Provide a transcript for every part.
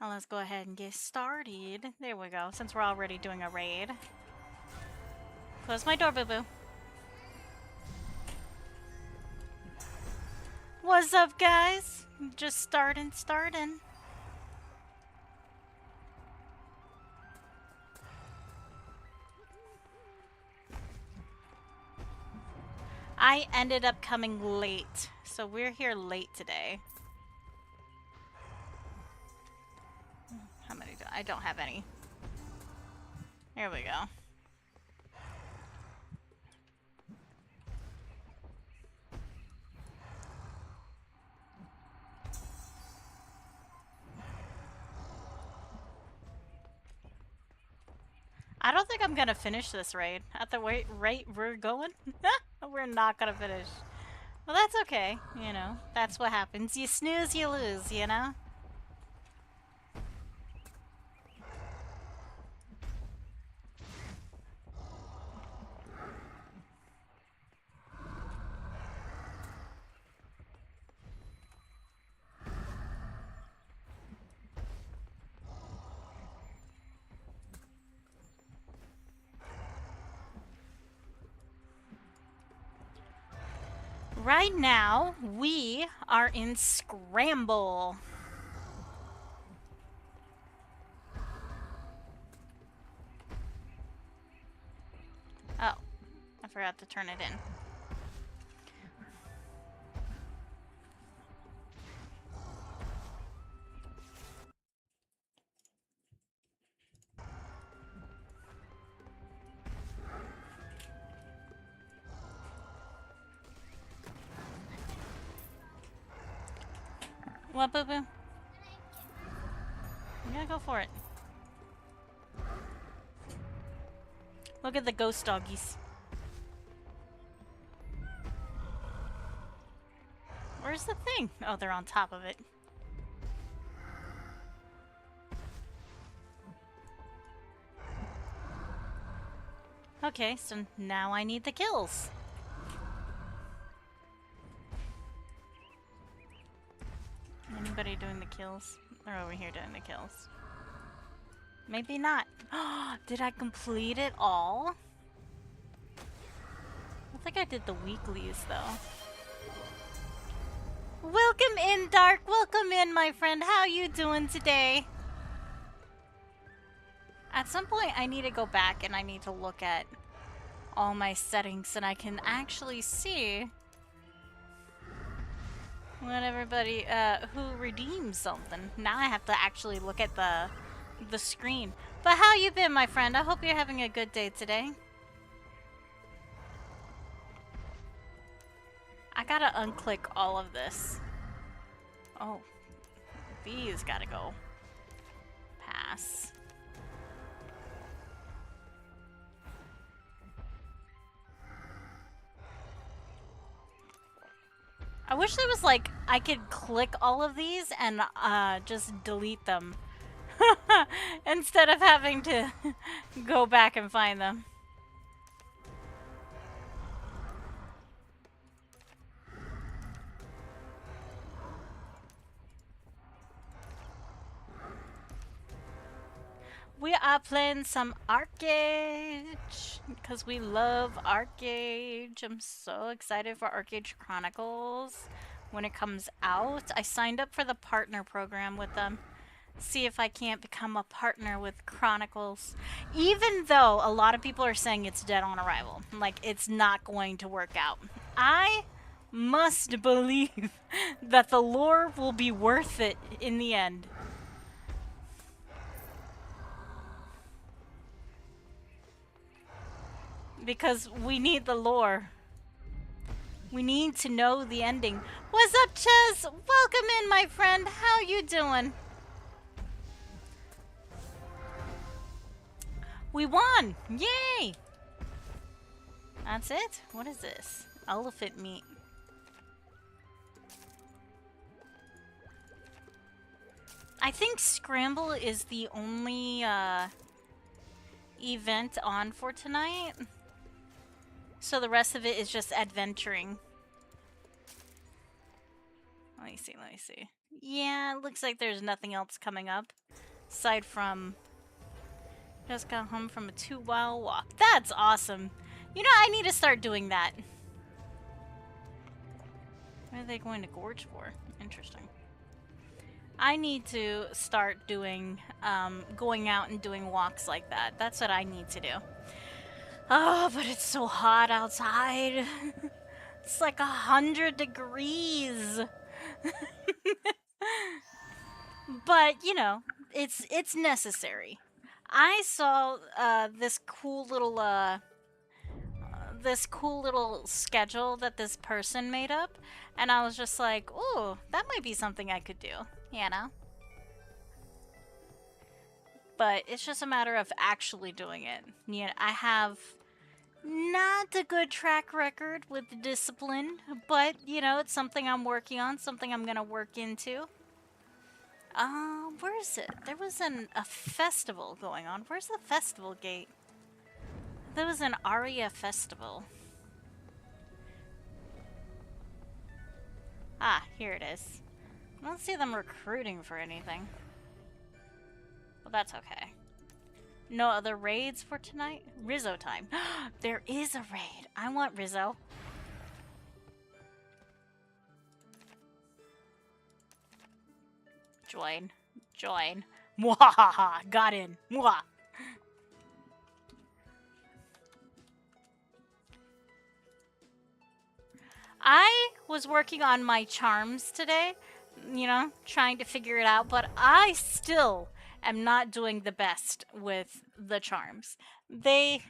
Now let's go ahead and get started. There we go, since we're already doing a raid. Close my door, boo-boo. What's up, guys? Just starting. I ended up coming late, so we're here late today. How many I don't have any. Here we go. I don't think I'm gonna finish this raid. At the rate we're going, we're not gonna finish. Well, that's okay, you know. That's what happens. You snooze, you lose, you know? Right now, we are in Scramble. Oh, I forgot to turn it in. What, boo-boo? Yeah, go for it. Look at the ghost doggies. Where's the thing? Oh, they're on top of it. Okay, so now I need the kills. Anybody doing the kills? They're over here doing the kills. Maybe not. Did I complete it all? I think I did the weeklies, though. Welcome in, Dark. Welcome in, my friend. How you doing today? At some point, I need to go back and I need to look at all my settings and I can actually see when everybody who redeems something. Now I have to actually look at the screen. But how you been, my friend? I hope you're having a good day today. I gotta unclick all of this. Oh, these gotta go. Pass. I wish there was like, I could click all of these and just delete them. Instead of having to go back and find them. We are playing some Arcade because we love Arcade. I'm so excited for Arcade Chronicles when it comes out. I signed up for the partner program with them. See if I can't become a partner with Chronicles. Even though a lot of people are saying it's dead on arrival. Like, it's not going to work out. I must believe that the lore will be worth it in the end. Because we need the lore. We need to know the ending. What's up, Ches? Welcome in, my friend. How you doing? We won! Yay! That's it? What is this? Elephant meat. I think Scramble is the only event on for tonight. So the rest of it is just adventuring. Let me see. Yeah, it looks like there's nothing else coming up. Aside from just got home from a 2-mile walk. That's awesome. You know, I need to start doing that. What are they going to gorge for? Interesting. I need to start doing, going out and doing walks like that. That's what I need to do. Oh, but it's so hot outside. It's like 100 degrees. But, you know, it's necessary. I saw this cool little schedule that this person made up, and I was just like, "Ooh, that might be something I could do," you know? But it's just a matter of actually doing it. You know, I have not a good track record with discipline, but, you know, it's something I'm working on, something I'm gonna work into. Where is it? There was a festival going on. Where's the festival gate? There was an Aria festival. Ah, here it is. I don't see them recruiting for anything. Well, that's okay. No other raids for tonight? Rizzo time. There is a raid. I want Rizzo. Join. Join. Mwahaha! Got in. Mwah! I was working on my charms today, you know, trying to figure it out, but I still am not doing the best with the charms. I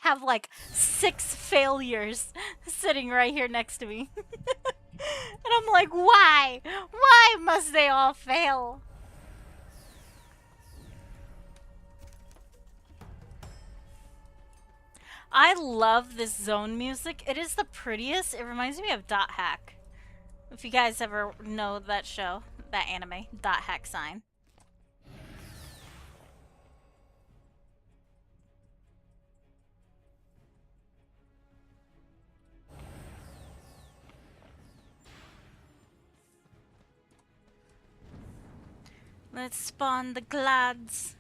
have like 6 failures sitting right here next to me. And I'm like, why? Why must they all fail? I love this zone music. It is the prettiest. It reminds me of Dot Hack. If you guys ever know that show, that anime, Dot Hack Sign. Let's spawn the glads.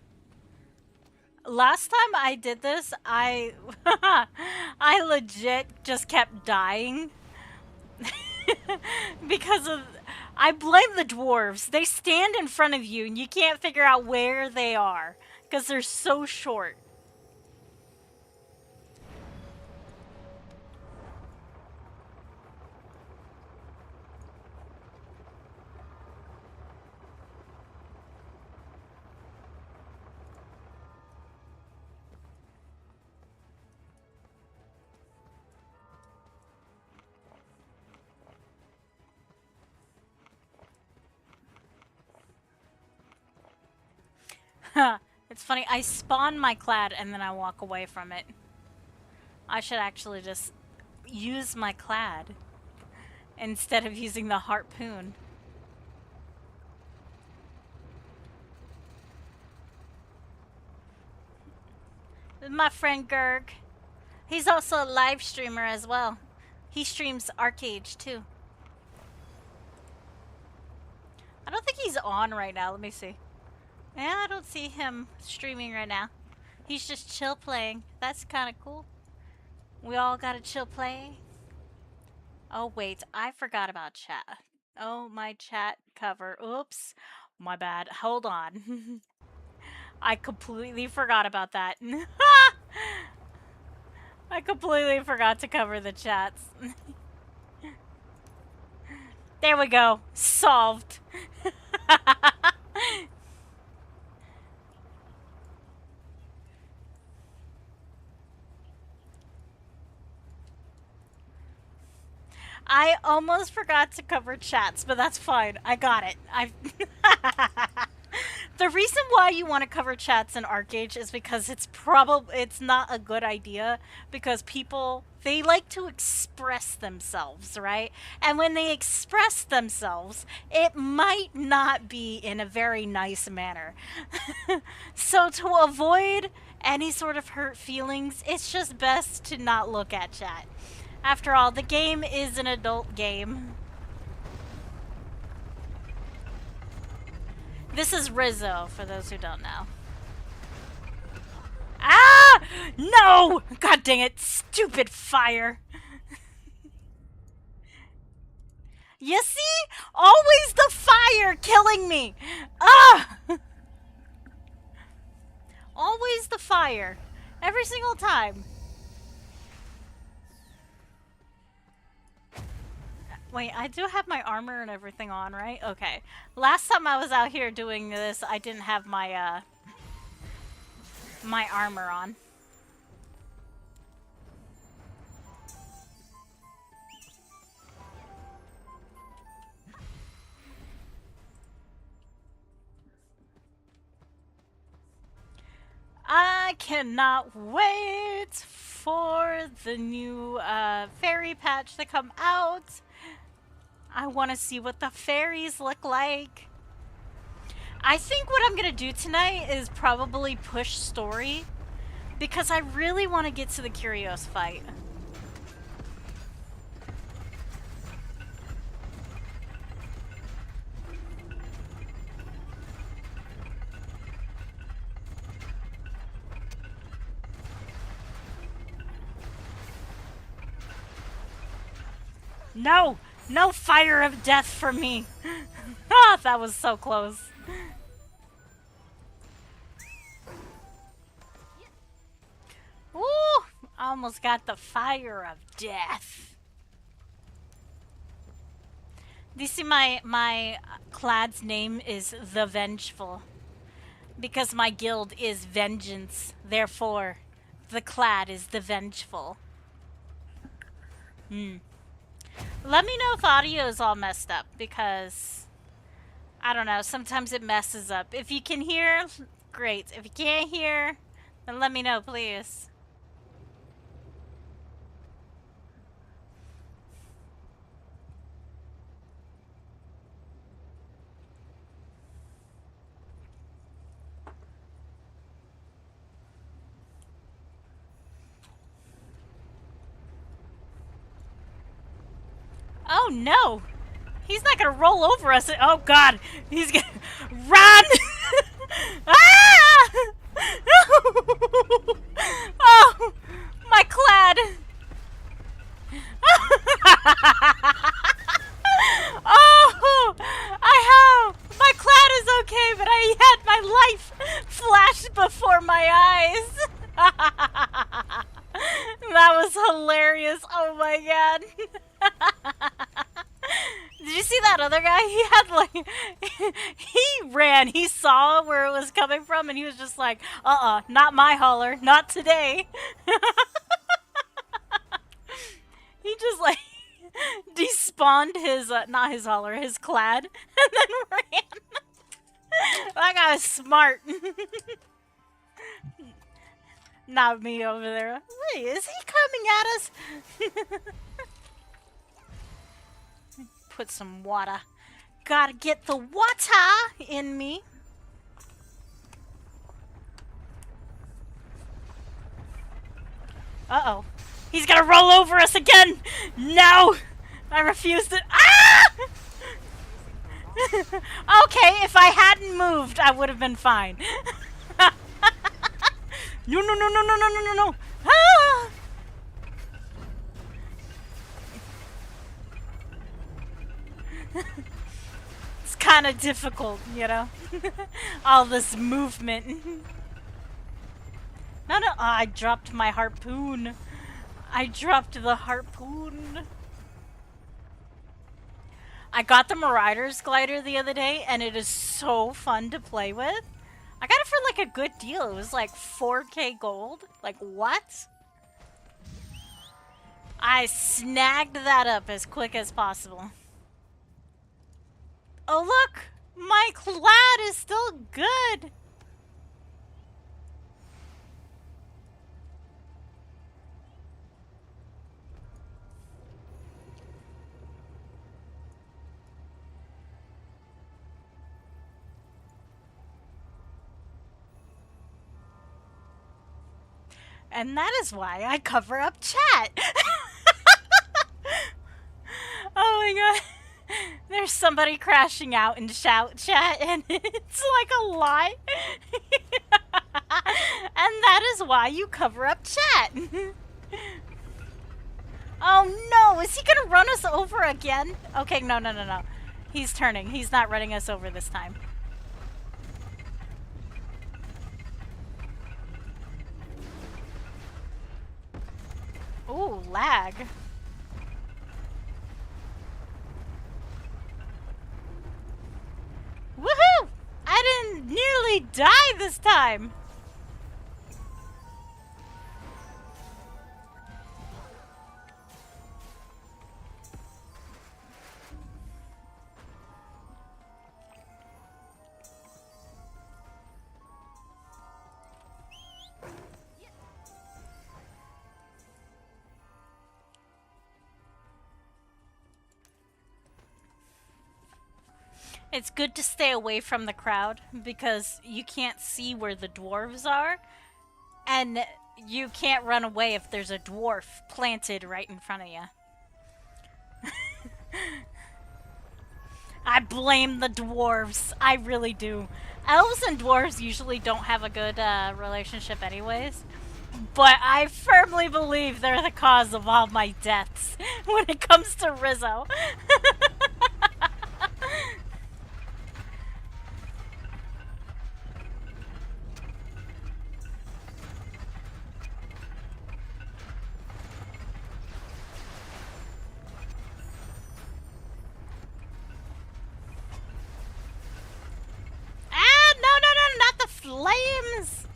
Last time I did this, I legit just kept dying. Because of... I blame the dwarves. They stand in front of you and you can't figure out where they are. Because they're so short. It's funny, I spawn my clad and then I walk away from it. I should actually just use my clad instead of using the harpoon. My friend Gerg. He's also a live streamer as well. He streams Arcade too. I don't think he's on right now. Let me see. Yeah, I don't see him streaming right now. He's just chill playing. That's kind of cool. We all gotta chill play. Oh, wait. I forgot about chat. Oh, my chat cover. Oops. My bad. Hold on. I completely forgot about that. I completely forgot to cover the chats. There we go. Solved. I almost forgot to cover chats, but that's fine. I got it. The reason why you want to cover chats in ArcAge is because it's not a good idea, because people, they like to express themselves, right? And when they express themselves, it might not be in a very nice manner. So to avoid any sort of hurt feelings, it's just best to not look at chat. After all, the game is an adult game. This is Rizzo, for those who don't know. Ah! No! God dang it, stupid fire. You see? Always the fire killing me. Ah! Always the fire. Every single time. Wait, I do have my armor and everything on, right? Okay. Last time I was out here doing this, I didn't have my, my armor on. I cannot wait for the new fairy patch to come out. I want to see what the fairies look like. I think what I'm going to do tonight is probably push story because I really want to get to the Curios fight. No! No fire of death for me! Ah, that was so close. Ooh! Almost got the fire of death. Do you see my clad's name is The Vengeful? Because my guild is Vengeance. Therefore, the clad is The Vengeful. Let me know if audio is all messed up, because I don't know, sometimes it messes up. If you can hear, great. If you can't hear, then let me know, please. Oh no! He's not gonna roll over us. Oh god! He's gonna run! Ah! Oh! My clad! Oh! I have! My clad is okay, but I had my life flash before my eyes. That was hilarious. Oh my god. Did you see that other guy? He had like, he ran. He saw where it was coming from and he was just like, not my hauler. Not today. He just like despawned his, not his hauler, his clad, and then ran. That guy was smart. Not me over there. Wait, is he coming at us? Put some water. Gotta get the water in me. Uh-oh. He's gonna roll over us again! No! I refuse to— Ah! Okay, if I hadn't moved, I would have been fine. No, no, no, no, no, no, no, no, no! Ah! It's kind of difficult, you know? All this movement. No, no, I dropped my harpoon. I dropped the harpoon. I got the Marauders glider the other day, and it is so fun to play with. I got it for like a good deal. It was like 4K gold. Like, what? I snagged that up as quick as possible. Oh, look! My clad is still good! And that is why I cover up chat. Oh my god. There's somebody crashing out in shout chat, and it's like a lie. And that is why you cover up chat. Oh no, is he gonna run us over again? Okay, no, no, no, no. He's turning. He's not running us over this time. Ooh, lag. Woohoo! I didn't nearly die this time. It's good to stay away from the crowd because you can't see where the dwarves are, and you can't run away if there's a dwarf planted right in front of you. I blame the dwarves. I really do. Elves and dwarves usually don't have a good relationship anyways. But I firmly believe they're the cause of all my deaths when it comes to Rizzo. Ah, no, no, no, not the flames!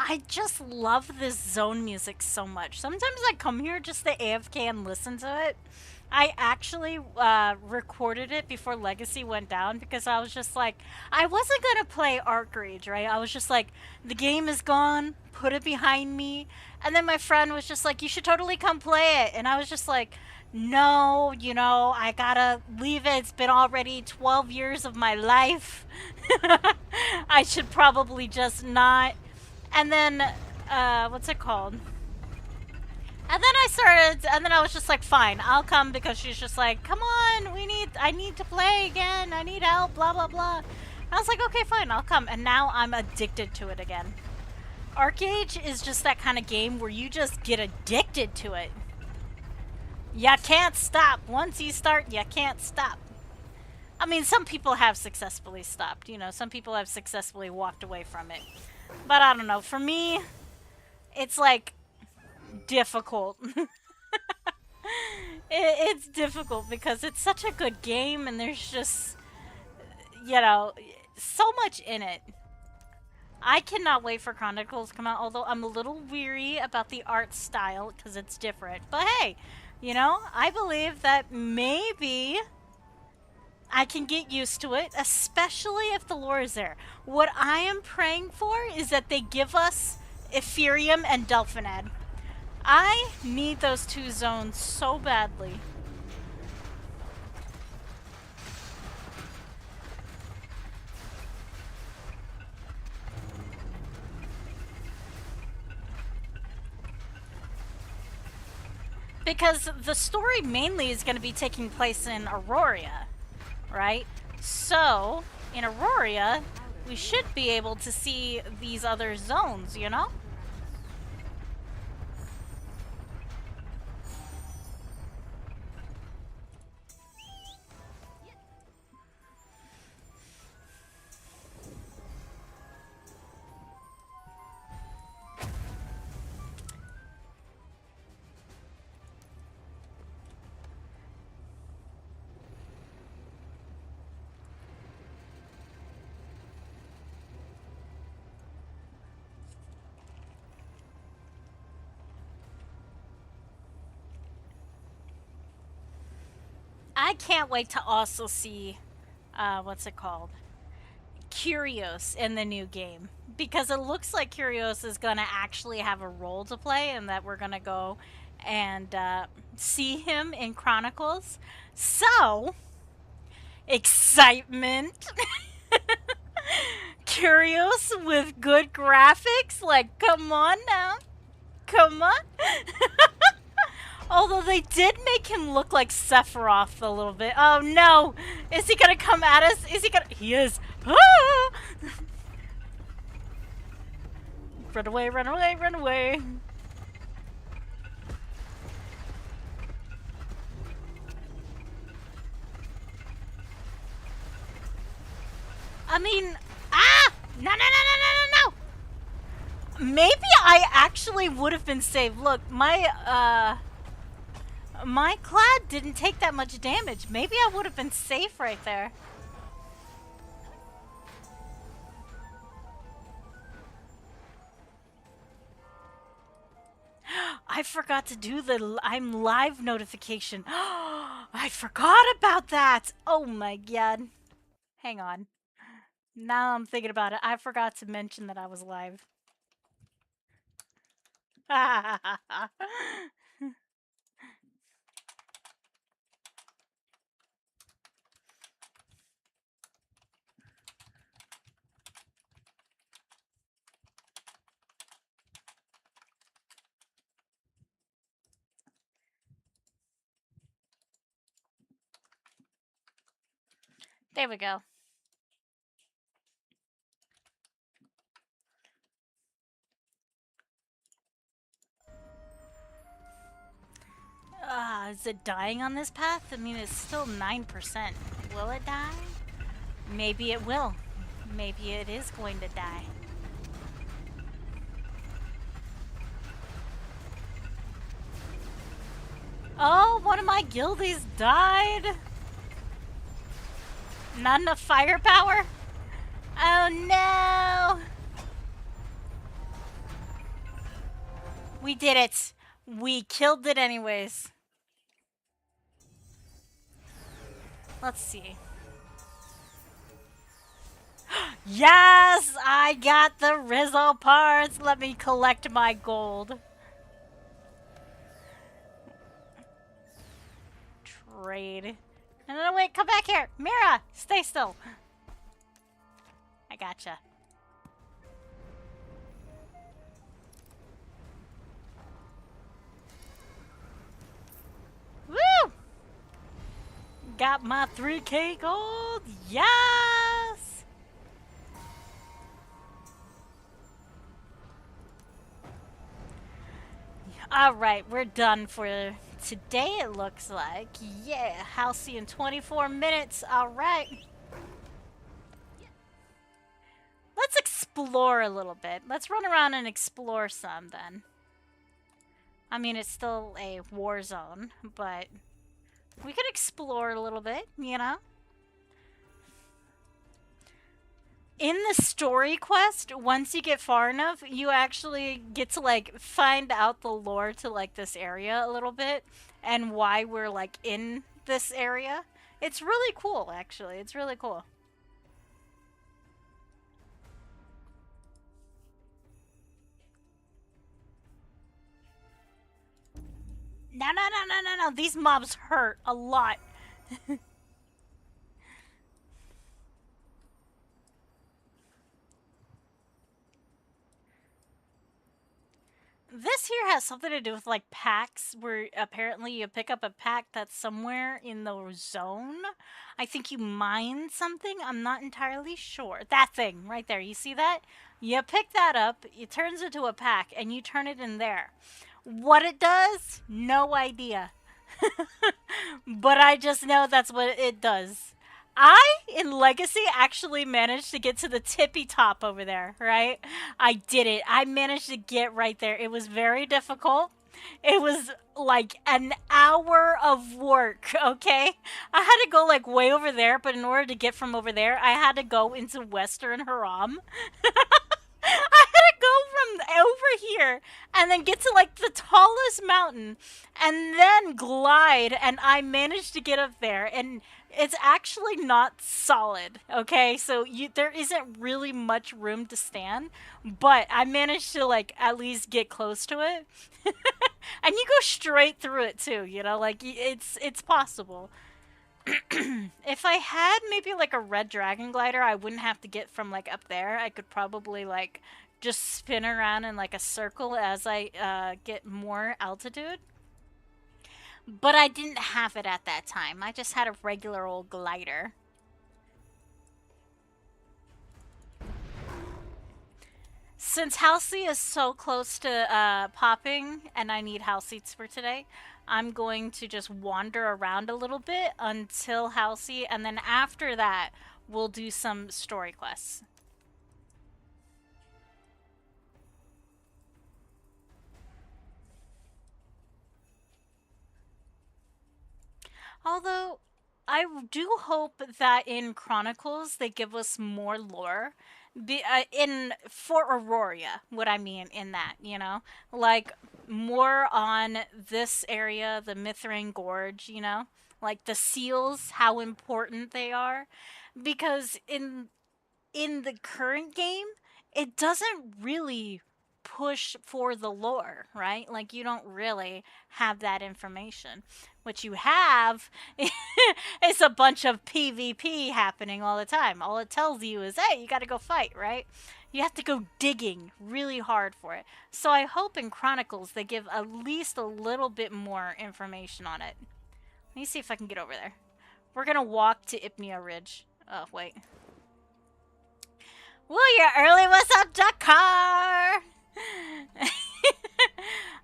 I just love this zone music so much. Sometimes I come here just to AFK and listen to it. I actually recorded it before Legacy went down because I was just like, I wasn't gonna play Arc Rage, right? I was just like, the game is gone, put it behind me. And then my friend was just like, you should totally come play it. And I was just like, no, you know, I gotta leave it. It's been already 12 years of my life. I should probably just not. And then, what's it called? And then and then I was just like, fine, I'll come because she's just like, come on, I need to play again, I need help, blah, blah, blah. And I was like, okay, fine, I'll come. And now I'm addicted to it again. Arcade is just that kind of game where you just get addicted to it. You can't stop. Once you start, you can't stop. I mean, some people have successfully stopped, you know, some people have successfully walked away from it. But I don't know, for me, it's like difficult. It's difficult because it's such a good game and there's just, you know, so much in it. I cannot wait for Chronicles to come out, although I'm a little weary about the art style because it's different. But hey, you know, I believe that maybe I can get used to it, especially if the lore is there. What I am praying for is that they give us Ethereum and Delphinad. I need those two zones so badly. Because the story mainly is going to be taking place in Aurora, right? So, in Aurora, we should be able to see these other zones, you know? I can't wait to also see, what's it called? Curios in the new game. Because it looks like Curios is gonna actually have a role to play and that we're gonna go and see him in Chronicles. So, excitement. Curios with good graphics? Like, come on now. Come on. Although they did make him look like Sephiroth a little bit. Oh no! Is he gonna come at us? Is he gonna? He is. Ah! Run away, run away, run away. I mean, ah! No, no, no, no, no, no, no! Maybe I actually would have been saved. Look, my clad didn't take that much damage. Maybe I would have been safe right there. I forgot to do the I'm live notification. I forgot about that. Oh my god. Hang on. Now I'm thinking about it. I forgot to mention that I was live. There we go. Is it dying on this path? I mean, it's still 9%. Will it die? Maybe it will. Maybe it is going to die. Oh, one of my guildies died. Not enough firepower? Oh no! We did it. We killed it anyways. Let's see. Yes! I got the Rizzo parts! Let me collect my gold. Trade. No, wait, come back here! Mira! Stay still! I gotcha. Woo! Got my 3K gold! Yes! Alright, we're done for today, it looks like. Yeah, Halcyon in 24 minutes. Alright. Let's explore a little bit. Let's run around and explore some then. I mean, it's still a war zone, but we could explore a little bit, you know? In the story quest, once you get far enough, you actually get to, like, find out the lore to, like, this area a little bit and why we're, like, in this area. It's really cool, actually. It's really cool. No, no, no, no, no, no. These mobs hurt a lot. This here has something to do with like packs where apparently you pick up a pack that's somewhere in the zone. I think you mine something. I'm not entirely sure. That thing right there. You see that? You pick that up, it turns into a pack, and you turn it in there. What it does? No idea. But I just know that's what it does. I, in Legacy, actually managed to get to the tippy top over there, right? I did it. I managed to get right there. It was very difficult. It was like an hour of work, okay? I had to go like way over there, but in order to get from over there, I had to go into Western Haram. I had to go from over here and then get to like the tallest mountain and then glide, and I managed to get up there, and it's actually not solid, okay? So there isn't really much room to stand, but I managed to like at least get close to it. And you go straight through it too, you know, like it's possible. If I had maybe like a red dragon glider, I wouldn't have to get from like up there. I could probably like just spin around in like a circle as I get more altitude. But I didn't have it at that time. I just had a regular old glider. Since Halsey is so close to popping and I need house seats for today, I'm going to just wander around a little bit until Halsey, and then after that, we'll do some story quests. Although, I do hope that in Chronicles they give us more lore. In for Aurora, what I mean in that, you know, like more on this area, the Mithrin Gorge, you know, like the seals, how important they are, because in the current game, it doesn't really push for the lore, right? Like you don't really have that information. What you have is a bunch of PvP happening all the time. All it tells you is, hey, you got to go fight, right? You have to go digging really hard for it. So I hope in Chronicles they give at least a little bit more information on it. Let me see if I can get over there. We're gonna walk to Ipnia Ridge. Oh, wait. Woo, you're early. What's up, Dakar?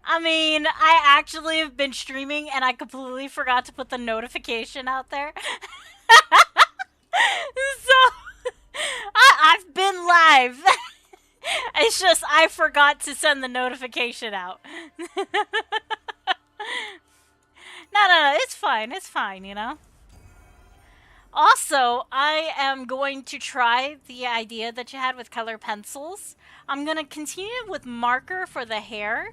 I mean, I actually have been streaming and I completely forgot to put the notification out there. So, I've been live. It's just I forgot to send the notification out. No, it's fine. It's fine, you know? Also, I am going to try the idea that you had with color pencils. I'm going to continue with marker for the hair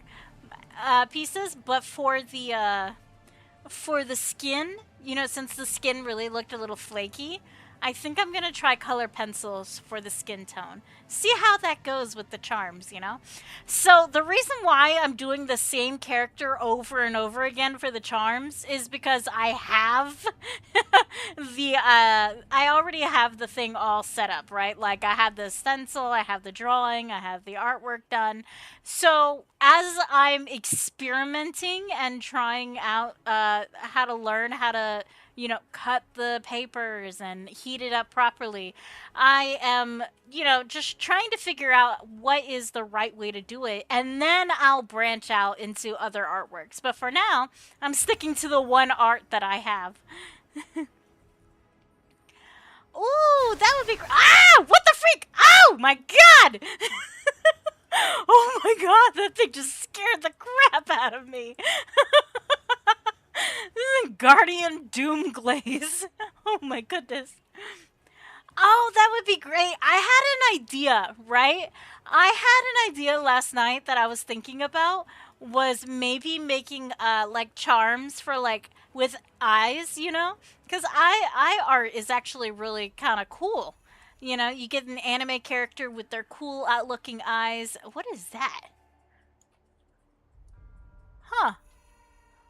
pieces, but for the skin, you know, since the skin really looked a little flaky, I think I'm going to try color pencils for the skin tone. See how that goes with the charms, you know? So the reason why I'm doing the same character over and over again for the charms is because I have I already have the thing all set up, right? Like I have the stencil, I have the drawing, I have the artwork done. So as I'm experimenting and trying out how to learn how to, you know, cut the papers and heat it up properly, I am, you know, just trying to figure out what is the right way to do it, and then I'll branch out into other artworks. But for now, I'm sticking to the one art that I have. Ooh, that would be ah! What the freak? Oh my god! Oh my god, that thing just scared the crap out of me. This is Guardian Doom Glaze. Oh my goodness. Oh, that would be great. I had an idea, right? I had an idea last night that I was thinking about, was maybe making like charms for like with eyes, you know? Cuz eye art is actually really kind of cool. You know, you get an anime character with their cool out-looking eyes. What is that? Huh.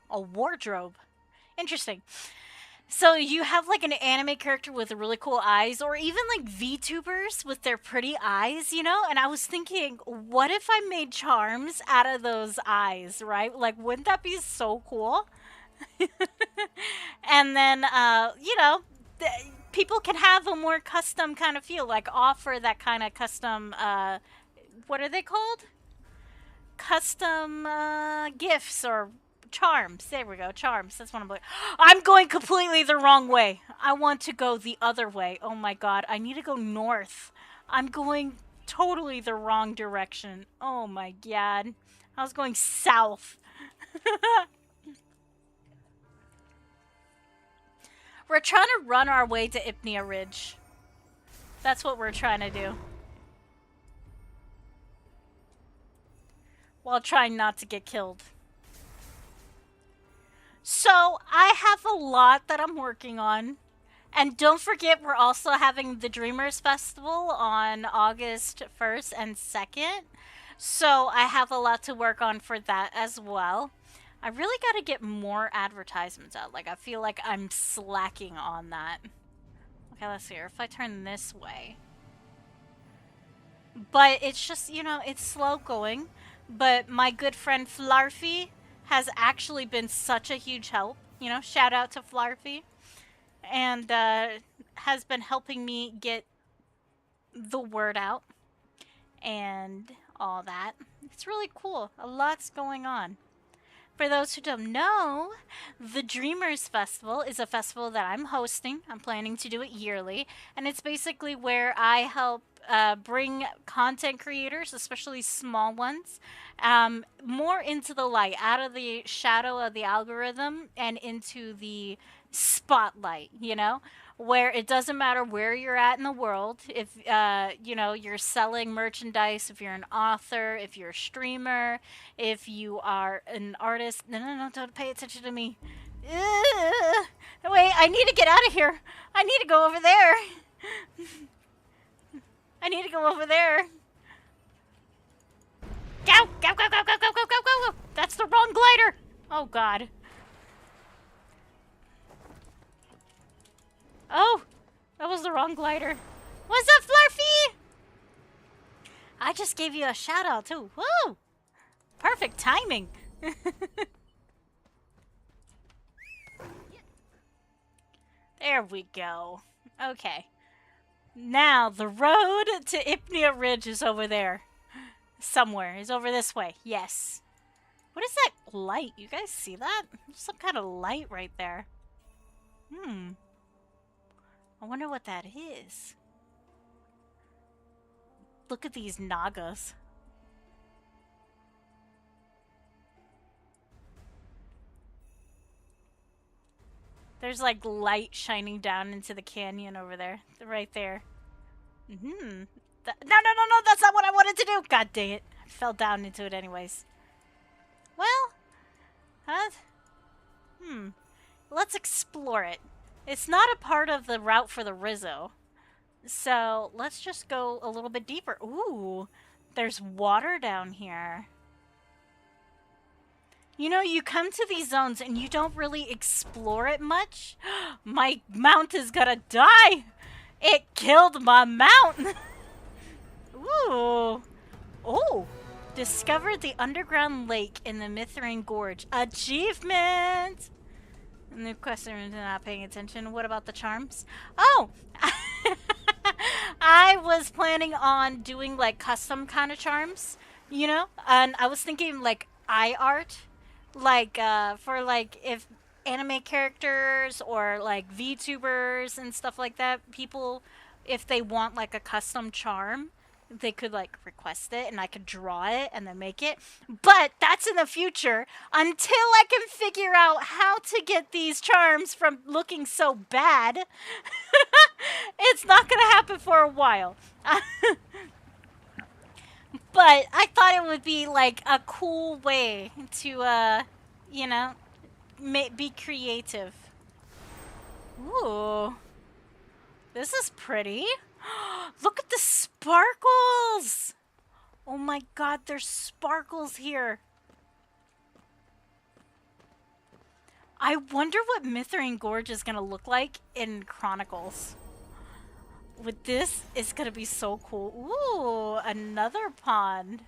A wardrobe. Interesting. So you have like an anime character with really cool eyes, or even like VTubers with their pretty eyes, you know? And I was thinking, what if I made charms out of those eyes, right? Like, wouldn't that be so cool? And then, you know, people can have a more custom kind of feel, like offer that kind of custom, what are they called? Custom gifts or charms. There we go, charms. That's what I'm like. I'm going completely the wrong way. I want to go the other way. Oh my god, I need to go north. I'm going totally the wrong direction. Oh my god. I was going south. We're trying to run our way to Ipnia Ridge. That's what we're trying to do. while trying not to get killed. So I have a lot that I'm working on. And don't forget, we're also having the Dreamers Festival on August 1st and 2nd. So I have a lot to work on for that as well. I really got to get more advertisements out. Like, I feel like I'm slacking on that. Okay, let's see here. If I turn this way. But it's just, it's slow going. But my good friend Flarfy has actually been such a huge help. Shout out to Flarfy. And has been helping me get the word out and all that. It's really cool. A lot's going on. For those who don't know, the Dreamers Festival is a festival that I'm hosting. I'm planning to do it yearly. And it's basically where I help bring content creators, especially small ones, more into the light, out of the shadow of the algorithm and into the spotlight, where it doesn't matter where you're at in the world. If you're selling merchandise, if you're an author, if you're a streamer, if you are an artist. No, don't pay attention to me. Ugh. Wait, I need to get out of here. I need to go over there. I need to go over there. Go, go, go, go, go, go, go, go, go. That's the wrong glider. Oh, God. Oh, that was the wrong glider. What's up, Flarfy? I just gave you a shout out, too. Whoa. Perfect timing. There we go. Okay. Now, the road to Ipnia Ridge is over there. Somewhere. It's over this way. Yes. What is that light? You guys see that? There's some kind of light right there. I wonder what that is. Look at these Nagas. There's like light shining down into the canyon over there. Right there. No, that's not what I wanted to do. God dang it. I fell down into it anyways. Well, let's explore it. It's not a part of the route for the Rizzo. So let's just go a little bit deeper. Ooh, there's water down here. You come to these zones and you don't really explore it much. My mount is gonna die. It killed my mount. Ooh. Oh. Discovered the underground lake in the Mithrain Gorge. Achievement! New question, not paying attention. What about the charms? Oh! I was planning on doing like custom kind of charms, And I was thinking like eye art. Like, for like if anime characters or like VTubers and stuff like that, people, if they want like a custom charm, they could like request it and I could draw it and then make it. But that's in the future until I can figure out how to get these charms from looking so bad. It's not gonna happen for a while. But I thought it would be like a cool way to be creative. Ooh. This is pretty. Look at the sparkles! Oh my god, there's sparkles here. I wonder what Mithrain Gorge is gonna look like in Chronicles. With this, it's gonna be so cool. Ooh, another pond.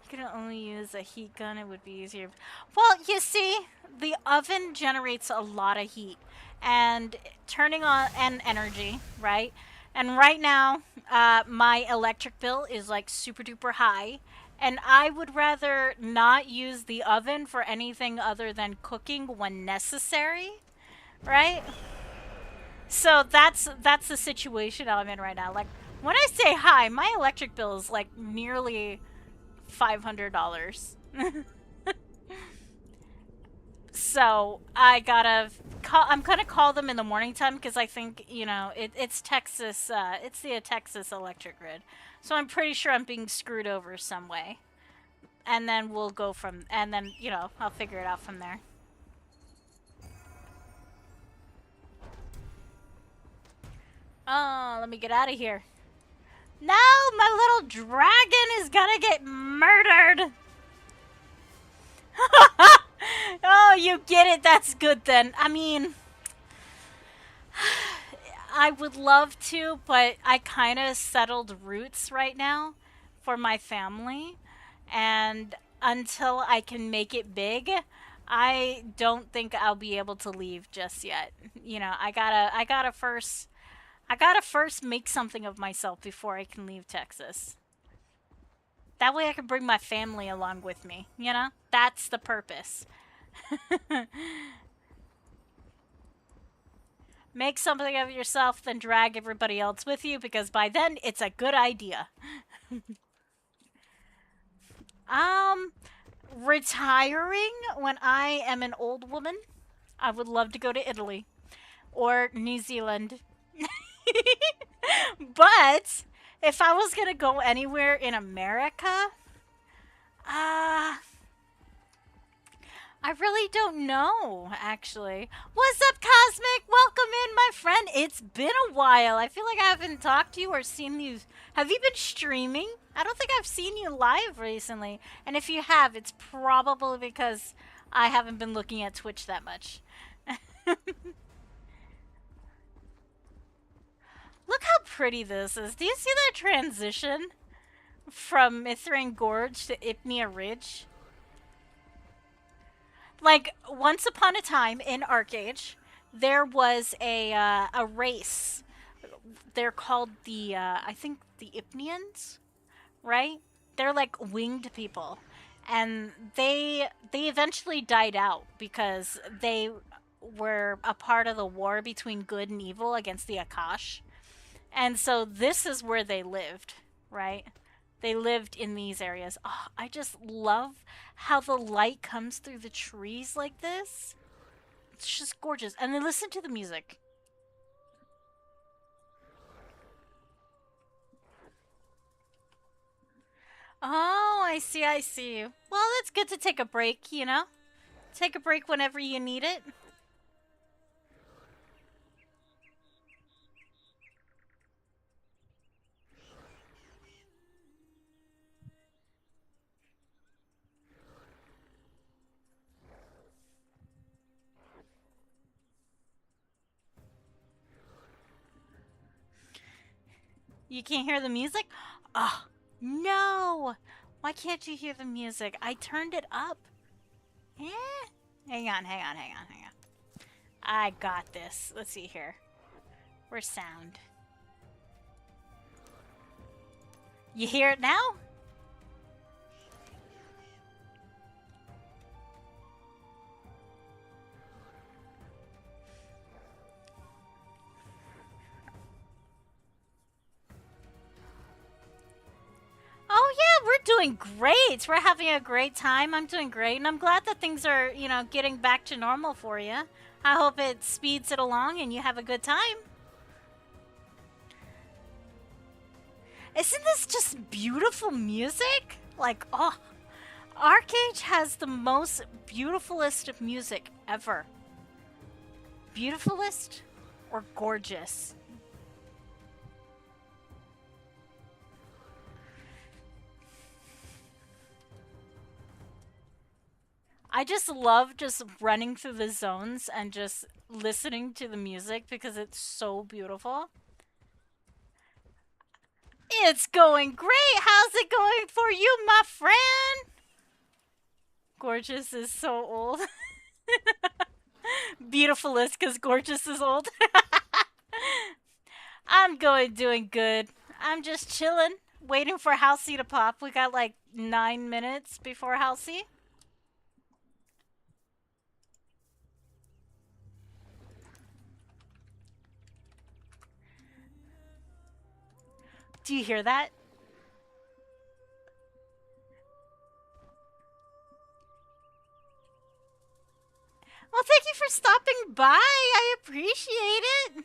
You can only use a heat gun, it would be easier. Well, you see, the oven generates a lot of heat. And turning on an energy, right? And right now, my electric bill is like super duper high. And I would rather not use the oven for anything other than cooking when necessary, right? So that's the situation I'm in right now. Like, when I say high, my electric bill is like nearly $500. So I'm gonna call them in the morning time because I think, it's Texas, it's the Texas electric grid. So I'm pretty sure I'm being screwed over some way. And then we'll go from, and then, you know, I'll figure it out from there. Oh, let me get out of here. No, my little dragon is gonna get murdered. Oh, you get it. That's good then. I mean, I would love to, but I kind of settled roots right now for my family. And until I can make it big, I don't think I'll be able to leave just yet. You know, I gotta first make something of myself before I can leave Texas. That way I can bring my family along with me, you know? That's the purpose. Make something of yourself, then drag everybody else with you, because by then it's a good idea. Um, Retiring when I am an old woman. I would love to go to Italy or New Zealand. But if I was gonna go anywhere in America, uh, I really don't know, actually. What's up, Cosmic? Welcome in, my friend. It's been a while. I feel like I haven't talked to you or seen you. Have you been streaming? I don't think I've seen you live recently. And if you have, it's probably because I haven't been looking at Twitch that much. Look how pretty this is. Do you see that transition from Mithrin Gorge to Ipnia Ridge? Like, once upon a time in Arcage, there was a race. They're called the I think the Ipnians, right? They're like winged people, and they eventually died out because they were a part of the war between good and evil against the Akash. And so this is where they lived, right? They lived in these areas. Oh, I just love how the light comes through the trees like this. It's just gorgeous. And then listen to the music. Oh, I see, I see. Well, it's good to take a break, you know? Take a break whenever you need it. You can't hear the music? Oh, no! Why can't you hear the music? I turned it up. Eh? Hang on, hang on, hang on, hang on. I got this. Let's see here. Where's sound? You hear it now? Oh yeah, we're doing great. We're having a great time. I'm doing great, and I'm glad that things are, you know, getting back to normal for you. I hope it speeds it along and you have a good time. Isn't this just beautiful music? Like, oh, Arcade has the most beautifulest of music ever. Beautifulest or gorgeous? I just love just running through the zones and just listening to the music because it's so beautiful. It's going great. How's it going for you, my friend? Gorgeous is so old. Beautifulest because gorgeous is old. I'm doing good. I'm just chilling, waiting for Halsey to pop. We got like 9 minutes before Halsey. Do you hear that? Well, thank you for stopping by. I appreciate it.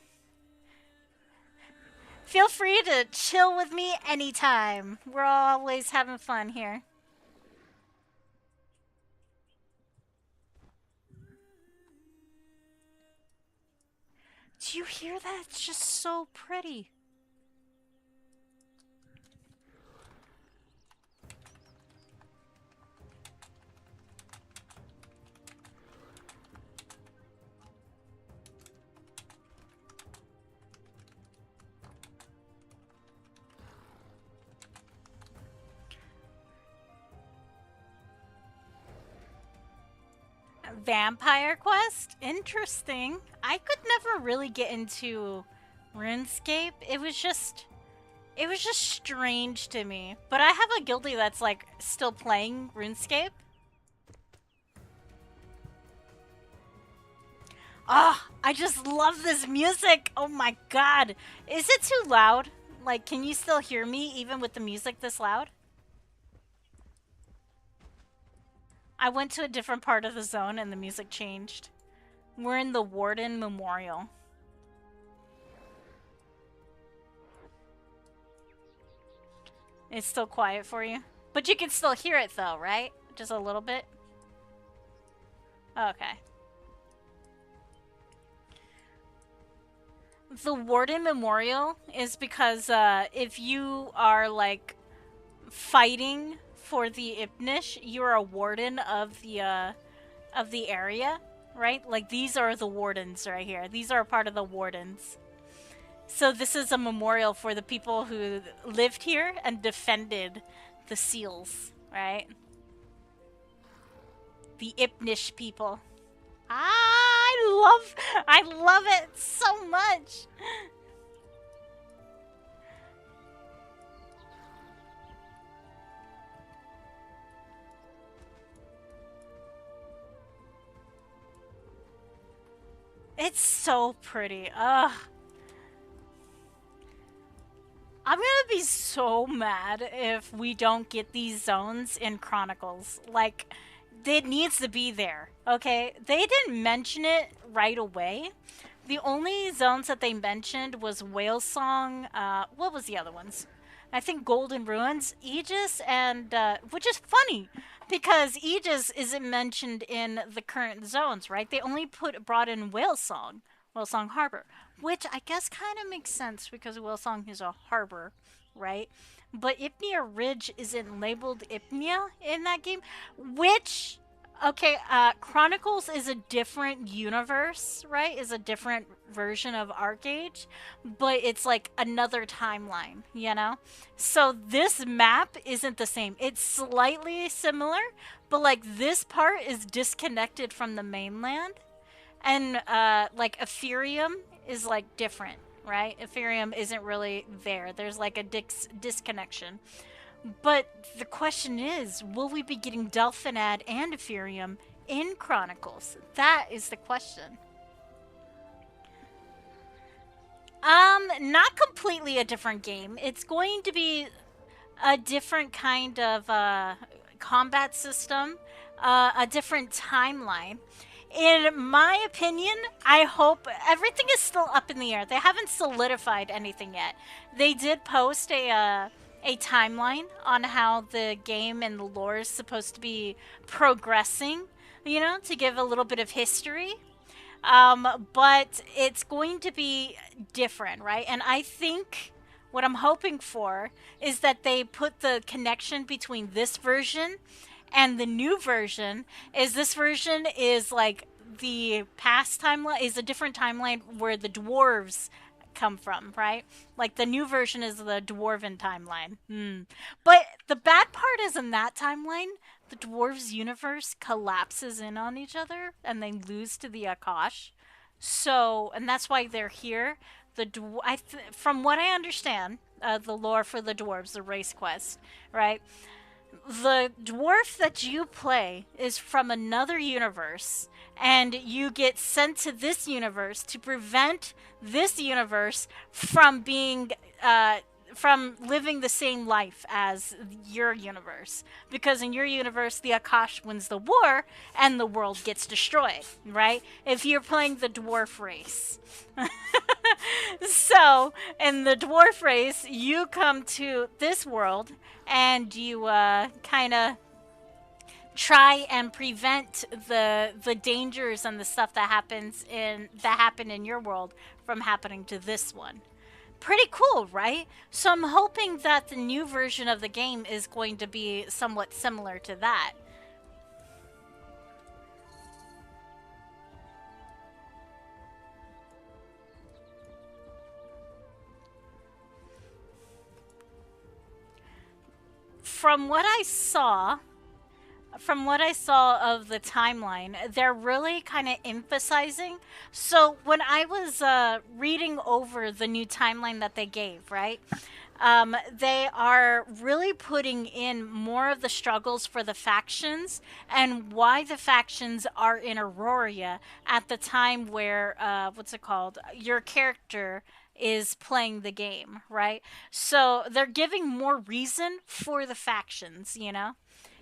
Feel free to chill with me anytime. We're always having fun here. Do you hear that? It's just so pretty. Vampire Quest? Interesting. I could never really get into RuneScape. It was just strange to me. But I have a guildie that's like still playing RuneScape. Ah, oh, I just love this music. Oh my god. Is it too loud? Like, can you still hear me even with the music this loud? I went to a different part of the zone and the music changed. We're in the Warden Memorial. It's still quiet for you. But you can still hear it though, right? Just a little bit? Okay. The Warden Memorial is because if you are like fighting for the Ipnish, you're a warden of the area, right? Like these are the wardens right here. These are a part of the wardens. So this is a memorial for the people who lived here and defended the seals, right? The Ipnish people. I love it so much. It's so pretty. Ugh. I'm gonna be so mad if we don't get these zones in Chronicles. Like, it needs to be there, okay? They didn't mention it right away. The only zones that they mentioned was Whale Song, what was the other ones? I think Golden Ruins, Aegis, and, which is funny, because Aegis isn't mentioned in the current zones, right? They only brought in Whale Song Harbor, which I guess kind of makes sense because Whale Song is a harbor, right? But Ipnia Ridge isn't labeled Ipnia in that game, which okay, Chronicles is a different universe, right? Is a different version of Arcade, but it's like another timeline, you know? So this map isn't the same. It's slightly similar, but like this part is disconnected from the mainland. And like Ethereum is like different, right? Ethereum isn't really there. There's like a disconnection. But the question is, will we be getting Delphinad and Ethereum in Chronicles? That is the question. Not completely a different game. It's going to be a different kind of combat system, a different timeline. In my opinion, I hope everything is still up in the air. They haven't solidified anything yet. They did post a timeline on how the game and the lore is supposed to be progressing, you know, to give a little bit of history. But it's going to be different, right? And I think what I'm hoping for is that they put the connection between this version and the new version. Is this version is like the past timeline is a different timeline where the dwarves come from, right? Like the new version is the dwarven timeline. But the bad part is in that timeline, the dwarves universe collapses in on each other and they lose to the Akash. So, and that's why they're here. From what I understand, the lore for the dwarves, the race quest, right? The dwarf that you play is from another universe, and you get sent to this universe to prevent this universe from being from living the same life as your universe. Because in your universe, the Akash wins the war and the world gets destroyed, right? If you're playing the dwarf race. So, in the dwarf race, you come to this world and you kind of try and prevent the dangers and the stuff that happen in your world from happening to this one. Pretty cool, right? So I'm hoping that the new version of the game is going to be somewhat similar to that. From what I saw, from what I saw of the timeline, they're really kind of emphasizing. So when I was reading over the new timeline that they gave, right? They are really putting in more of the struggles for the factions and why the factions are in Aurora at the time where, what's it called? Your character is playing the game, right? So they're giving more reason for the factions, you know?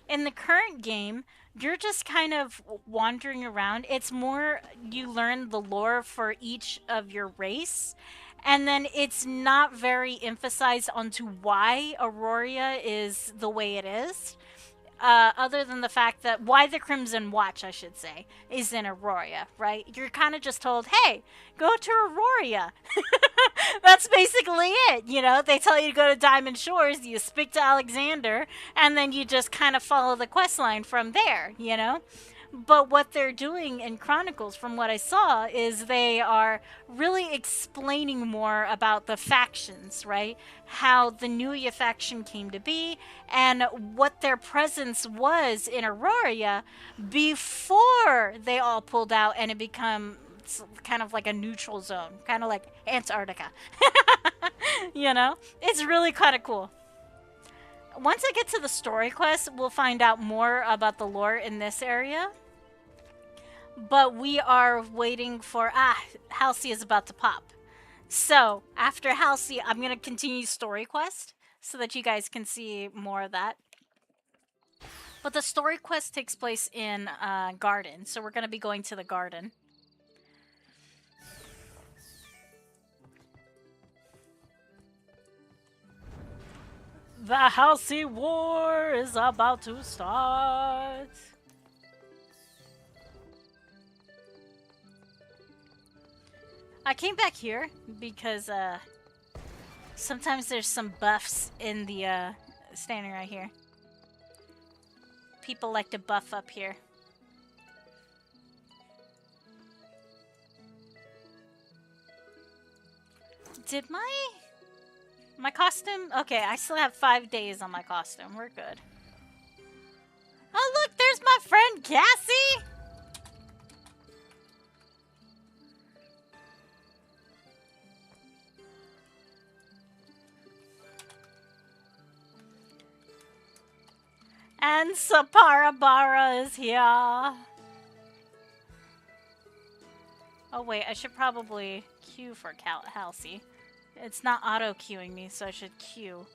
In the current game, you're just kind of wandering around. It's more you learn the lore for each of your race, and then it's not very emphasized onto why Aurora is the way it is. Other than the fact that why the Crimson Watch, I should say, is in Aurora, right? You're kind of just told, hey, go to Aurora. That's basically it. You know, they tell you to go to Diamond Shores, you speak to Alexander, and then you just kind of follow the quest line from there, you know? But what they're doing in Chronicles, from what I saw, is they are really explaining more about the factions, right? How the Nuya faction came to be and what their presence was in Aurora before they all pulled out and it become kind of like a neutral zone, kind of like Antarctica. You know? It's really kind of cool. Once I get to the story quest, we'll find out more about the lore in this area. But we are waiting for Halsey is about to pop. So after Halsey, I'm gonna continue story quest so that you guys can see more of that. But the story quest takes place in garden, so we're gonna be going to the garden. The Halsey War is about to start. I came back here because sometimes there's some buffs in the standing right here. People like to buff up here. Did my costume? Okay, I still have 5 days on my costume. We're good. Oh look, there's my friend Cassie. And Saparabara is here. Oh wait, I should probably queue for Halsey. It's not auto-queuing me, so I should queue.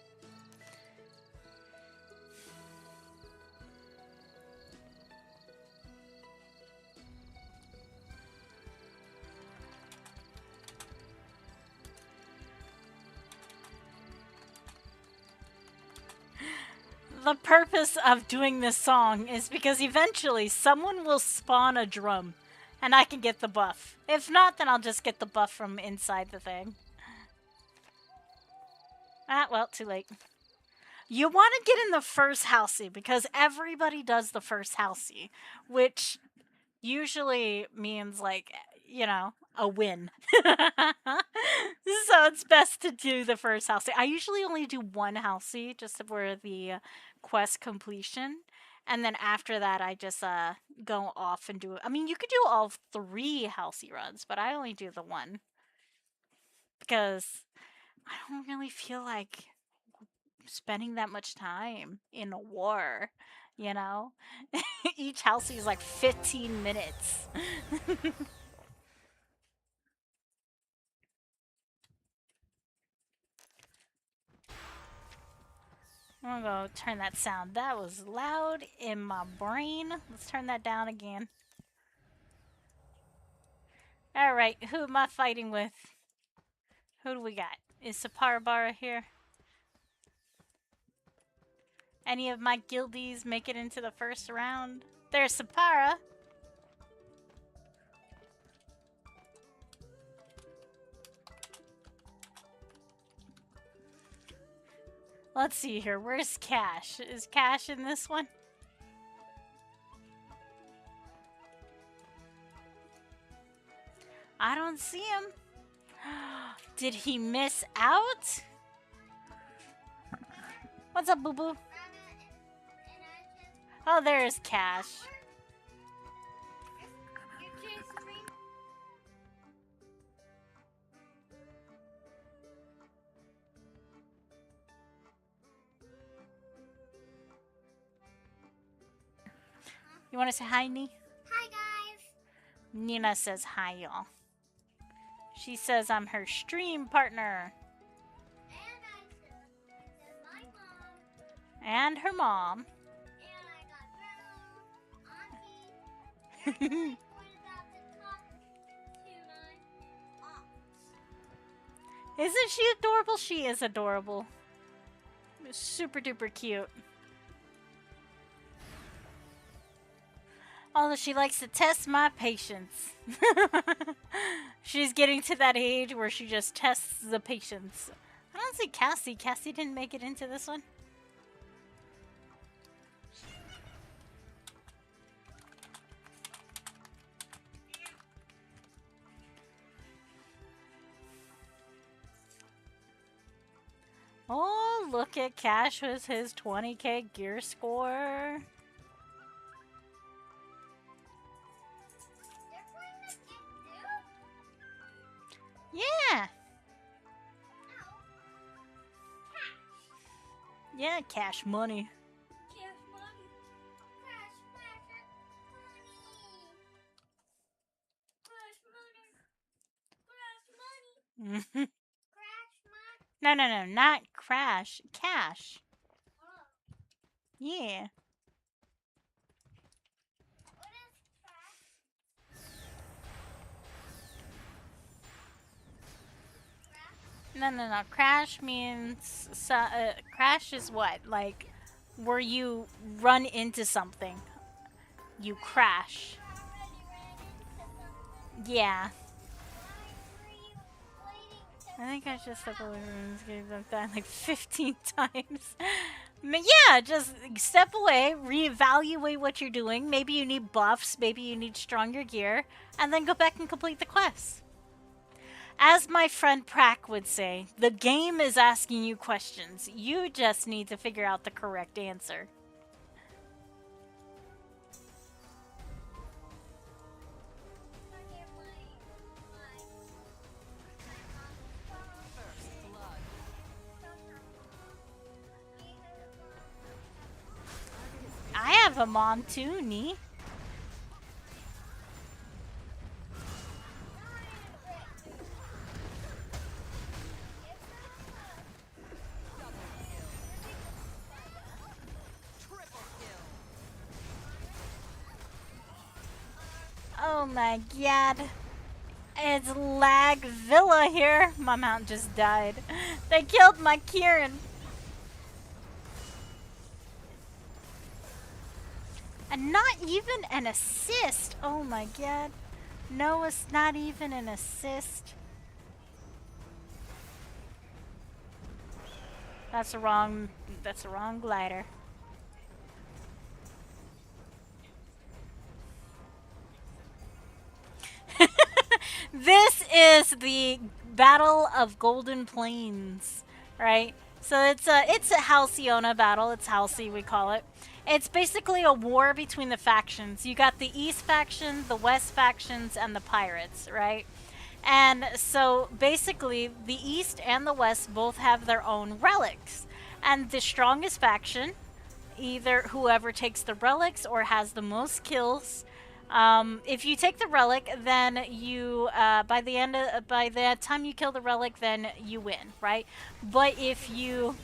The purpose of doing this song is because eventually someone will spawn a drum and I can get the buff. If not, then I'll just get the buff from inside the thing. Well, too late. You want to get in the first Halsey because everybody does the first Halsey, which usually means like, you know, a win. So it's best to do the first Halsey. I usually only do one Halsey just for the quest completion. And then after that, I just go off and do it. I mean, you could do all 3 Halsey runs, but I only do the one because I don't really feel like spending that much time in a war, you know? Each Halsey is like 15 minutes. I'm gonna go turn that sound. That was loud in my brain. Let's turn that down again. Alright, who am I fighting with? Who do we got? Is Saparabara here? any of my guildies make it into the first round. There's Sapara. Let's see here. Where's Cash? Is Cash in this one? I don't see him. Did he miss out? What's up, boo boo? Oh, there's Cash. You want to say hi, Nee? Hi, guys. Nina says hi, y'all. She says I'm her stream partner. And I said my mom. And her mom. And I got Grandma, Auntie. And I pointed out the top to my aunts. Isn't she adorable? She is adorable. Super duper cute. Although she likes to test my patience. She's getting to that age where she just tests the patience. I don't see Cassie. Cassie didn't make it into this one. Oh, look at Cash with his 20k gear score. Yeah. Yeah, cash money. Cash money. Cash money. Cash money. Cash money. Crash money. No, not crash. Cash. Oh. Yeah. What is crash? No. Crash means... crash is what? Like, where you run into something. You crash. Yeah. I think I just stepped away from this game. I've done like 15 times. But yeah, just step away, reevaluate what you're doing. Maybe you need buffs, maybe you need stronger gear, and then go back and complete the quest. As my friend Prack would say, the game is asking you questions. You just need to figure out the correct answer. I have a mom too, Nee. Oh my god. It's Lag Villa here. My mount just died. They killed my Kieran. And not even an assist. Oh my god. No, it's not even an assist. That's the wrong glider. This is the Battle of Golden Plains, right? So it's a Halcyona battle. It's Halcy, we call it. It's basically a war between the factions. You got the East faction, the West factions, and the pirates, right? And so basically, the East and the West both have their own relics. And the strongest faction, either whoever takes the relics or has the most kills, if you take the relic, then you by the time you kill the relic, then you win, right? But if you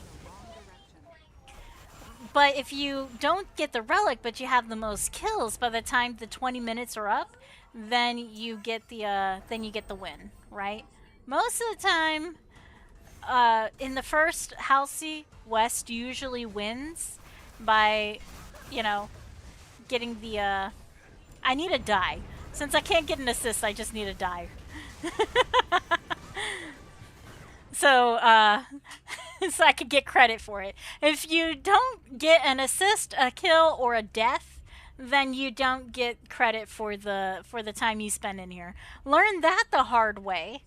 don't get the relic, but you have the most kills, by the time the 20 minutes are up, then you get the win, right? Most of the time, in the first Halcy, West usually wins. by, you know, getting the, I need a die. Since I can't get an assist, I just need a die. So, so I could get credit for it. If you don't get an assist, a kill, or a death, then you don't get credit for the time you spend in here. Learn that the hard way.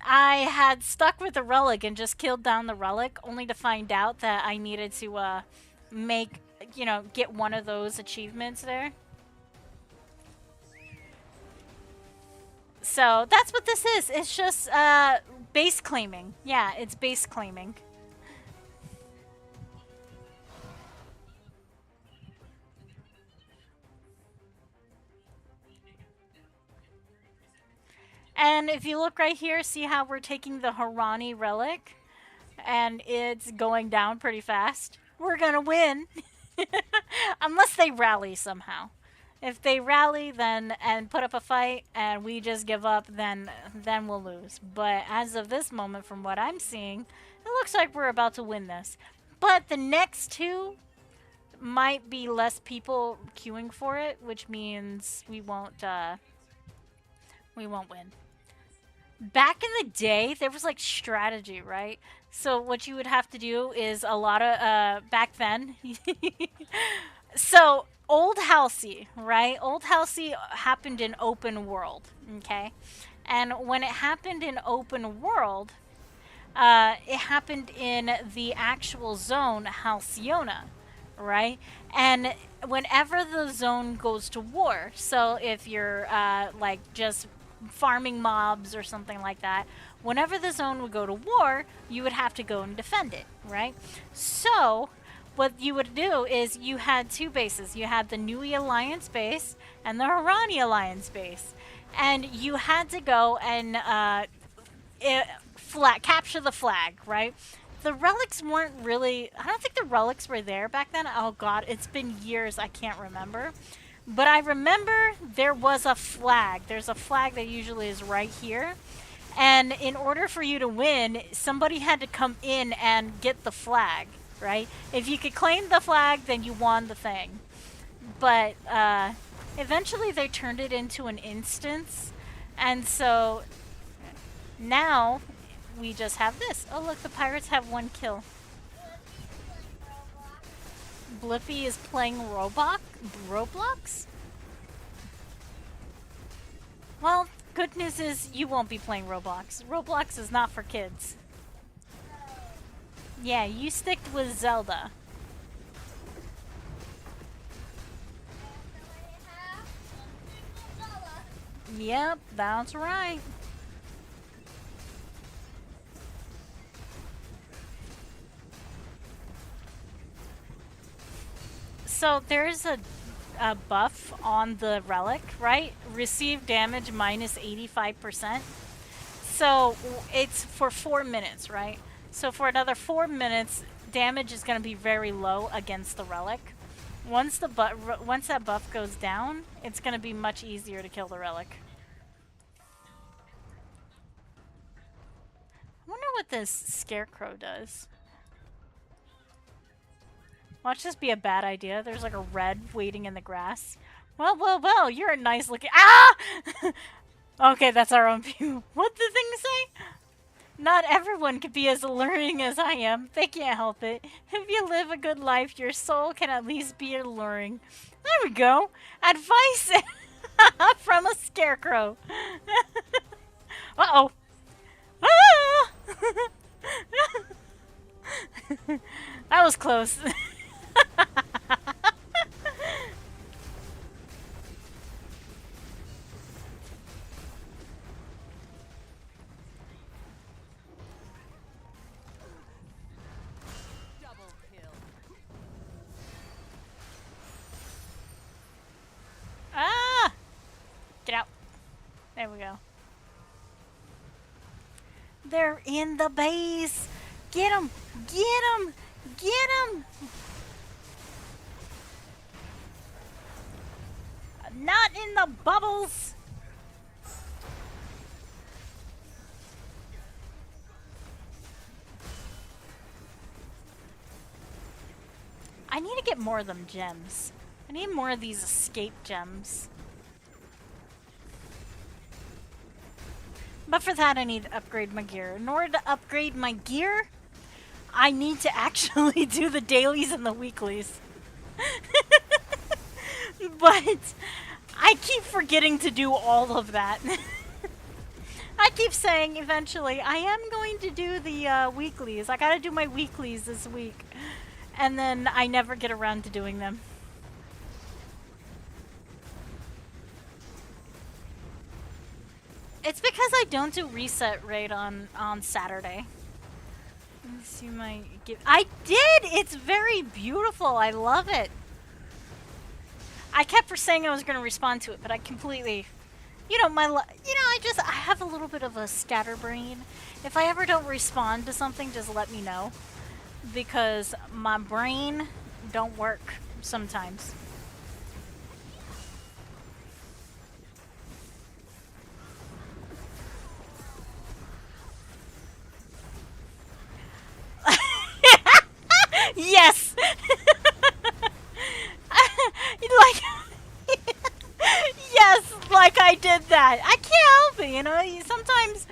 I had stuck with the relic and just killed down the relic, only to find out that I needed to make, get one of those achievements there. So that's what this is. It's just base claiming. Yeah, it's base claiming. And if you look right here, see how we're taking the Harani relic? And it's going down pretty fast. We're gonna win. Unless they rally somehow. If they rally then and put up a fight and we just give up, then we'll lose. But as of this moment, from what I'm seeing, it looks like we're about to win this. But the next two might be less people queuing for it, which means we won't win. Back in the day, there was like strategy, right? So what you would have to do is a lot of back then. So old Halsey, right? Old Halsey happened in open world, okay? And when it happened in open world, it happened in the actual zone Halcyona, right? And whenever the zone goes to war, so if you're like just farming mobs or something like that, whenever the zone would go to war, you would have to go and defend it, right? So what you would do is you had two bases. You had the Nui Alliance base and the Harani Alliance base. And you had to go and capture the flag, right? The relics weren't really. I don't think the relics were there back then. Oh god, it's been years. I can't remember. But I remember there was a flag. There's a flag that usually is right here. And in order for you to win, somebody had to come in and get the flag, right? If you could claim the flag, then you won the thing. But eventually they turned it into an instance. And so now we just have this. Oh, look, the pirates have one kill. Blippi is playing Roblox? Well, good news is you won't be playing Roblox. Roblox is not for kids. Yeah, you stick with Zelda. Yep, that's right. So there's a buff on the relic, right? Receive damage minus 85%. So it's for 4 minutes, right? So for another 4 minutes, damage is going to be very low against the relic. Once that buff goes down, it's going to be much easier to kill the relic. I wonder what this scarecrow does. Watch this be a bad idea. There's like a red waiting in the grass. Well, well, well, you're a nice looking. Ah! Okay, that's our own view. What did the thing say? Not everyone can be as alluring as I am. They can't help it. If you live a good life, your soul can at least be alluring. There we go. Advice from a scarecrow. Uh-oh. Ah! That was close. Ah! Get out. There we go. They're in the base. Get them! Get them! Get them! Not in the bubbles! I need to get get more of them gems. I need more of these escape gems. But for that, I need to upgrade my gear. In order to upgrade my gear, I need to actually do the dailies and the weeklies. But I keep forgetting to do all of that. I keep saying eventually I am going to do the weeklies. I gotta do my weeklies this week. And then I never get around to doing them. It's because I don't do reset raid on Saturday. Let me see my gift. I did! It's very beautiful. I love it. I kept saying I was going to respond to it, but I completely... You know, I have a little bit of a scatterbrain. If I ever don't respond to something, just let me know. Because my brain don't work sometimes. Yes! Like... Yes, like I did that. I can't help it, you know? Sometimes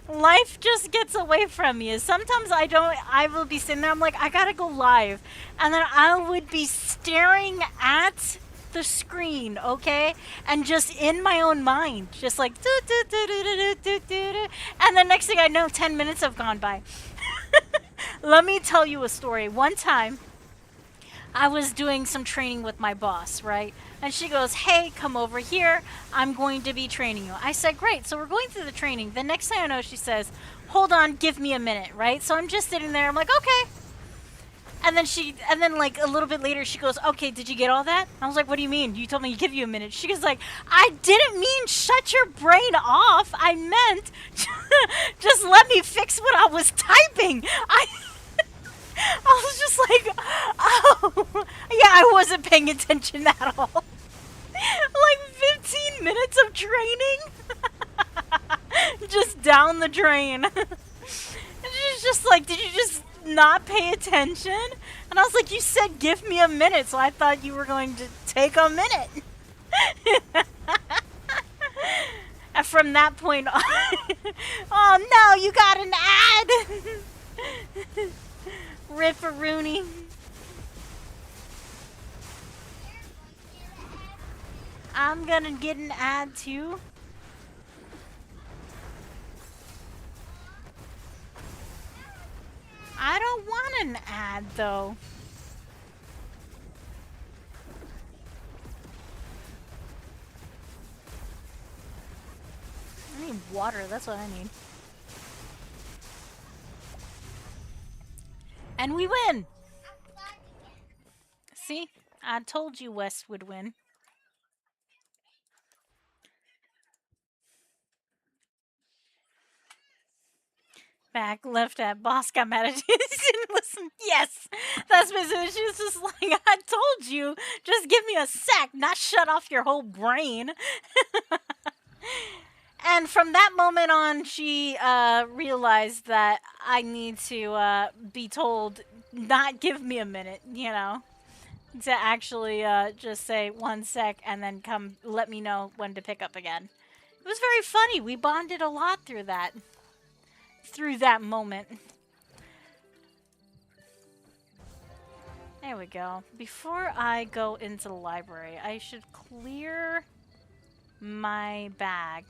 life just gets away from you. Sometimes I will be sitting there, I'm like, I gotta go live. And then I would be staring at the screen, okay? And just in my own mind, just like, doo, doo, doo, doo, doo, doo, doo, doo. And the next thing I know, 10 minutes have gone by. Let me tell you a story. One time, I was doing some training with my boss, right? And she goes, hey, come over here. I'm going to be training you. I said, great. So we're going through the training. The next thing I know, she says, hold on, give me a minute, right? So I'm just sitting there. I'm like, okay. And then like a little bit later, she goes, okay, did you get all that? I was like, what do you mean? You told me to give you a minute. She goes like, I didn't mean shut your brain off. I meant just let me fix what I was typing. I was just like, oh, yeah, I wasn't paying attention at all. Like 15 minutes of training, just down the drain. She's just like, did you just not pay attention? And I was like, you said give me a minute, so I thought you were going to take a minute. And from that point on, oh no, you got an ad. Ripperoonie. I'm gonna get an ad too. I don't want an ad though. I need water, that's what I need. And we win! See? I told you West would win. Back, left at boss got mad at you. Didn't listen. Yes! That's basically, she was just like, I told you, just give me a sec, not shut off your whole brain. And from that moment on, she realized that I need to be told, not give me a minute, you know? To actually just say 1 sec and then come let me know when to pick up again. It was very funny. We bonded a lot through that. Through that moment. There we go. Before I go into the library, I should clear my bag.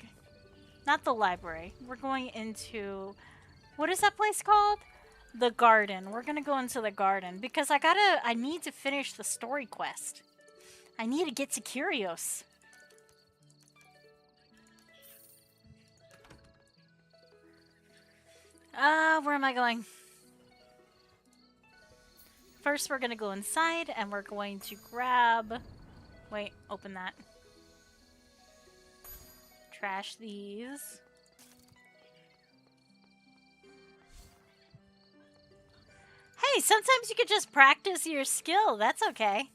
Not the library. We're going into... What is that place called? The garden. We're gonna go into the garden because I need to finish the story quest. I need to get to Curios. Where am I going? First, we're gonna go inside and we're going to grab... Wait, open that. Trash these. Hey, sometimes you could just practice your skill. That's okay.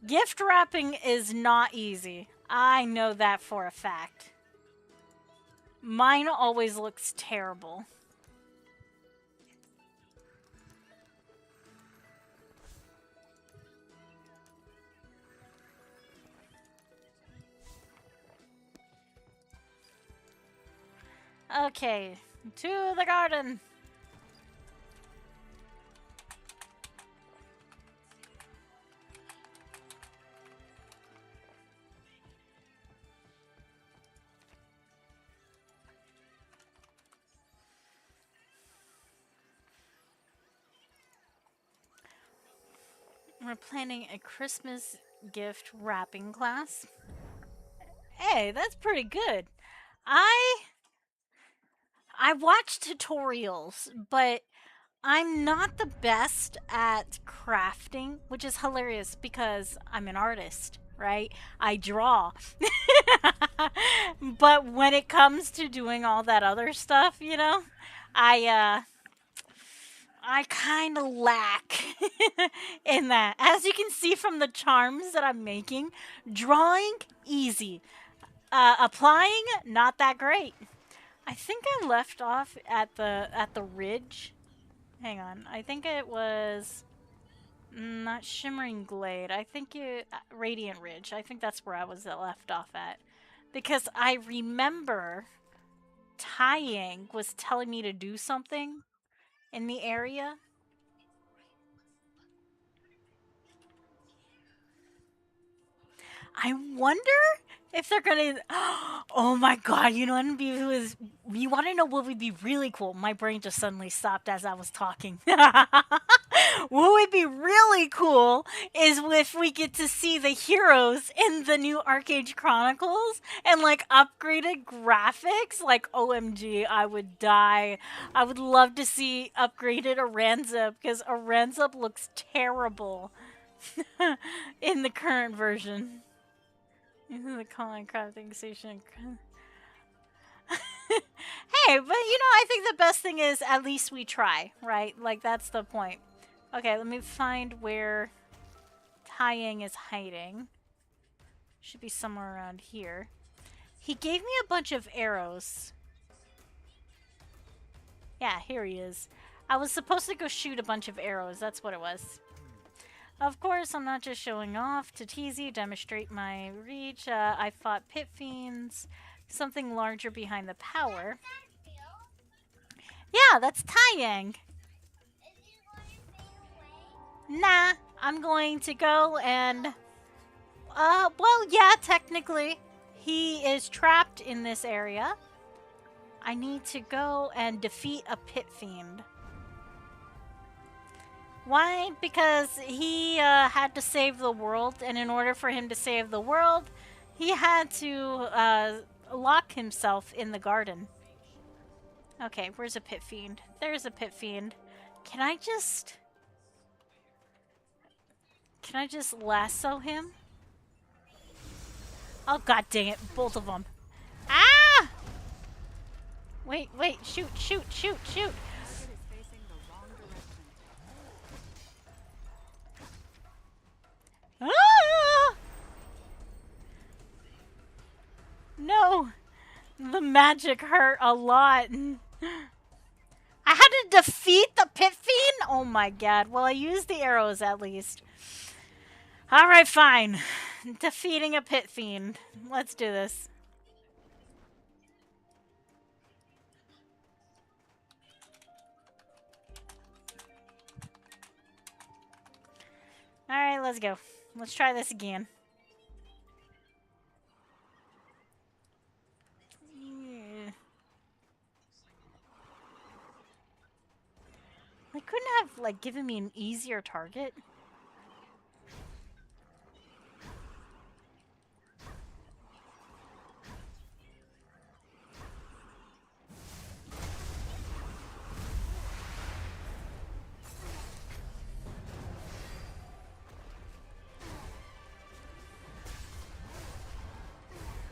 Gift wrapping is not easy. I know that for a fact. Mine always looks terrible. Okay, to the garden. We're planning a Christmas gift wrapping class. Hey, that's pretty good. I I watch tutorials, but I'm not the best at crafting, which is hilarious because I'm an artist, right? I draw. But when it comes to doing all that other stuff, I I kind of lack in that. As you can see from the charms that I'm making, drawing easy. Applying not that great. I think I left off at the ridge. Hang on. I think it was not Shimmering Glade. I think it Radiant Ridge. I think that's where I was left off at. Because I remember Tying was telling me to do something in the area. I wonder if they're gonna. Oh my god! You know what would be was. You want to know what would be really cool? My brain just suddenly stopped as I was talking. What would be really cool is if we get to see the heroes in the new Arcade Chronicles and like upgraded graphics. Like OMG, I would die. I would love to see upgraded Aranza because Aranza looks terrible in the current version. The calling crafting station. Hey, but I think the best thing is at least we try, right? Like, that's the point. Okay, let me find where Taiyang is hiding. Should be somewhere around here. He gave me a bunch of arrows. Yeah, here he is. I was supposed to go shoot a bunch of arrows. That's what it was. Of course, I'm not just showing off. To tease you, demonstrate my reach. I fought pit fiends. Something larger behind the power. Yeah, that's Taiyang. Nah, I'm going to go and... well, yeah, technically. He is trapped in this area. I need to go and defeat a pit fiend. Why? Because he had to save the world, and in order for him to save the world, he had to lock himself in the garden. Okay, where's a pit fiend? There's a pit fiend. Can I just lasso him? Oh, god dang it, both of them. Ah! Wait, shoot, shoot, shoot, shoot. Ah! No! The magic hurt a lot. I had to defeat the pit fiend? Oh my god. Well, I used the arrows at least. Alright, fine. Defeating a pit fiend. Let's do this. Alright, let's go. Let's try this again. Yeah. I couldn't have, like, given me an easier target.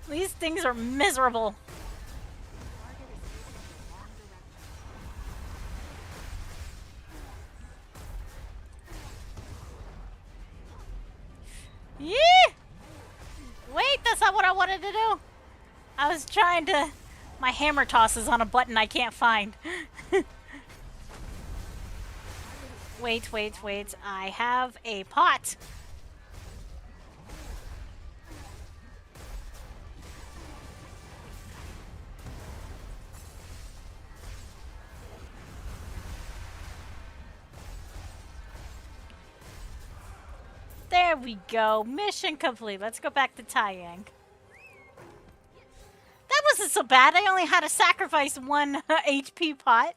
These things are miserable. Yeah! Wait, that's not what I wanted to do. I was trying to My hammer toss is on a button I can't find. Wait, wait, wait. I have a pot. There we go. Mission complete. Let's go back to Taiyang. That wasn't so bad. I only had to sacrifice one HP pot.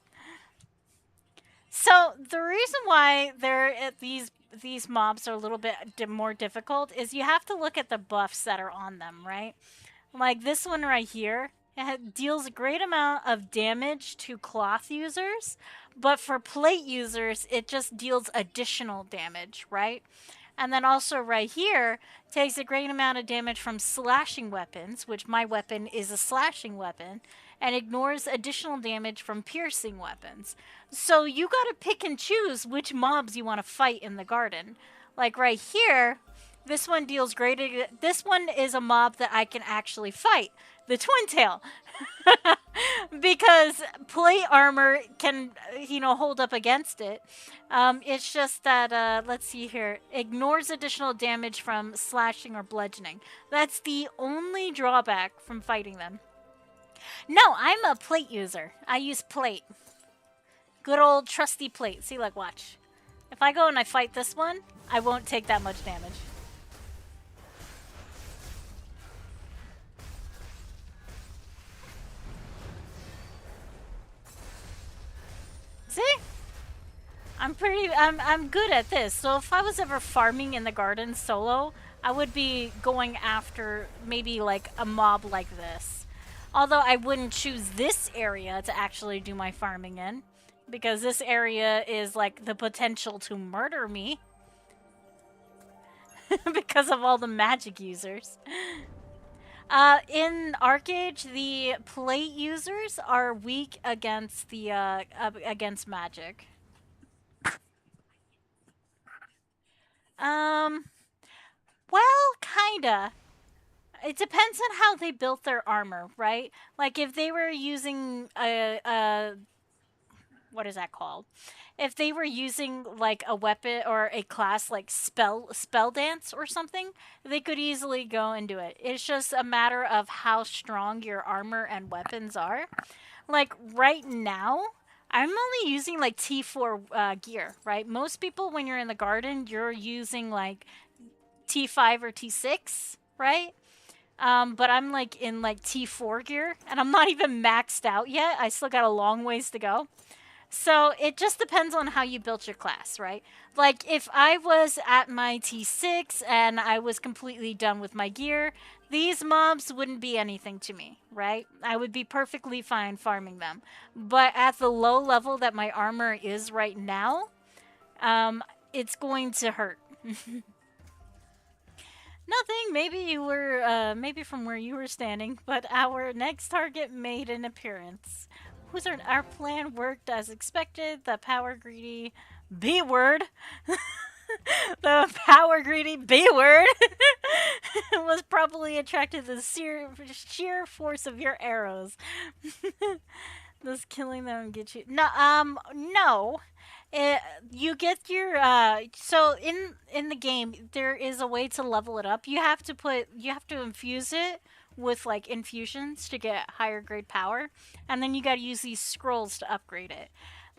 So the reason why these mobs are a little bit more difficult is you have to look at the buffs that are on them, right? Like this one right here, deals a great amount of damage to cloth users, but for plate users, it just deals additional damage, right? And then also right here, takes a great amount of damage from slashing weapons, which my weapon is a slashing weapon, and ignores additional damage from piercing weapons. So you gotta pick and choose which mobs you want to fight in the garden. Like right here, this one deals great. This one is a mob that I can actually fight. The Twin Tail. Because plate armor can, hold up against it. It's just that, let's see here, ignores additional damage from slashing or bludgeoning. That's the only drawback from fighting them. No, I'm a plate user. I use plate. Good old trusty plate. See, like, watch. If I go and I fight this one, I won't take that much damage. See? I'm good at this. So if I was ever farming in the garden solo, I would be going after maybe like a mob like this. Although I wouldn't choose this area to actually do my farming in, because this area is like the potential to murder me because of all the magic users. In Arcage, the plate users are weak against the against magic. Um, well, kinda. It depends on how they built their armor, right? Like if they were using a what is that called? If they were using like a weapon or a class like spell dance or something, they could easily go and do it. It's just a matter of how strong your armor and weapons are. Like right now, I'm only using like T4 gear, right? Most people when you're in the garden, you're using like T5 or T6, right? But I'm like in like T4 gear, and I'm not even maxed out yet. I still got a long ways to go. So it just depends on how you built your class, right? Like if I was at my T6 and I was completely done with my gear, these mobs wouldn't be anything to me, right? I would be perfectly fine farming them. But at the low level that my armor is right now, it's going to hurt. Nothing. Maybe you were, maybe from where you were standing, but our next target made an appearance. Our plan worked as expected. The power greedy B word. The power greedy B word was probably attracted to the sheer force of your arrows. Does killing them get you? No, no. It, you get your so in the game there is a way to level it up. You have to infuse it with like infusions to get higher grade power, and then you got to use these scrolls to upgrade it.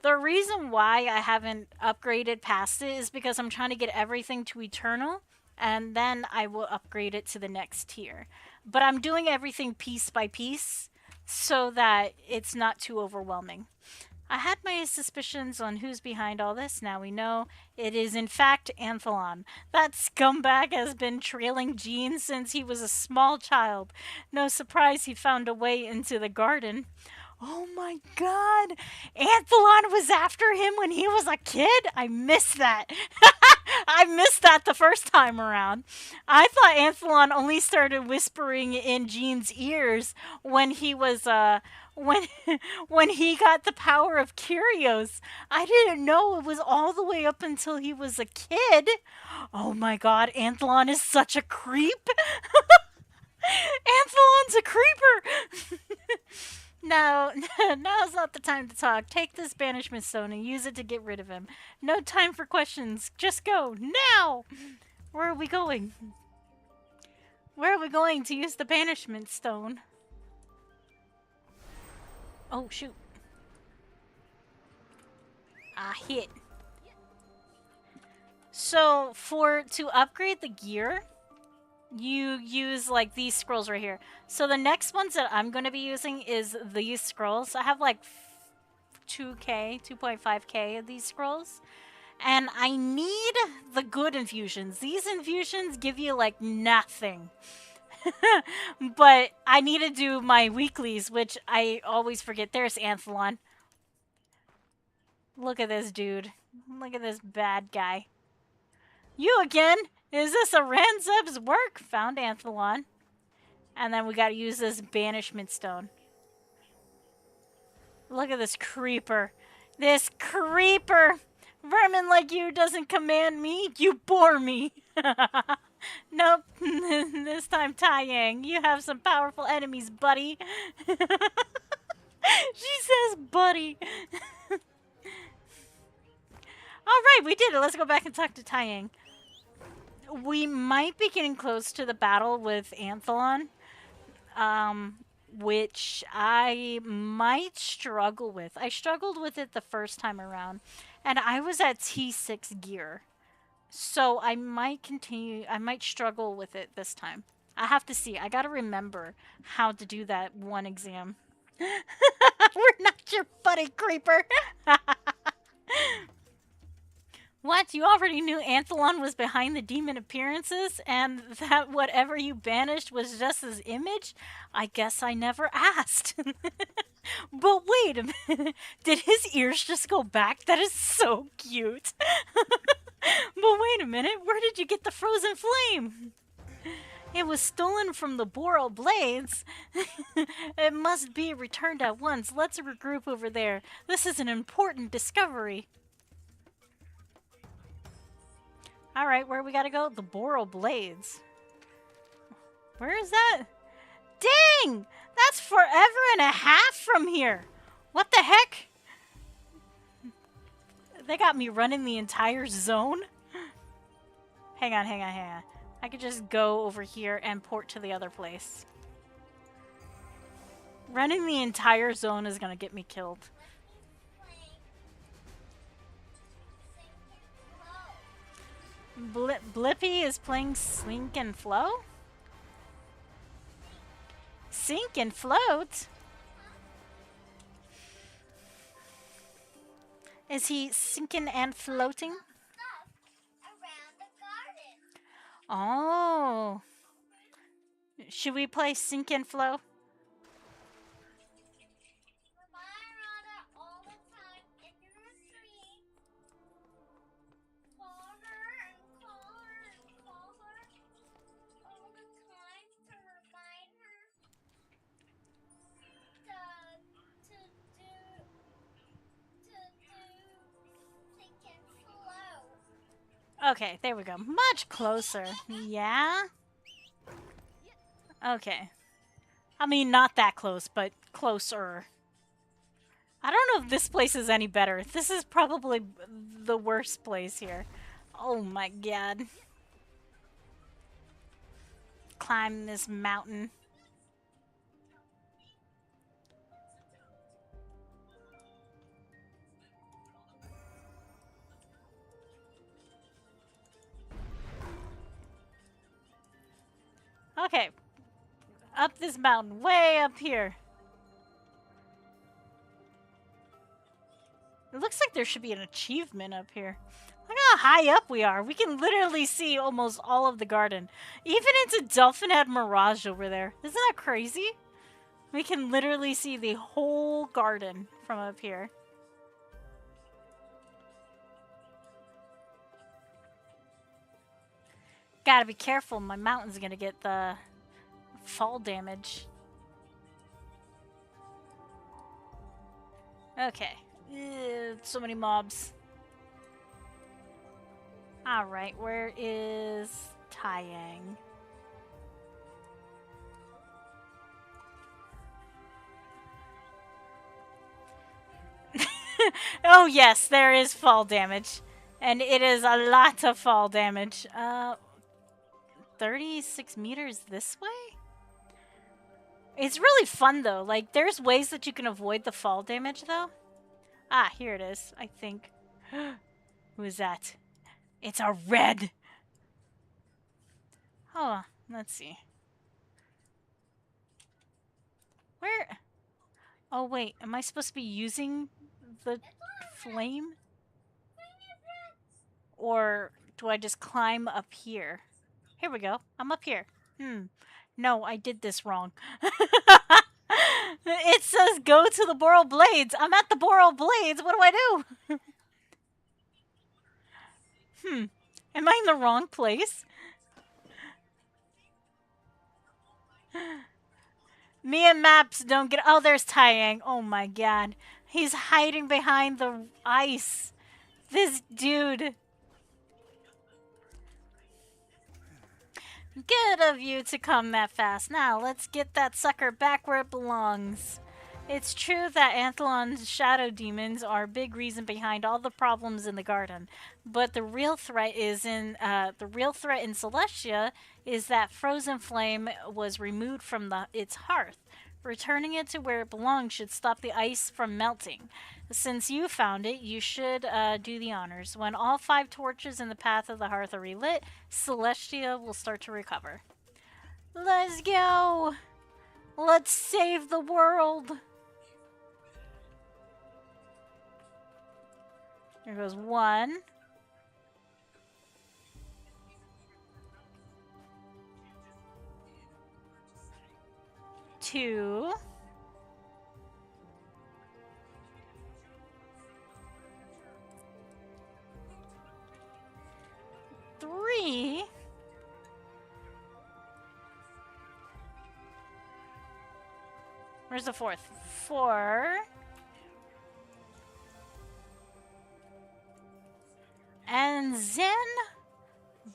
The reason why I haven't upgraded past it is because I'm trying to get everything to eternal, and then I will upgrade it to the next tier. But I'm doing everything piece by piece so that it's not too overwhelming. I had my suspicions on who's behind all this. Now we know it is, in fact, Anthelon. That scumbag has been trailing Jean since he was a small child. No surprise he found a way into the garden. Oh my god! Anthelon was after him when he was a kid? I missed that. I missed that the first time around. I thought Anthelon only started whispering in Jean's ears when he was when when he got the power of Kyrios. I didn't know it was all the way up until he was a kid. Oh my god, Anthelon is such a creep. Anthelon's a creeper. No, now's not the time to talk. Take this banishment stone and use it to get rid of him. No time for questions. Just go now. Where are we going? Where are we going to use the banishment stone? Oh, shoot. I hit. So, to upgrade the gear, you use like these scrolls right here. So the next ones that I'm going to be using is these scrolls. I have like 2k, 2.5k of these scrolls. And I need the good infusions. These infusions give you like nothing. But I need to do my weeklies, which I always forget. There's Anthelon. Look at this dude. Look at this bad guy. You again? Is this a Ranzeb's work? Found Anthelon. And then we gotta use this banishment stone. Look at this creeper. This creeper! Vermin like you doesn't command me, you bore me. Nope, this time Taiyang, you have some powerful enemies, buddy. She says buddy. Alright, we did it. Let's go back and talk to Taiyang. We might be getting close to the battle with Anthelon. Which I might struggle with. I struggled with it the first time around, and I was at T6 gear. So I might continue, I might struggle with it this time. I have to see. I gotta remember how to do that one exam. We're not your buddy, creeper! What? You already knew Anthelon was behind the demon appearances and that whatever you banished was just his image? I guess I never asked. But wait a minute. Did his ears just go back? That is so cute. But wait a minute. Where did you get the frozen flame? It was stolen from the Boral Blades. It must be returned at once. Let's regroup over there. This is an important discovery. Alright, where we gotta go? The Boral Blades. Where is that? Dang! That's forever and a half from here! What the heck? They got me running the entire zone? Hang on. I could just go over here and port to the other place. Running the entire zone is gonna get me killed. Blippy is playing Slink and Flow? Sink and float? Is he sinking and floating? Oh. Should we play Sink and Flow? Okay, there we go. Much closer. Yeah? Okay. I mean, not that close, but closer. I don't know if this place is any better. This is probably the worst place here. Oh my god. Climb this mountain. Okay. Up this mountain, way up here. It looks like there should be an achievement up here. Look how high up we are. We can literally see almost all of the garden. Even into Dolphin Head Mirage over there. Isn't that crazy? We can literally see the whole garden from up here. Gotta be careful. My mountain's gonna get the fall damage. Okay. So many mobs. Alright, where is Taiyang? Oh yes, there is fall damage. And it is a lot of fall damage. 36 meters this way? It's really fun though. Like, there's ways that you can avoid the fall damage though. Ah, here it is, I think. Who is that? It's a red! Oh, let's see. Where? Oh, wait. Am I supposed to be using the flame? Or do I just climb up here? Here we go. I'm up here. No, I did this wrong. It says go to the Boral Blades. I'm at the Boral Blades. What do I do? Am I in the wrong place? Me and Maps don't get. Oh, there's Taiyang. Oh my god. He's hiding behind the ice. This dude. Good of you to come that fast. Now, let's get that sucker back where it belongs. It's true that Anthlon's shadow demons are a big reason behind all the problems in the garden, but the real threat in Celestia is that Frozen Flame was removed from its hearth. Returning it to where it belongs should stop the ice from melting. Since you found it, you should do the honors. When all 5 torches in the path of the hearth are relit, Celestia will start to recover. Let's go! Let's save the world! There goes 1. 2. 3. Where's the 4th? 4. And then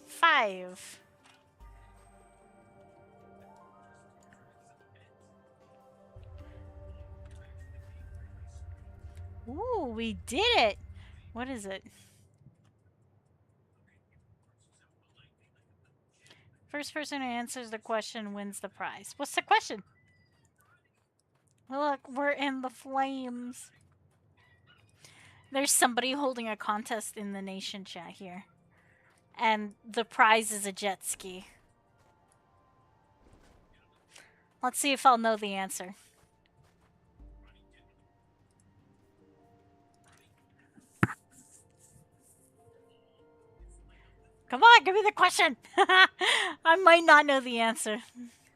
5. Ooh, we did it! What is it? First person who answers the question wins the prize. What's the question? Look, we're in the flames. There's somebody holding a contest in the nation chat here. And the prize is a jet ski. Let's see if I'll know the answer. Come on, give me the question! I might not know the answer.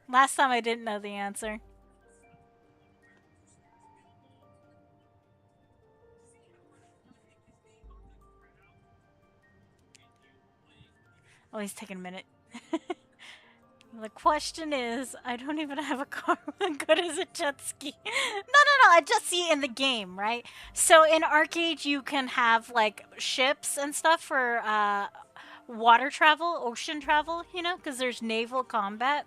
Last time I didn't know the answer. Oh, he's taking a minute. The question is, I don't even have a car good as a jet ski. No, I just see it in the game, right? So in Arcade, you can have like ships and stuff for water travel, ocean travel, you know, because there's naval combat.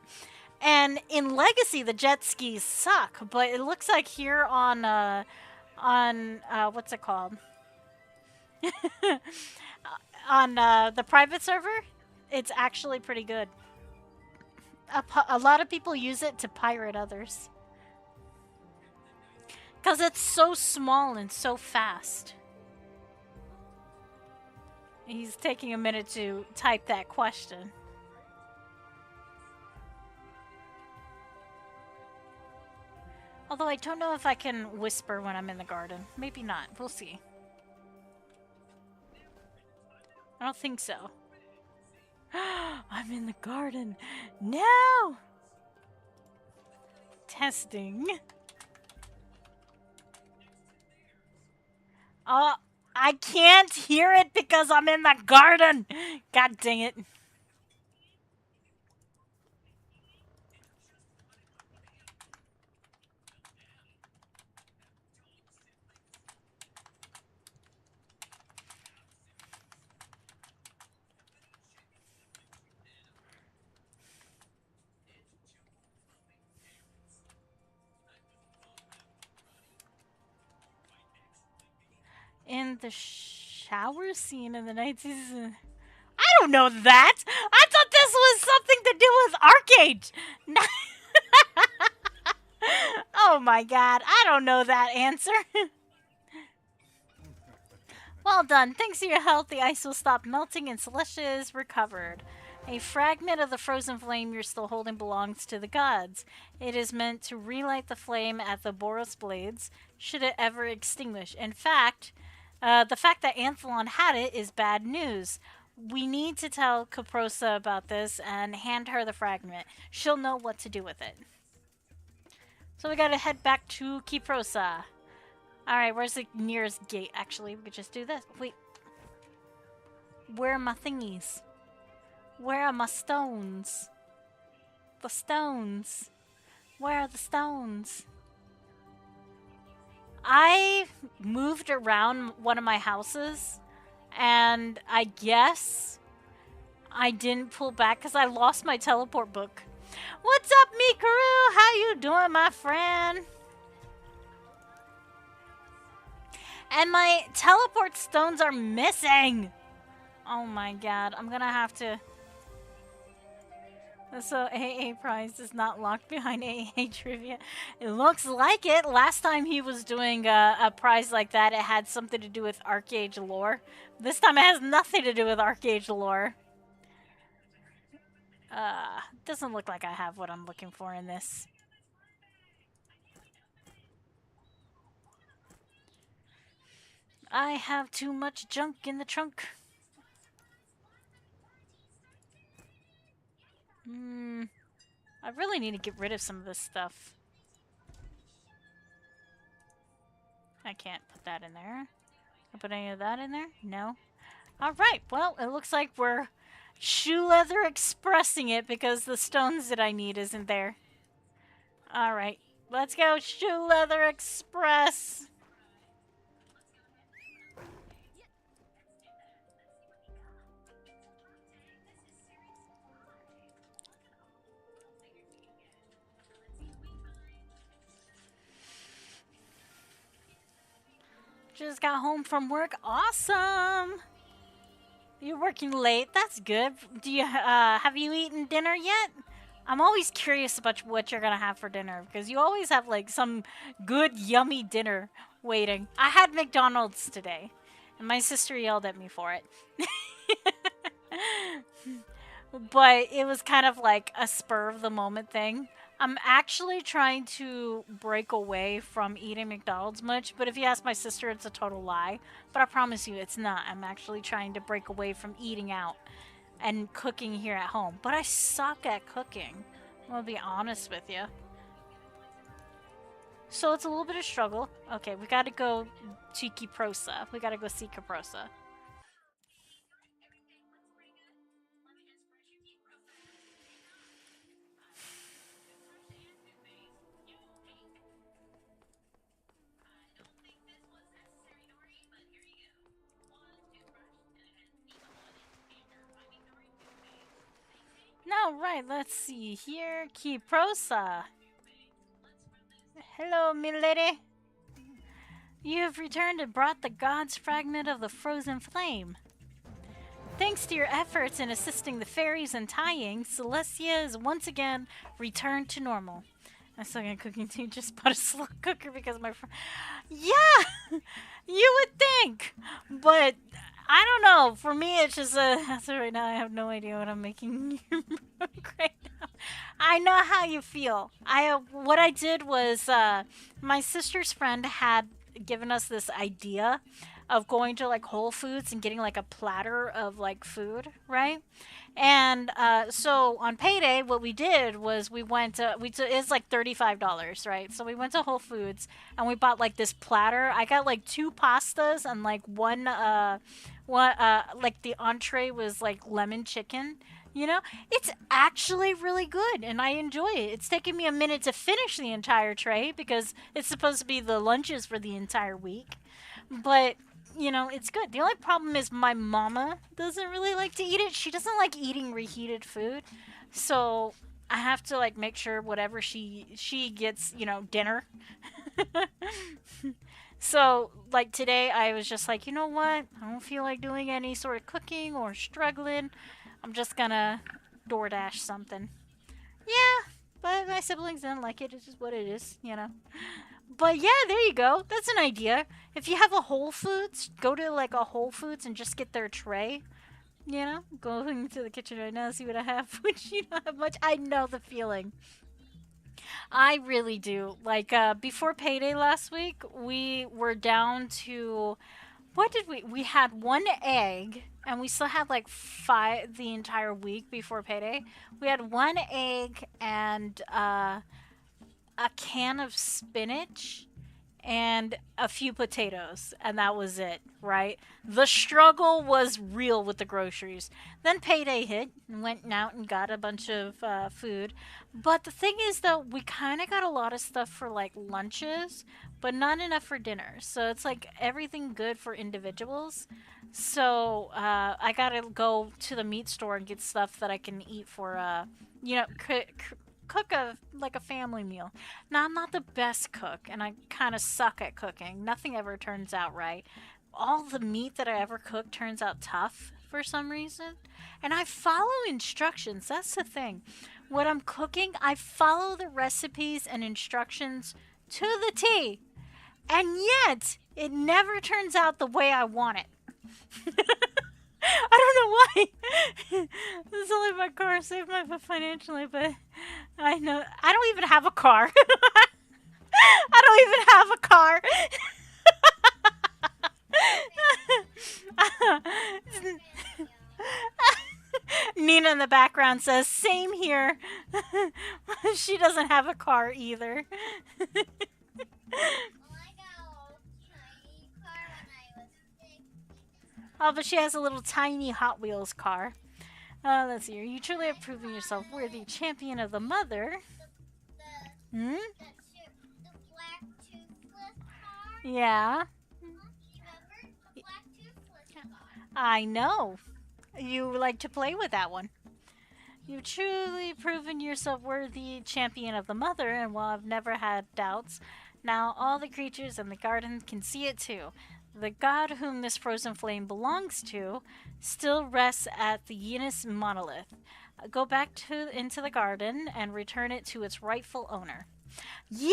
And in Legacy, the jet skis suck, but it looks like here on what's it called? On the private server, it's actually pretty good. A lot of people use it to pirate others. Because it's so small and so fast. He's taking a minute to type that question. Although I don't know if I can whisper when I'm in the garden. Maybe not. We'll see. I don't think so. I'm in the garden. No! Testing. Oh, I can't hear it because I'm in the garden. God dang it. in the shower scene in the 19th. I don't know that. I thought this was something to do with Arcade. Oh my god, I don't know that answer. Well done. Thanks to your health, the ice will stop melting and Celestia is recovered. A fragment of the frozen flame you're still holding belongs to the gods. It is meant to relight the flame at the Boros blades, should it ever extinguish. In fact, the fact that Anthelon had it is bad news. We need to tell Caprosa about this and hand her the fragment. She'll know what to do with it. So we gotta head back to Caprosa. Alright, where's the nearest gate? Actually, we could just do this. Wait. Where are my thingies? Where are my stones? The stones. Where are the stones? I moved around one of my houses, and I guess I didn't pull back because I lost my teleport book. What's up, Mikuru? How you doing, my friend? And my teleport stones are missing. Oh my god, I'm gonna have to... So AA prize is not locked behind AA trivia. It looks like it. Last time he was doing a prize like that, it had something to do with Arcade lore. This time it has nothing to do with Arcade lore. Doesn't look like I have what I'm looking for in this. I have too much junk in the trunk. I really need to get rid of some of this stuff. I can't put that in there. I put any of that in there? No. Alright, well, it looks like we're shoe leather expressing it because the stones that I need isn't there. Alright, let's go shoe leather express. Just got home from work. Awesome. You're working late. That's good. Do you have you eaten dinner yet? I'm always curious about what you're gonna have for dinner because you always have like some good yummy dinner waiting. I had McDonald's today, and my sister yelled at me for it. But it was kind of like a spur of the moment thing. I'm actually trying to break away from eating McDonald's much, but if you ask my sister, it's a total lie. But I promise you, it's not. I'm actually trying to break away from eating out and cooking here at home. But I suck at cooking. I'll be honest with you. So it's a little bit of struggle. Okay, we gotta go to Caprosa. We gotta go see Caprosa. Now, right, let's see here. Caprosa. Hello, milady. You have returned and brought the god's fragment of the frozen flame. Thanks to your efforts in assisting the fairies and tying, Celestia is once again returned to normal. I suck at cooking too. Just bought a slow cooker because my friend. Yeah, you would think, but I don't know. For me, it's just as of right now, I have no idea what I'm making right now. I know how you feel. What I did was my sister's friend had given us this idea of going to like Whole Foods and getting like a platter of like food, right? And so on payday, what we did was we went to it's like $35, right? So we went to Whole Foods and we bought like this platter. I got like two pastas and like one like the entree was like lemon chicken. You know, it's actually really good and I enjoy it. It's taken me a minute to finish the entire tray because it's supposed to be the lunches for the entire week. But you know, it's good. The only problem is my mama doesn't really like to eat it. She doesn't like eating reheated food. So I have to like make sure whatever she gets, you know, dinner. So, like today, I was just like, you know what? I don't feel like doing any sort of cooking or struggling. I'm just gonna DoorDash something. Yeah, but my siblings didn't like it. It's just what it is, you know. But yeah, there you go. That's an idea. If you have a Whole Foods, go to like a Whole Foods and just get their tray. You know, going to the kitchen right now, see what I have, which you don't have much. I know the feeling. I really do. Like before payday last week, we were down to what did we had one egg and we still had like five the entire week before payday. We had one egg and a can of spinach and a few potatoes, and that was it, right? The struggle was real with the groceries. Then payday hit, and went out and got a bunch of food. But the thing is, though, we kind of got a lot of stuff for like lunches, but not enough for dinner. So it's like everything good for individuals. So I gotta go to the meat store and get stuff that I can eat for, cook a like a family meal. Now, I'm not the best cook, and I kind of suck at cooking. Nothing ever turns out right. All the meat that I ever cook turns out tough for some reason. And I follow instructions. That's the thing. When I'm cooking, I follow the recipes and instructions to the T. And yet, it never turns out the way I want it. I don't know why. This is only my car saved my butt financially, but I know I don't even have a car. I don't even have a car. Nina in the background says, "Same here." She doesn't have a car either. Well, I got a little tiny car when I was 6. Oh, but she has a little tiny Hot Wheels car. Let's see here. You truly have proven yourself worthy champion of the mother. The the Hmm? the black toothless car. Yeah, Remember the black toothless car? I know. You like to play with that one. You've truly proven yourself worthy champion of the mother, and while I've never had doubts, now all the creatures in the garden can see it too. The god whom this frozen flame belongs to still rests at the Yenis monolith. Go back into the garden and return it to its rightful owner. Yay!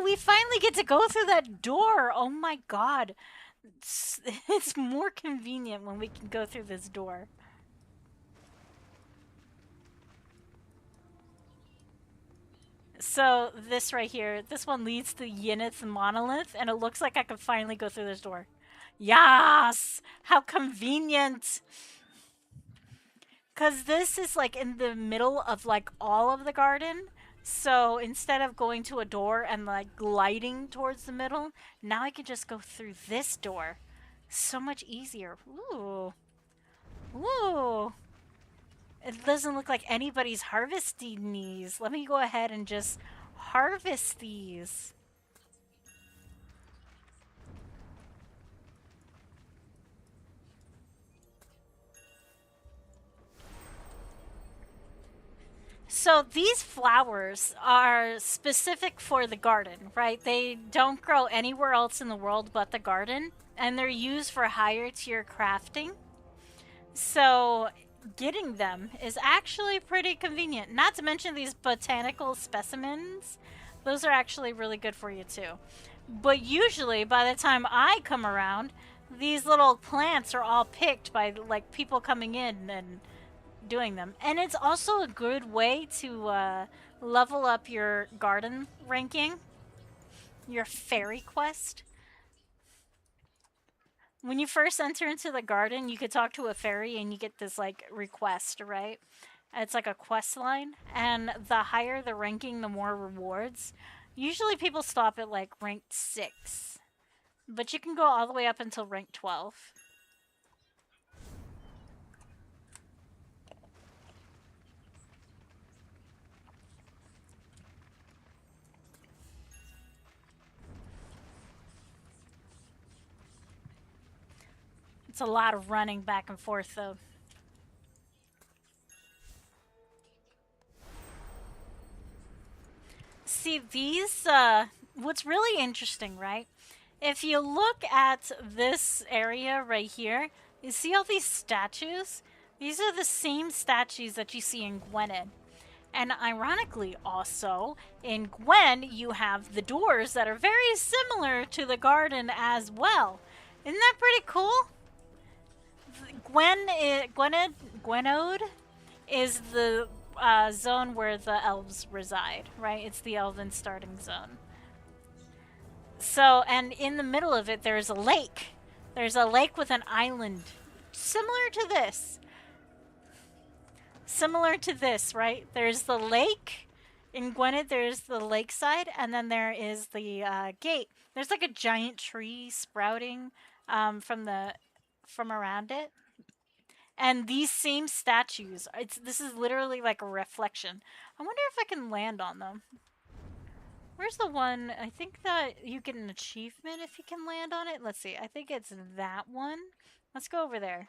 We finally get to go through that door. Oh my god. It's more convenient when we can go through this door. So this right here, this one leads to Yinith's monolith, and it looks like I can finally go through this door. Yes! How convenient! Because this is like in the middle of like all of the garden. So instead of going to a door and like gliding towards the middle, now I can just go through this door. So much easier. Ooh. Ooh. It doesn't look like anybody's harvesting these. Let me go ahead and just harvest these. So these flowers are specific for the garden, right? They don't grow anywhere else in the world but the garden, and they're used for higher tier crafting. So getting them is actually pretty convenient. Not to mention these botanical specimens. Those are actually really good for you too. But usually by the time I come around, these little plants are all picked by like people coming in and doing them. And it's also a good way to level up your garden ranking, your fairy quest. When you first enter into the garden, you could talk to a fairy and you get this like request, right? It's like a quest line, and the higher the ranking, the more rewards. Usually people stop at like rank 6, but you can go all the way up until rank 12. It's a lot of running back and forth though. See, these, what's really interesting, right, If you look at this area right here, you see all these statues? These are the same statues that you see in Gwynedd. And ironically, also, in Gwen, you have the doors that are very similar to the garden as well. Isn't that pretty cool? Gwenode is the zone where the elves reside, right? It's the elven starting zone. So, and in the middle of it, there's a lake. There's a lake with an island. Similar to this. Similar to this, right? There's the lake. In Gwynedd, there's the lakeside, and then there is the gate. There's like a giant tree sprouting from around it. And these same statues, this is literally like a reflection. I wonder if I can land on them. Where's the one? I think that you get an achievement if you can land on it. Let's see. I think it's that one. Let's go over there.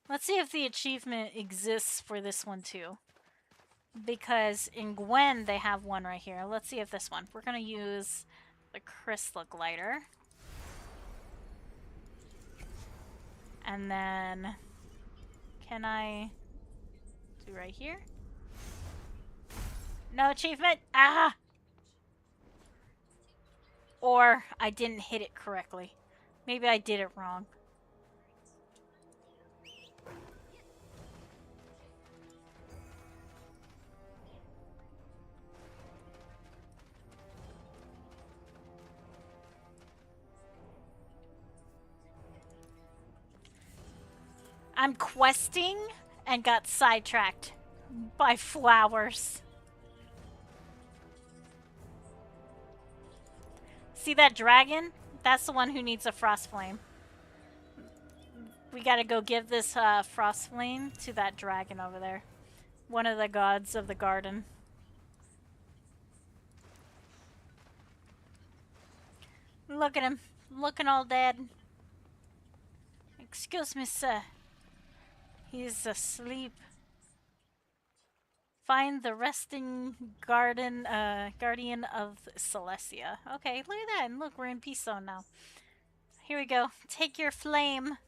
Let's see if the achievement exists for this one too. Because in Gwen, they have one right here. Let's see if this one. We're going to use the crystal glider. And then, can I do right here? No achievement? Ah! Or I didn't hit it correctly. Maybe I did it wrong. I'm questing and got sidetracked by flowers. See that dragon? That's the one who needs a frost flame. We gotta go give this frost flame to that dragon over there. One of the gods of the garden. Look at him. Looking all dead. Excuse me, sir. He's asleep. Find the resting guardian of Celestia. Okay, look at that. And look, we're in Peace Zone now. Here we go. Take your flame.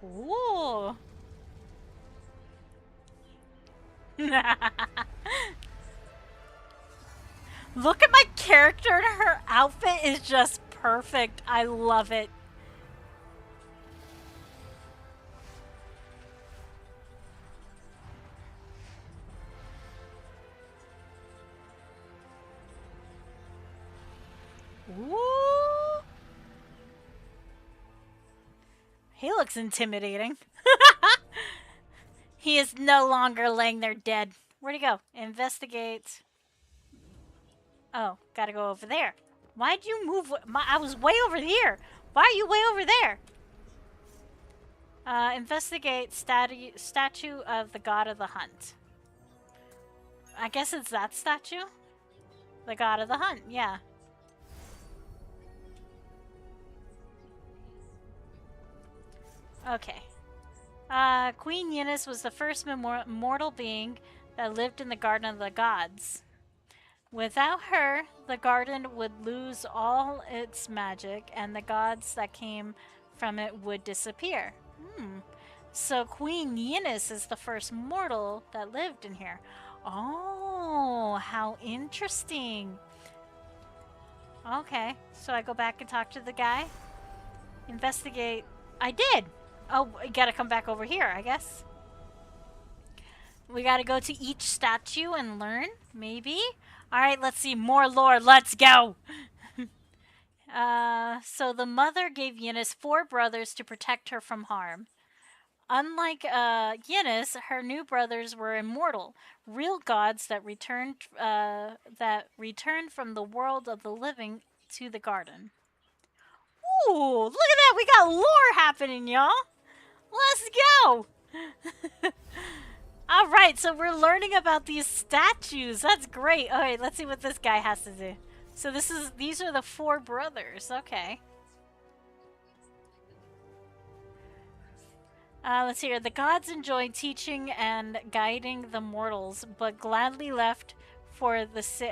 Ooh. Look at my character. Her outfit is just perfect. I love it. Ooh. He looks intimidating. He is no longer laying there dead. Where'd he go? Investigate. Oh, gotta go over there. Why'd you move? I was way over here. Why are you way over there? Investigate statue of the god of the hunt. I guess it's that statue? The god of the hunt, yeah. Okay. Queen Ynys was the first mortal being that lived in the Garden of the Gods. Without her, the garden would lose all its magic, and the gods that came from it would disappear. So Queen Ynys is the first mortal that lived in here. Oh, how interesting. Okay, so I go back and talk to the guy. Investigate. I did! Oh, we gotta come back over here, I guess. We gotta go to each statue and learn, maybe? Alright, let's see. More lore. Let's go! So the mother gave Ynys 4 brothers to protect her from harm. Unlike Ynys, her new brothers were immortal, real gods that returned from the world of the living to the garden. Ooh, look at that! We got lore happening, y'all! Let's go! Alright, so we're learning about these statues. That's great. Alright, let's see what this guy has to do. So these are the 4 brothers. Okay. Let's hear. The gods enjoyed teaching and guiding the mortals, but gladly left for this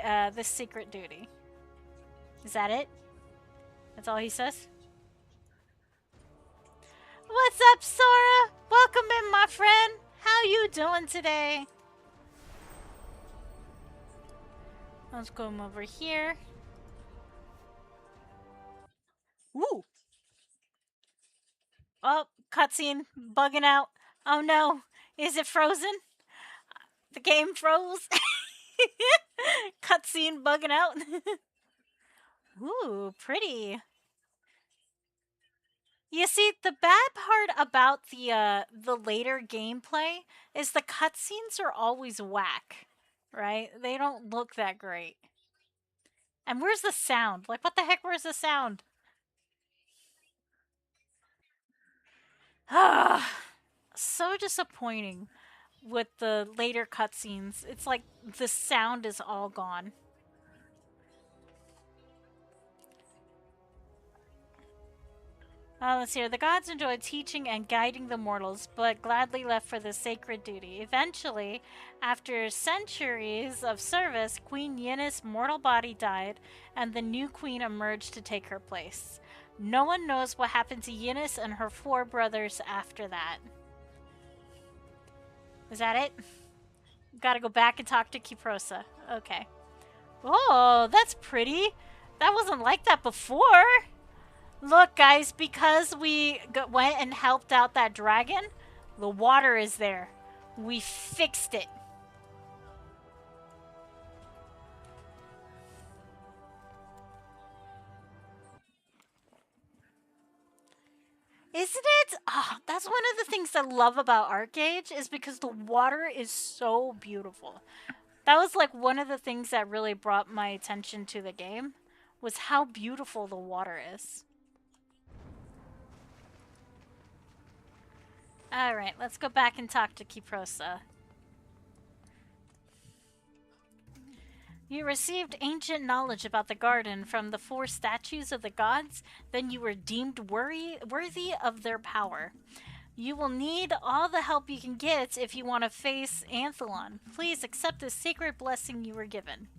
secret duty. Is that it? That's all he says? What's up, Sora? Welcome in, my friend. How you doing today? Let's go over here. Ooh. Oh, cutscene bugging out. Oh no. Is it frozen? The game froze. Cutscene bugging out. Ooh, pretty. You see, the bad part about the later gameplay is the cutscenes are always whack, right? They don't look that great. And where's the sound? Like, what the heck? Where's the sound? So disappointing with the later cutscenes. It's like the sound is all gone. Let's see here. The gods enjoyed teaching and guiding the mortals, but gladly left for the sacred duty. Eventually, after centuries of service, Queen Yenna's mortal body died, and the new queen emerged to take her place. No one knows what happened to Yenna's and her four brothers after that. Is that it? Gotta go back and talk to Kiprosa. Okay. Oh, that's pretty. That wasn't like that before. Look, guys, because we went and helped out that dragon, the water is there. We fixed it. Isn't it? Oh, that's one of the things I love about ArcAge is because the water is so beautiful. That was like one of the things that really brought my attention to the game was how beautiful the water is. Alright, let's go back and talk to Kiprosa. You received ancient knowledge about the garden from the four statues of the gods, then you were deemed worthy of their power. You will need all the help you can get if you want to face Anthelon. Please accept the sacred blessing you were given.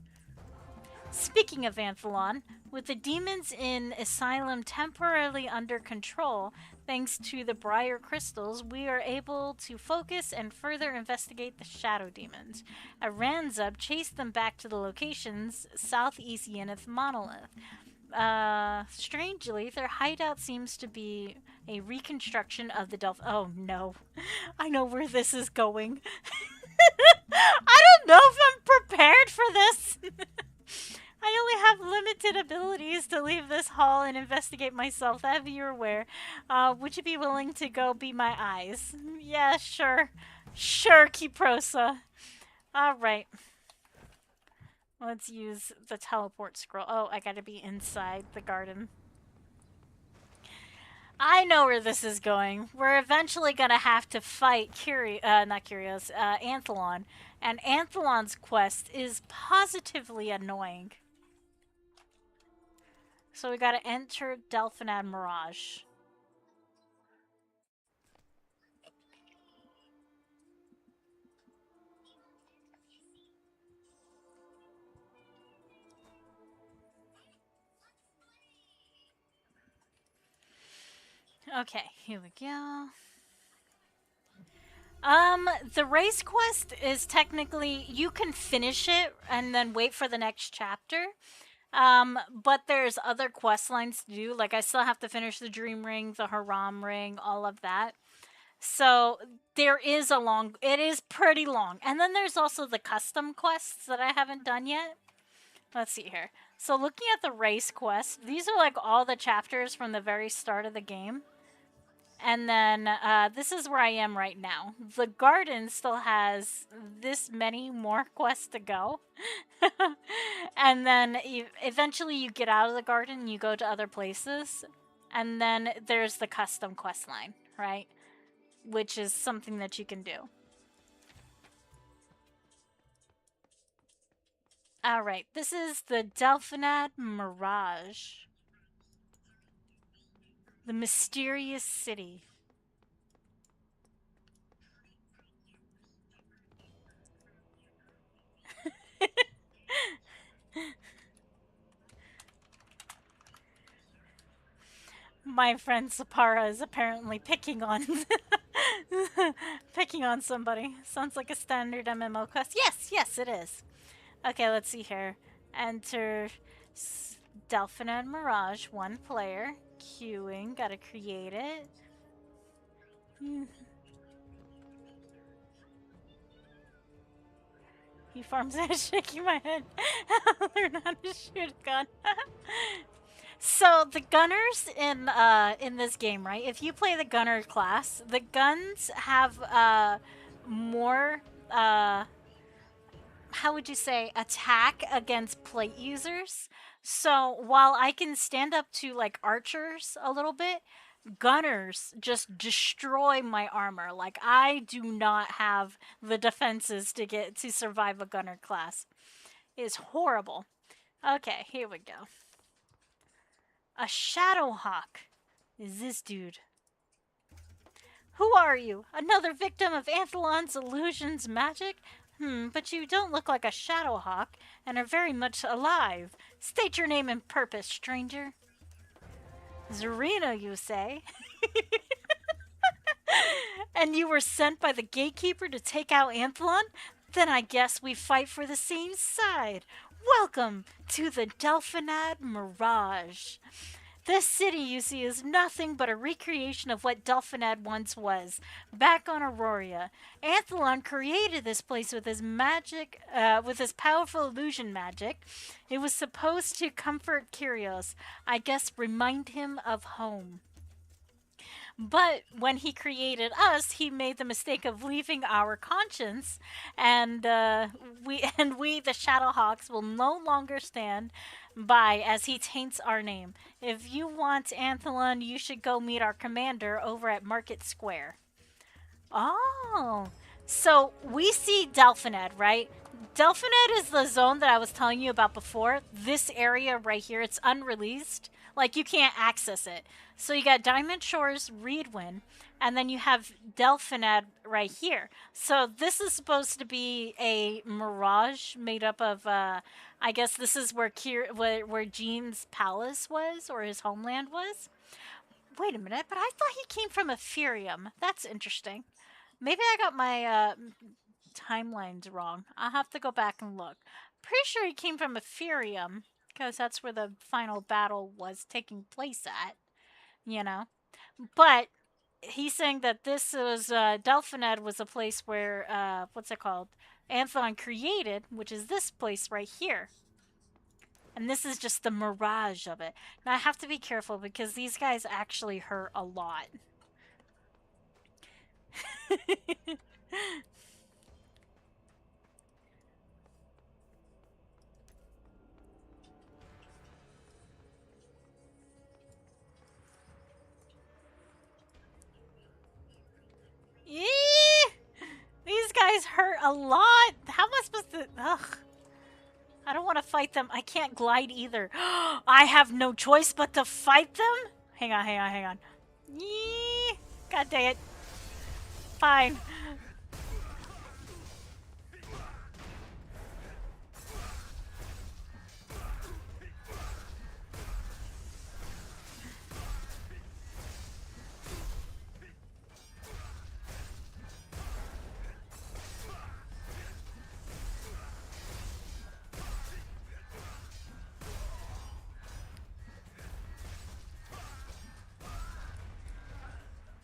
Speaking of Anthelon, with the demons in Asylum temporarily under control, thanks to the Briar Crystals, we are able to focus and further investigate the Shadow Demons. A Ranzub chased them back to the locations southeast Yenith Monolith. Strangely, their hideout seems to be a reconstruction of the Oh no, I know where this is going. I don't know if I'm prepared for this. I only have limited abilities to leave this hall and investigate myself. That you're aware. Would you be willing to go be my eyes? Yeah, sure. Sure, Kiprosa. Alright. Let's use the teleport scroll. Oh, I gotta be inside the garden. I know where this is going. We're eventually gonna have to fight Anthelon. And Anthelon's quest is positively annoying. So we gotta enter Delphinad Mirage. Okay, here we go. The race quest is technically, you can finish it and then wait for the next chapter. But there's other quest lines to do. Like, I still have to finish the Dream Ring, the Haram Ring, all of that. So, it is pretty long. And then there's also the custom quests that I haven't done yet. Let's see here. So, looking at the race quest, these are like all the chapters from the very start of the game. And then this is where I am right now. The garden still has this many more quests to go. And then eventually you get out of the garden and you go to other places. And then there's the custom quest line, right? Which is something that you can do. Alright, this is the Delphinad Mirage. The mysterious city. My friend Sapara is apparently picking on picking on somebody. Sounds like a standard MMO quest. Yes, yes, it is. Okay, let's see here. Enter Delphinid Mirage, one player. Queuing, gotta create it. He farms at shaking my head. Learn how to shoot a gun. So the gunners in this game, right? If you play the gunner class, the guns have more how would you say attack against plate users. So while I can stand up to like archers a little bit, gunners just destroy my armor. Like I do not have the defenses to get to survive a gunner class. It is horrible. Okay, here we go. A Shadowhawk is this dude. Who are you? Another victim of Anthelon's illusions magic? But you don't look like a Shadowhawk and are very much alive. State your name and purpose, stranger. Zarina, you say? And you were sent by the gatekeeper to take out Anthelon? Then I guess we fight for the same side. Welcome to the Delphinad Mirage. This city, you see, is nothing but a recreation of what Delphinad once was, back on Aurora. Anthelon created this place with his magic, with his powerful illusion magic. It was supposed to comfort Kyrios, I guess remind him of home. But when he created us, he made the mistake of leaving our conscience, and we the Shadowhawks will no longer stand by as he taints our name. If you want Anthelon, you should go meet our commander over at Market Square. Oh, so we see Delphined, right? Delphined is the zone that I was telling you about before. This area right here, it's unreleased. Like, you can't access it. So you got Diamond Shores, Reedwin, and then you have Delphined right here. So this is supposed to be a mirage made up of, I guess this is where where Jean's palace was, or his homeland was. Wait a minute, but I thought he came from Ethereum. That's interesting. Maybe I got my timelines wrong. I'll have to go back and look. Pretty sure he came from Ethereum because that's where the final battle was taking place at, you know? But he's saying that this was, Delphined was a place where, what's it called? Anthon created, which is this place right here. And this is just the mirage of it. Now I have to be careful because these guys actually hurt a lot. Eee! These guys hurt a lot. How am I supposed to? Ugh. I don't want to fight them. I can't glide either. I have no choice but to fight them? Hang on, hang on, hang on. Yee! God dang it. Fine.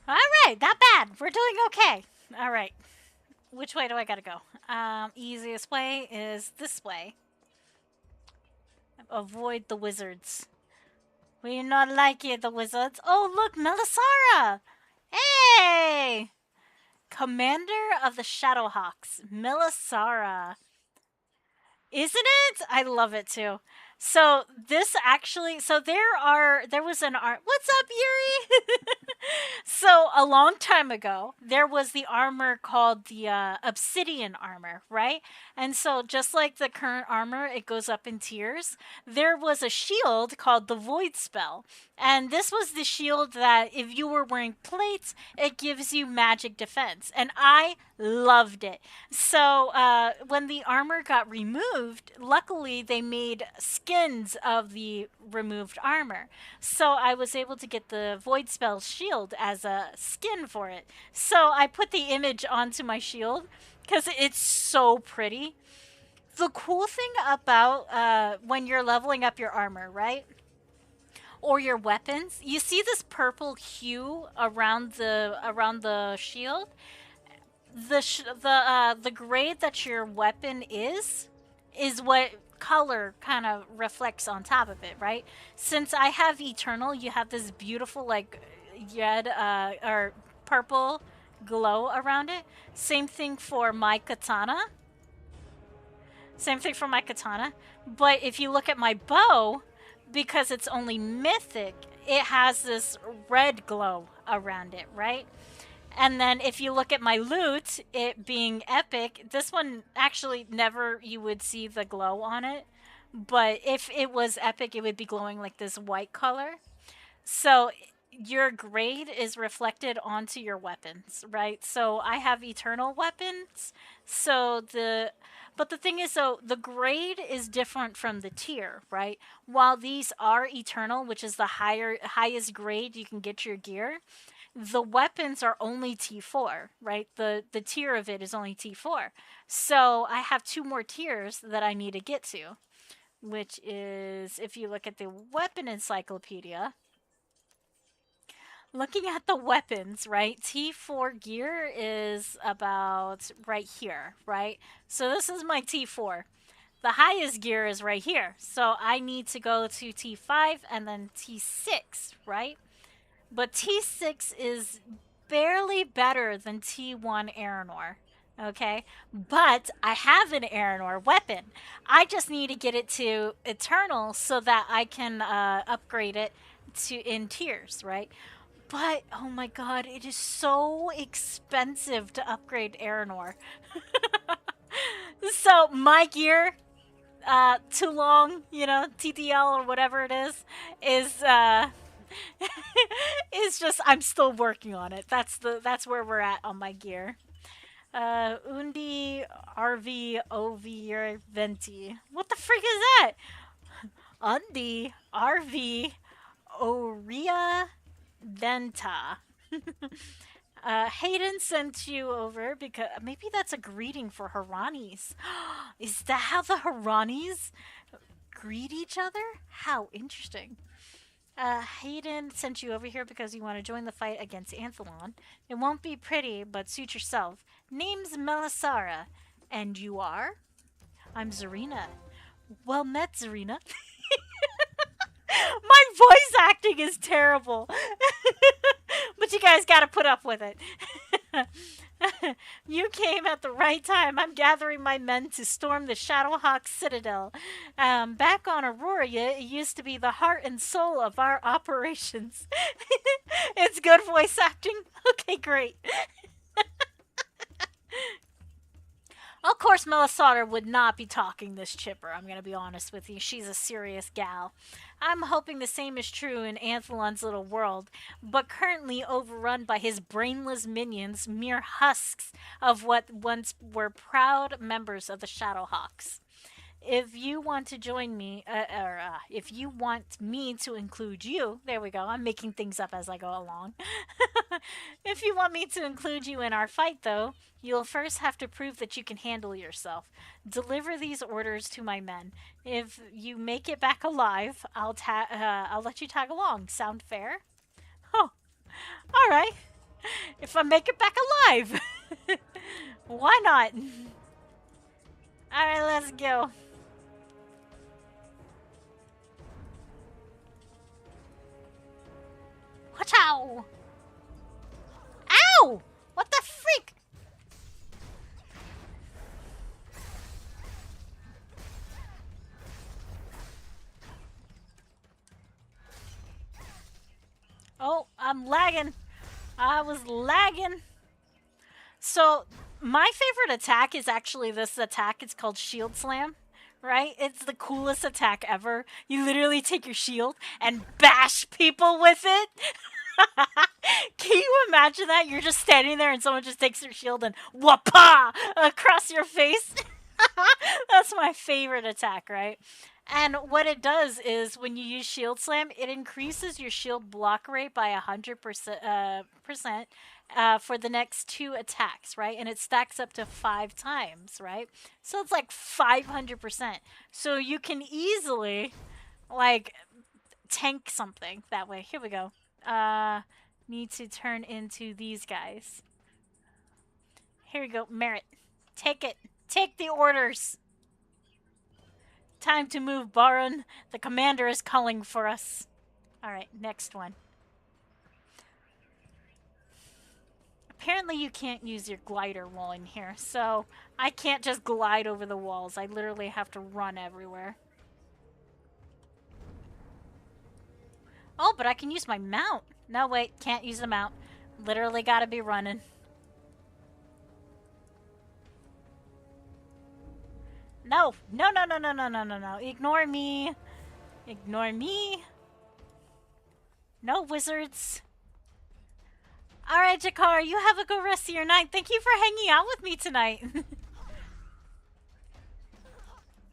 Alright, not bad. We're doing okay. Alright. Which way do I gotta go? Easiest way is this way. Avoid the wizards. We not like it, the wizards. Oh, look, Melisara! Hey! Commander of the Shadowhawks, Melisara. Isn't it? I love it too. So this actually, so there was an art. What's up, Yuri? So a long time ago, there was the armor called the obsidian armor, right? And so just like the current armor, it goes up in tiers. There was a shield called the void spell, and this was the shield that if you were wearing plates, it gives you magic defense, and I loved it. So when the armor got removed, luckily they made skins of the removed armor. So I was able to get the Void Spell shield as a skin for it. So I put the image onto my shield because it's so pretty. The cool thing about when you're leveling up your armor, right? Or your weapons, you see this purple hue around the shield. The grade that your weapon is what color kind of reflects on top of it, right? Since I have eternal, you have this beautiful like red or purple glow around it. Same thing for my katana. Same thing for my katana. But if you look at my bow, because it's only mythic, it has this red glow around it, right? And then if you look at my loot, it being epic, this one actually never you would see the glow on it. But if it was epic, it would be glowing like this white color. So your grade is reflected onto your weapons, right? So I have eternal weapons. So the but the thing is though, the grade is different from the tier, right? While these are eternal, which is the highest grade you can get your gear, the weapons are only T4, right? The tier of it is only T4. So I have two more tiers that I need to get to, which is if you look at the weapon encyclopedia, looking at the weapons, right? T4 gear is about right here, right? So this is my T4. The highest gear is right here. So I need to go to T5 and then T6, right? But T6 is barely better than T1 Aranor. Okay? But I have an Aranor weapon. I just need to get it to Eternal so that I can upgrade it to in tiers, right? But oh my god, it is so expensive to upgrade Aranor. So my gear, too long, TTL or whatever it is it's just I'm still working on it. That's where we're at on my gear. Undi RV OV Venti. What the freak is that? Undi RV Oria Venta. Hayden sent you over because maybe that's a greeting for Haranis. Is that how the Haranis greet each other? How interesting. Hayden sent you over here because you want to join the fight against Anthelon. It won't be pretty, but suit yourself. Name's Melisara. And you are? I'm Zarina. Well met, Zarina. My voice acting is terrible. But you guys gotta put up with it. You came at the right time. I'm gathering my men to storm the Shadowhawk Citadel. Back on Aurora, it used to be the heart and soul of our operations. It's good voice acting. Okay, great. Of course, Melisandre would not be talking this chipper. I'm going to be honest with you. She's a serious gal. I'm hoping the same is true in Anthelon's little world, but currently overrun by his brainless minions, mere husks of what once were proud members of the Shadowhawks. If you want to join me, if you want me to include you, there we go. I'm making things up as I go along. If you want me to include you in our fight, though, you'll first have to prove that you can handle yourself. Deliver these orders to my men. If you make it back alive, I'll let you tag along. Sound fair? Oh, all right. If I make it back alive, why not? All right, let's go. Wachow! Ow! What the freak? Oh, I'm lagging. I was lagging. So my favorite attack is actually this attack. It's called Shield Slam. Right? It's the coolest attack ever. You literally take your shield and bash people with it. Can you imagine that? You're just standing there and someone just takes your shield and whapa across your face. That's my favorite attack, right? And what it does is when you use Shield Slam, it increases your shield block rate by 100% for the next two attacks, right? And it stacks up to 5 times, right? So it's like 500%. So you can easily, like, tank something that way. Here we go. Uh, Need to turn into these guys. Here we go. Merit. Take it. Take the orders. Time to move, Baron. The commander is calling for us. Alright, next one. Apparently you can't use your glider while in here, so I can't just glide over the walls. I literally have to run everywhere. Oh, but I can use my mount. No, wait, can't use the mount. Literally gotta be running. No, no, no, no, no, no, no, no, no. Ignore me. Ignore me. No wizards. Alright, Jakar, you have a good rest of your night. Thank you for hanging out with me tonight.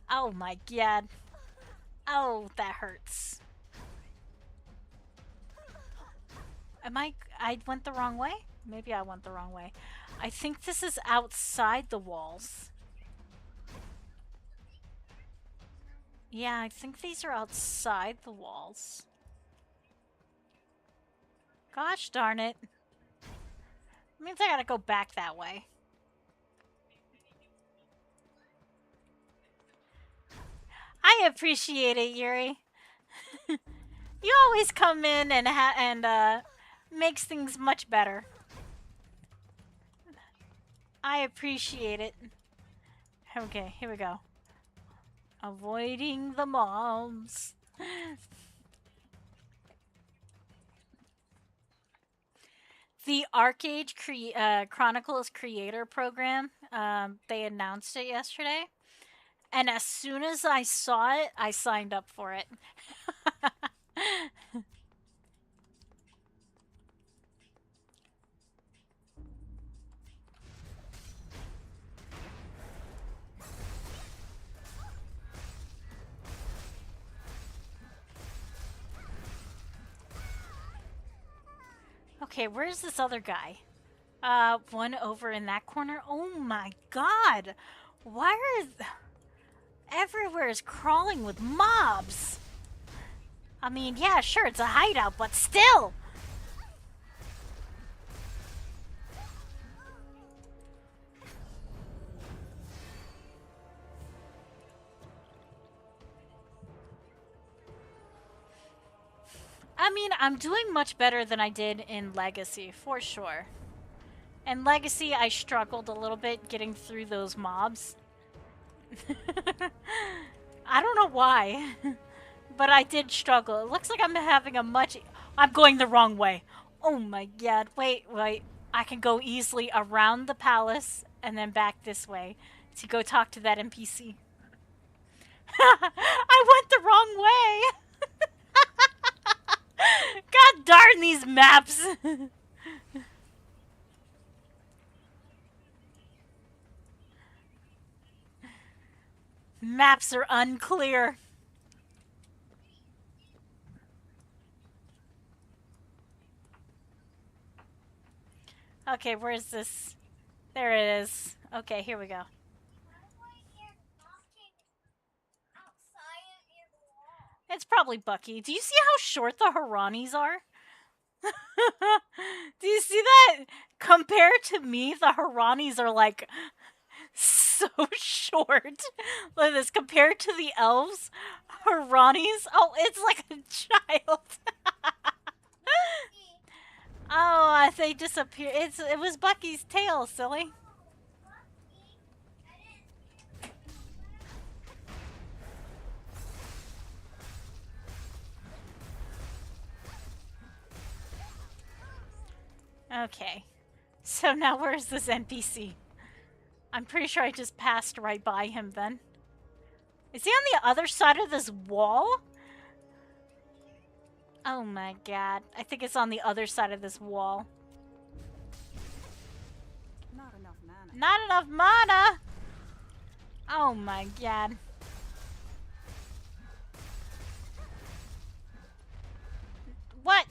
Oh my god. Oh, that hurts. I went the wrong way? Maybe I went the wrong way. I think this is outside the walls. Yeah, I think these are outside the walls. Gosh darn it. Means I gotta go back that way. I appreciate it, Yuri. You always come in and makes things much better. I appreciate it. Okay, here we go. Avoiding the mobs. The Arcade Chronicles Creator Program, they announced it yesterday. And as soon as I saw it, I signed up for it. Okay, where's this other guy? One over in that corner. Oh my god! Why are... Everywhere is crawling with mobs! I mean, yeah, sure, it's a hideout, but still! I mean, I'm doing much better than I did in Legacy, for sure. In Legacy, I struggled a little bit getting through those mobs. I don't know why, but I did struggle. It looks like I'm having a much... I'm going the wrong way. Oh my god, wait. I can go easily around the palace and then back this way to go talk to that NPC. I went the wrong way! God darn these maps! Maps are unclear. Okay, where's this? There it is. Okay, here we go. It's probably Bucky. Do you see how short the Haranis are? Do you see that? Compared to me, the Haranis are like so short. Like this, compared to the elves, Haranis, oh, it's like a child. Oh, they disappear. It was Bucky's tail, silly. Okay. So now where's this NPC? I'm pretty sure I just passed right by him then. Is he on the other side of this wall? Oh my god. I think it's on the other side of this wall. Not enough mana. Not enough mana! Oh my god. What?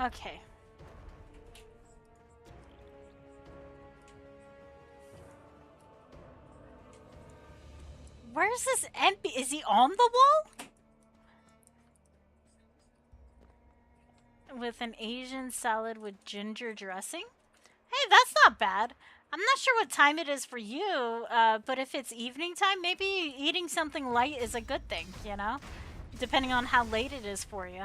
Okay. Where's this NP? Is he on the wall? With an Asian salad with ginger dressing? Hey, that's not bad. I'm not sure what time it is for you, but if it's evening time, maybe eating something light is a good thing, you know? Depending on how late it is for you.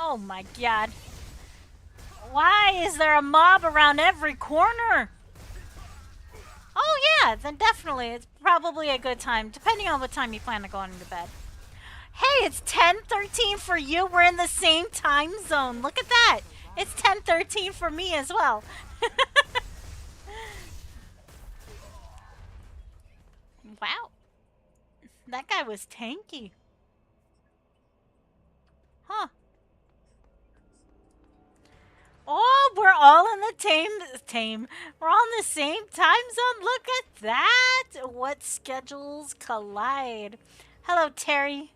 Oh my god. Why is there a mob around every corner? Oh yeah, then definitely. It's probably a good time, depending on what time you plan on going to bed. Hey, it's 10:13 for you. We're in the same time zone. Look at that. It's 10:13 for me as well. Wow. That guy was tanky. Huh. Oh, we're all in the tame. We're all in the same time zone. Look at that. What schedules collide? Hello, Terry.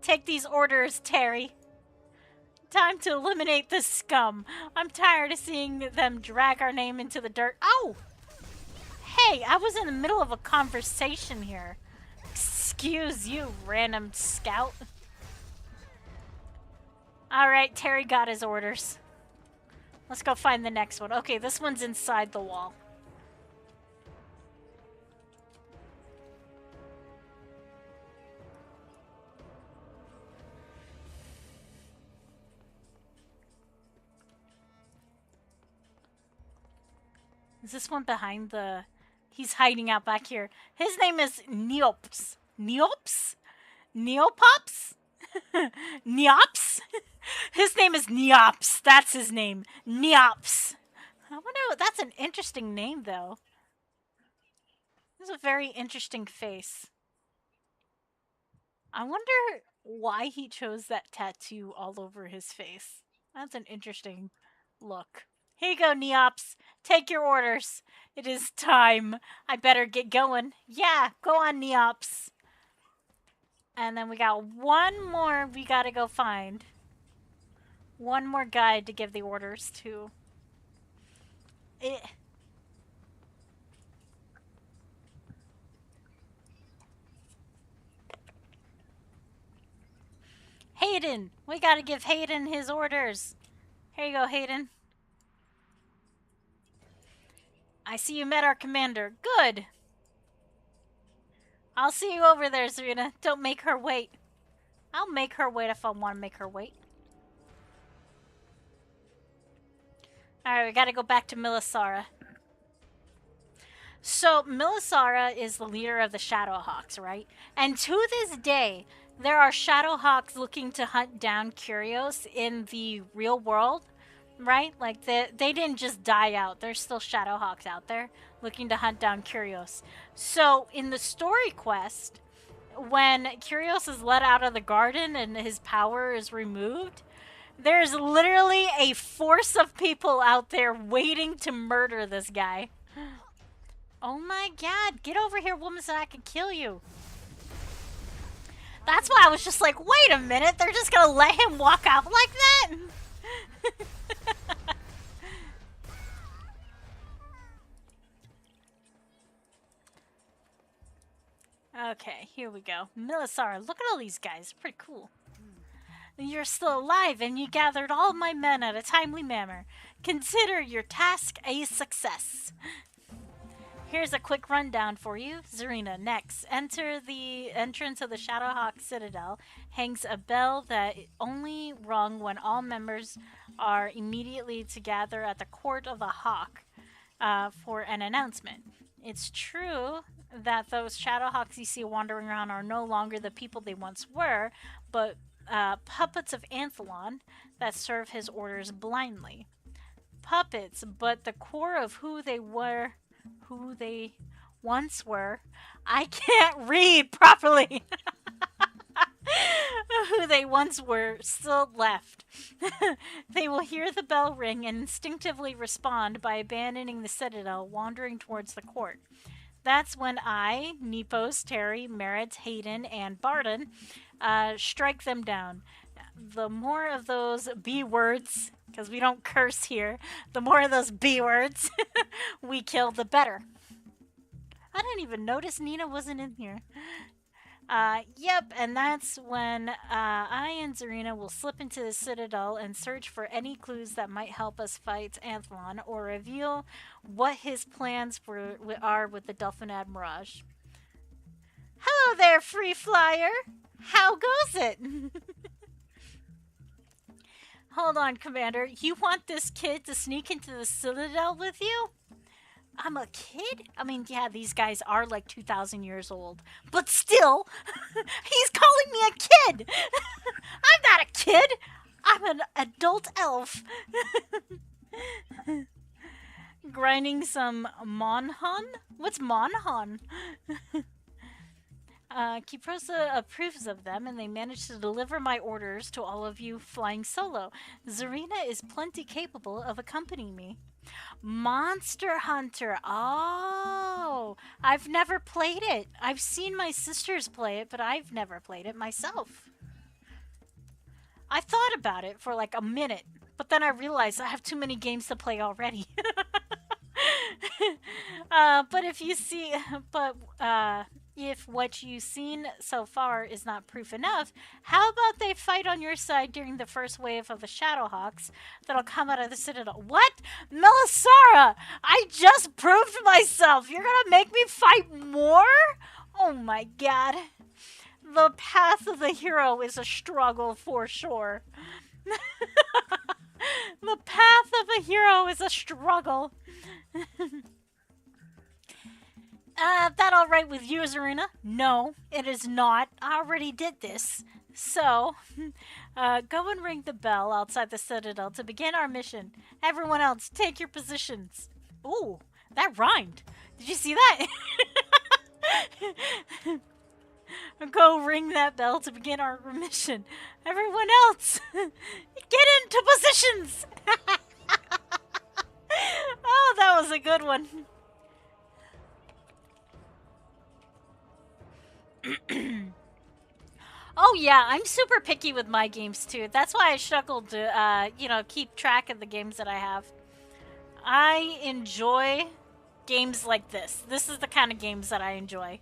Take these orders, Terry. Time to eliminate the scum. I'm tired of seeing them drag our name into the dirt. Oh! Hey, I was in the middle of a conversation here. Excuse you, random scout. Alright, Terry got his orders. Let's go find the next one. Okay, this one's inside the wall. Is this one behind the... He's hiding out back here. His name is Neops. Neops? Neopops? Neops? His name is Neops. That's his name. Neops. I wonder, that's an interesting name, though. This is a very interesting face. I wonder why he chose that tattoo all over his face. That's an interesting look. Here you go, Neops. Take your orders. It is time. I better get going. Yeah, go on, Neops. And then we got one more we gotta go find. One more guide to give the orders to. Hayden! We gotta give Hayden his orders. Here you go, Hayden. I see you met our commander. Good! I'll see you over there, Serena. Don't make her wait. I'll make her wait if I want to make her wait. Alright, we gotta go back to Milisara. So, Milisara is the leader of the Shadowhawks, right? And to this day, there are Shadowhawks looking to hunt down Curios in the real world, right? Like, they didn't just die out. There's still Shadowhawks out there looking to hunt down Curios. So, in the story quest, when Curios is let out of the garden and his power is removed, there's literally a force of people out there waiting to murder this guy. Oh my god, get over here, woman, so I can kill you. That's why I was just like, wait a minute, they're just gonna let him walk out like that? Okay, here we go. Milisara, look at all these guys, pretty cool. You're still alive and you gathered all my men at a timely manner. Consider your task a success. Here's a quick rundown for you. Zarina, next. Enter the entrance of the Shadowhawk Citadel. Hangs a bell that only rung when all members are immediately to gather at the Court of the Hawk for an announcement. It's true that those Shadowhawks you see wandering around are no longer the people they once were, but puppets of Anthelon that serve his orders blindly. Puppets, but the core of who they once were, I can't read properly. Who they once were still left. They will hear the bell ring and instinctively respond by abandoning the citadel, wandering towards the court. That's when I, Nepos, Terry, Merritt, Hayden, and Barden strike them down. The more of those B words, because we don't curse here, the more of those B words we kill, the better. I didn't even notice Nina wasn't in here. Yep, and that's when I and Zarina will slip into the Citadel and search for any clues that might help us fight Anthlon or reveal what his plans are with the Delphinad Mirage. Hello there, free flyer! How goes it? Hold on, Commander. You want this kid to sneak into the Citadel with you? I'm a kid? I mean, yeah, these guys are like 2,000 years old. But still, he's calling me a kid! I'm not a kid! I'm an adult elf. Grinding some Monhan? What's Monhan? Kiprosa approves of them, and they manage to deliver my orders to all of you flying solo. Zarina is plenty capable of accompanying me. Monster Hunter. Oh, I've never played it. I've seen my sisters play it, but I've never played it myself. I thought about it for like a minute, but then I realized I have too many games to play already. But if you see, if what you've seen so far is not proof enough, how about they fight on your side during the first wave of the Shadowhawks that'll come out of the Citadel? What? Melisara! I just proved myself! You're gonna make me fight more? Oh my god. The path of the hero is a struggle for sure. The path of a hero is a struggle. That alright with you, Zarina? No, it is not. I already did this. So, go and ring the bell outside the Citadel to begin our mission. Everyone else, take your positions. Ooh, that rhymed. Did you see that? Go ring that bell to begin our mission. Everyone else, get into positions! Oh, that was a good one. Oh yeah, I'm super picky with my games too. That's why I struggle to, keep track of the games that I have. I enjoy games like this. This is the kind of games that I enjoy.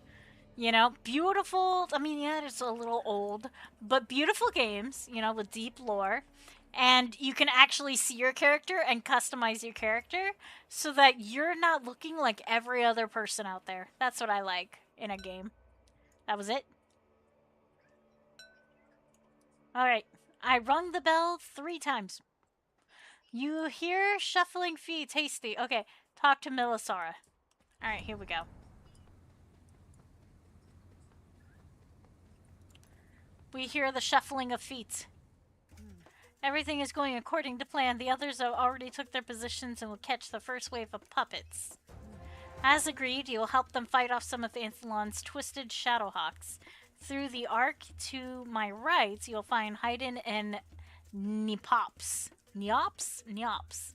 You know, beautiful. I mean, yeah, it's a little old, but beautiful games. You know, with deep lore, and you can actually see your character and customize your character so that you're not looking like every other person out there. That's what I like in a game. That was it. Alright, I rung the bell 3 times. You hear shuffling feet, hasty. Okay, talk to Melisara. Alright, here we go. We hear the shuffling of feet. Everything is going according to plan. The others have already took their positions and will catch the first wave of puppets. As agreed, you will help them fight off some of Anthelon's twisted Shadowhawks. Through the arc to my right, you'll find Haydn and Neops. Neops.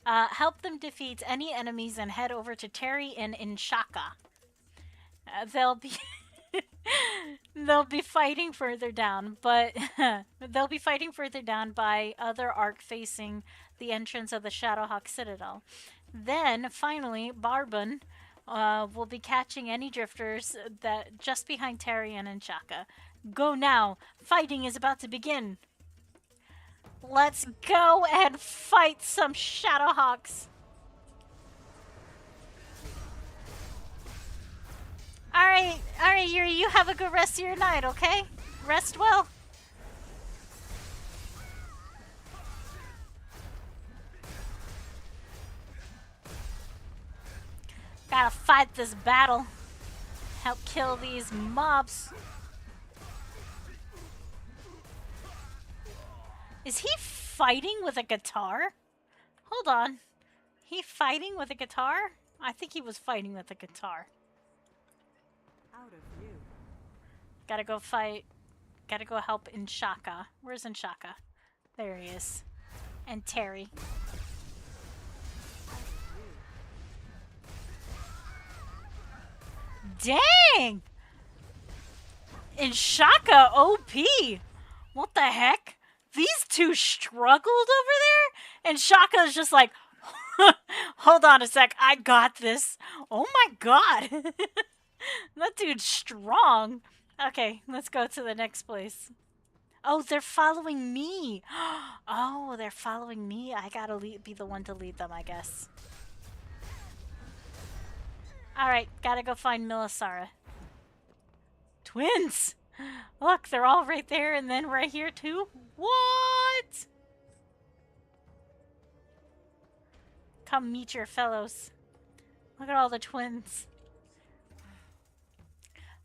Help them defeat any enemies and head over to Terry and Inshaka. They'll be they'll be fighting further down, but they'll be fighting further down by other arc facing the entrance of the Shadowhawk Citadel. Then, finally, Barben will be catching any drifters that just behind Terry and Inshaka. Go now! Fighting is about to begin! Let's go and fight some Shadowhawks! Alright, Yuri, you have a good rest of your night, okay? Rest well. Gotta fight this battle. Help kill these mobs. Is he fighting with a guitar? Hold on. He fighting with a guitar? I think he was fighting with a guitar. Out of view. Gotta go fight. Gotta go help Inshaka. Where's Inshaka? There he is. And Terry. Dang! Inshaka OP! What the heck? These two struggled over there? And Shaka is just like, hold on a sec, I got this. Oh my god! That dude's strong. Okay, let's go to the next place. Oh, they're following me. Oh, they're following me. I gotta be the one to lead them, I guess. Alright, gotta go find Milasara. Twins! Look, they're all right there and then right here too? What? Come meet your fellows. Look at all the twins.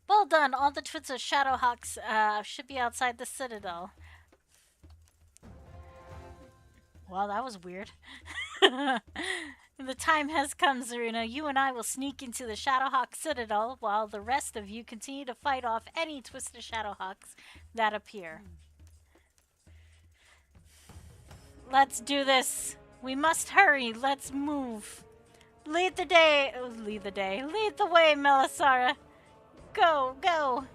Well done. All the twins of Shadowhawks should be outside the Citadel. Well, that was weird. The time has come, Zaruna. You and I will sneak into the Shadowhawk Citadel while the rest of you continue to fight off any twisted Shadowhawks that appear. Let's do this. We must hurry. Let's move. Lead the day. Lead the day. Lead the way, Melisara. Go, go.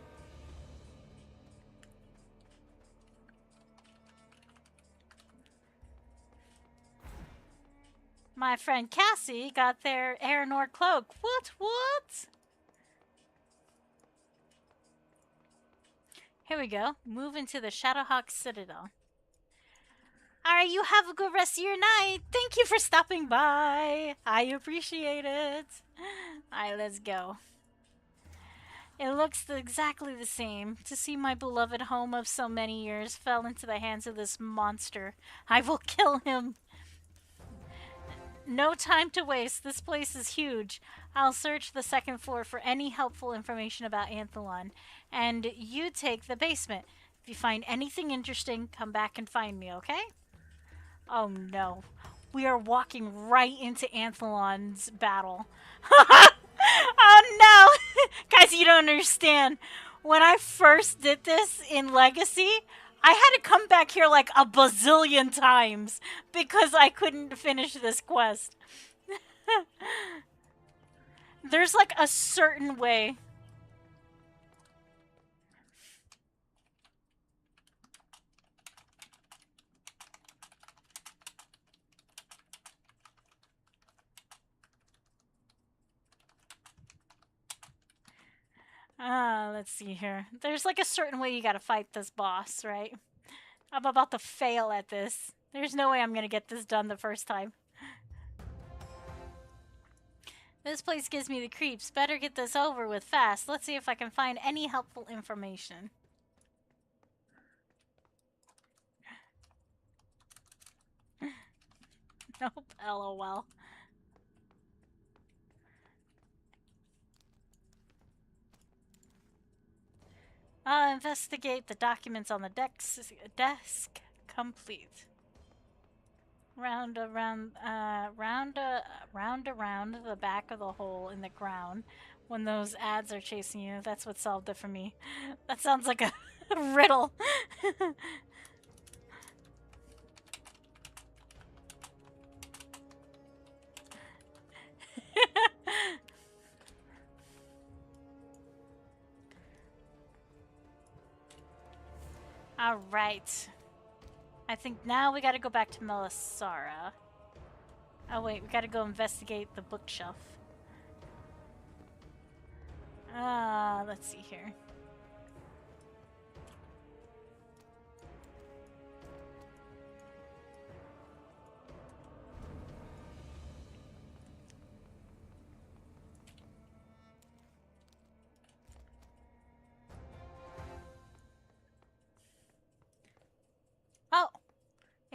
My friend Cassie got their Aranor cloak. What? Here we go. Move into the Shadowhawk Citadel. Alright, you have a good rest of your night. Thank you for stopping by. I appreciate it. Alright, let's go. It looks exactly the same. To see my beloved home of so many years fell into the hands of this monster. I will kill him. No time to waste. This place is huge. I'll search the second floor for any helpful information about Anthelon. And you take the basement. If you find anything interesting, come back and find me, okay? Oh no. We are walking right into Anthelon's battle. Oh no! Guys, you don't understand. When I first did this in Legacy, I had to come back here like a bazillion times because I couldn't finish this quest. There's like a certain way. Let's see here. There's like a certain way you gotta fight this boss, right? I'm about to fail at this. There's no way I'm gonna get this done the first time. This place gives me the creeps. Better get this over with fast. Let's see if I can find any helpful information. Nope, lol. Investigate the documents on the desk complete. Round around the back of the hole in the ground when those ads are chasing you. That's what solved it for me. That sounds like a riddle. Alright. I think now we gotta go back to Melisara. Oh wait, we gotta go investigate the bookshelf. Let's see here.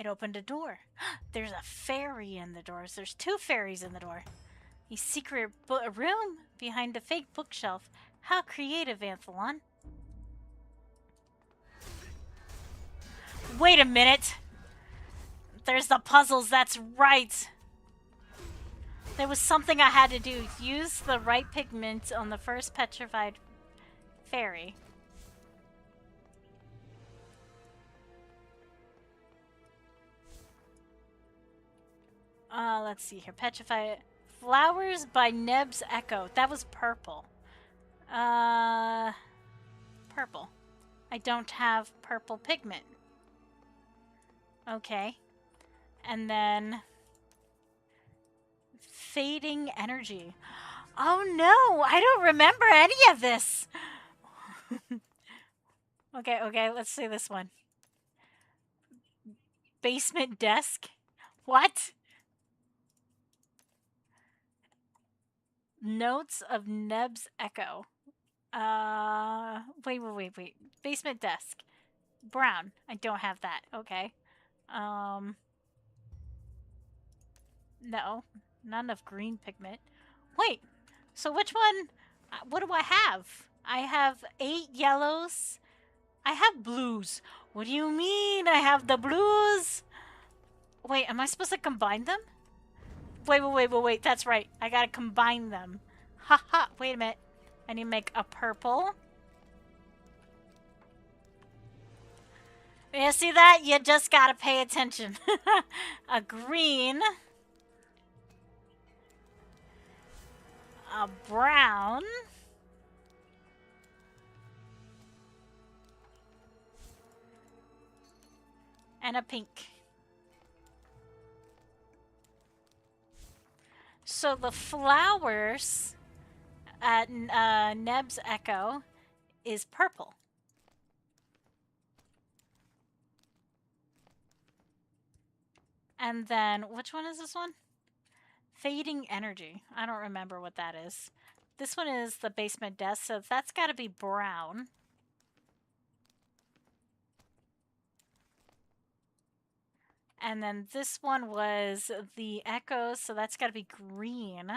It opened a door. There's a fairy in the doors. There's two fairies in the door. A secret room behind a fake bookshelf. How creative, Anthelon. Wait a minute. There's the puzzles, that's right. There was something I had to do. Use the right pigment on the first petrified fairy. Let's see here. Petrified Flowers by Neb's Echo. That was purple. Purple. I don't have purple pigment. Okay. And then fading energy. Oh no, I don't remember any of this. Okay, let's see this one. Basement desk. What? Notes of Neb's Echo. Wait. Basement desk. Brown. I don't have that. Okay. No. None of green pigment. Wait. So which one? What do I have? I have 8 yellows. I have blues. What do you mean I have the blues? Wait, am I supposed to combine them? Wait. That's right. I gotta combine them. Haha. Wait a minute. I need to make a purple. You see that? You just gotta pay attention. A green. A brown. And a pink. So the flowers at Neb's Echo is purple. And then, which one is this one? Fading energy. I don't remember what that is. This one is the basement desk, so that's got to be brown. And then this one was the echoes, so that's got to be green.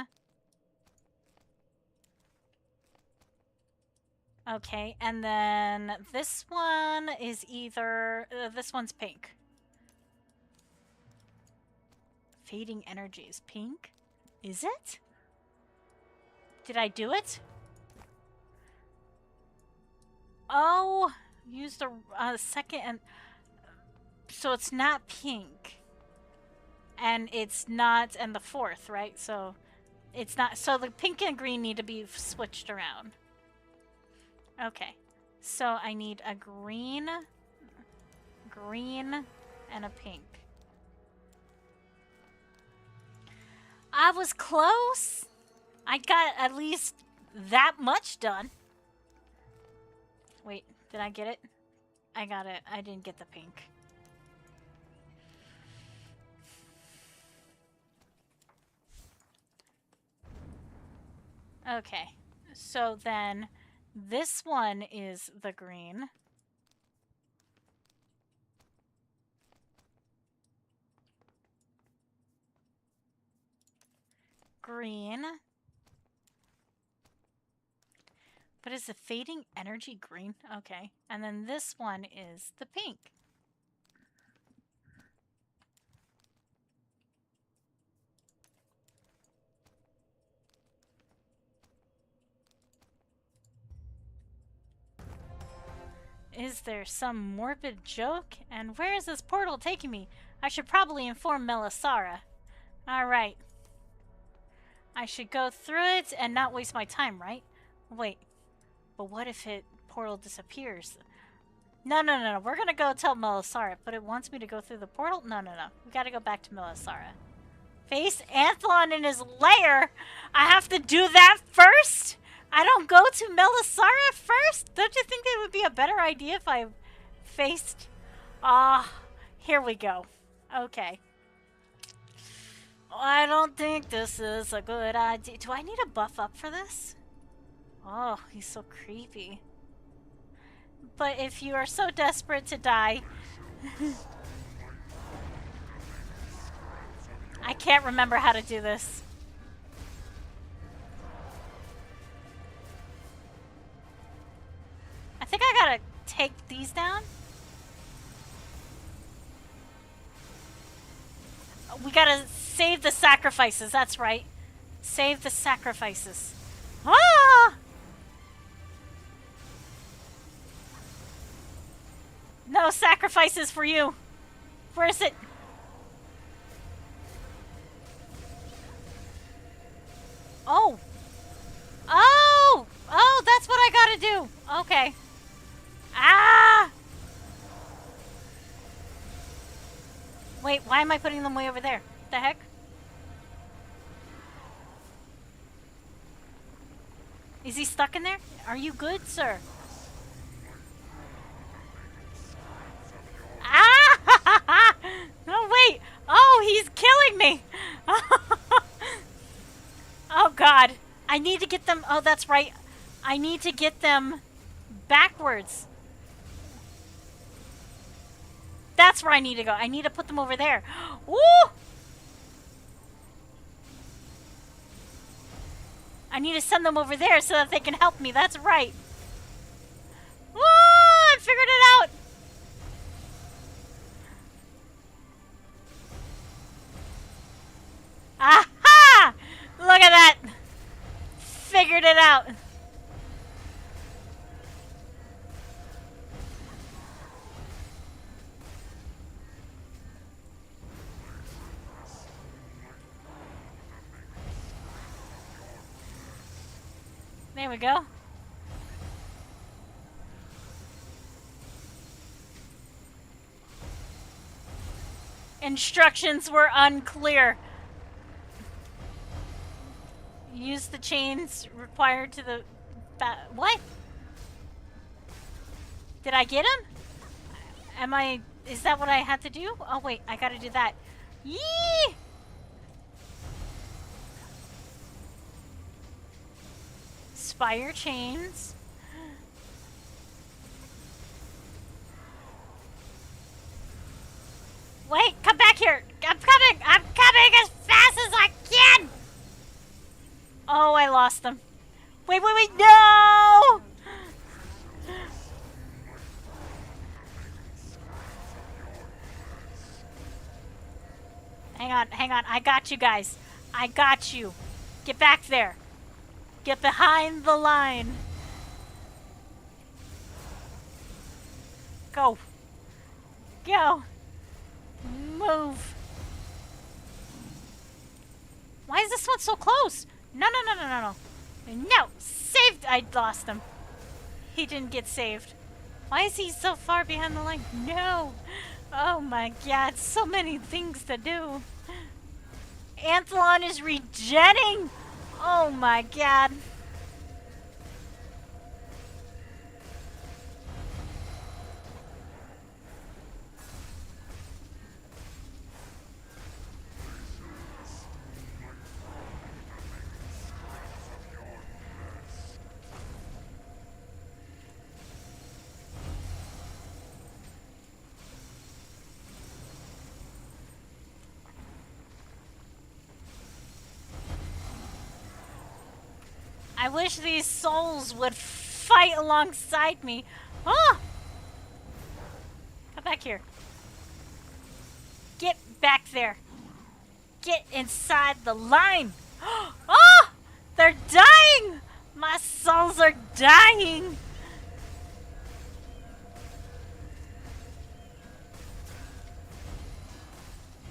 Okay, and then this one is either... this one's pink. Fading energy is pink? Is it? Did I do it? Oh, use the second and... So it's not pink. And it's not... And the fourth, right? So it's not... So the pink and green need to be switched around. Okay. So I need a green, and a pink. I was close. I got at least that much done. Wait, did I get it? I got it. I didn't get the pink. Okay, so then this one is the green. Green. But is the fading energy green? Okay. And then this one is the pink. Is there some morbid joke? And where is this portal taking me? I should probably inform Melisara. Alright. I should go through it and not waste my time, right? Wait. But what if it portal disappears? No. We're gonna go tell Melisara, but it wants me to go through the portal? No. We gotta go back to Melisara. Face Anthelon in his lair? I have to do that first? I don't go to Melisara first? Don't you think it would be a better idea if I faced... here we go. Okay. I don't think this is a good idea. Do I need to buff up for this? Oh, he's so creepy. But if you are so desperate to die... I can't remember how to do this. I think I gotta take these down. We gotta save the sacrifices, that's right. Save the sacrifices. Ah! No sacrifices for you. Where is it? Oh. Oh! Oh, that's what I gotta do. Okay. Ah! Wait, why am I putting them way over there? What the heck? Is he stuck in there? Are you good, sir? Ah! No, wait. Oh, he's killing me. Oh, God. I need to get them. Oh, that's right. I need to get them backwards. That's where I need to go. I need to put them over there. Woo! I need to send them over there so that they can help me. That's right. Woo! I figured it out. Aha! Look at that. Figured it out. There we go. Instructions were unclear. Use the chains required to the... What? Did I get him? Am I... Is that what I had to do? Oh, wait. I gotta do that. Yee! Spire chains. Wait, come back here. I'm coming. I'm coming as fast as I can. Oh, I lost them. Wait, wait, wait. No! Hang on, hang on. I got you guys. I got you. Get back there. Get behind the line. Go. Go. Move. Why is this one so close? No, no, no, no, no, no. No. Saved. I lost him. He didn't get saved. Why is he so far behind the line? No. Oh my god. So many things to do. Anthlon is regenning. Oh my god. I wish these souls would fight alongside me. Oh! Come back here. Get back there. Get inside the line. Oh! They're dying! My souls are dying!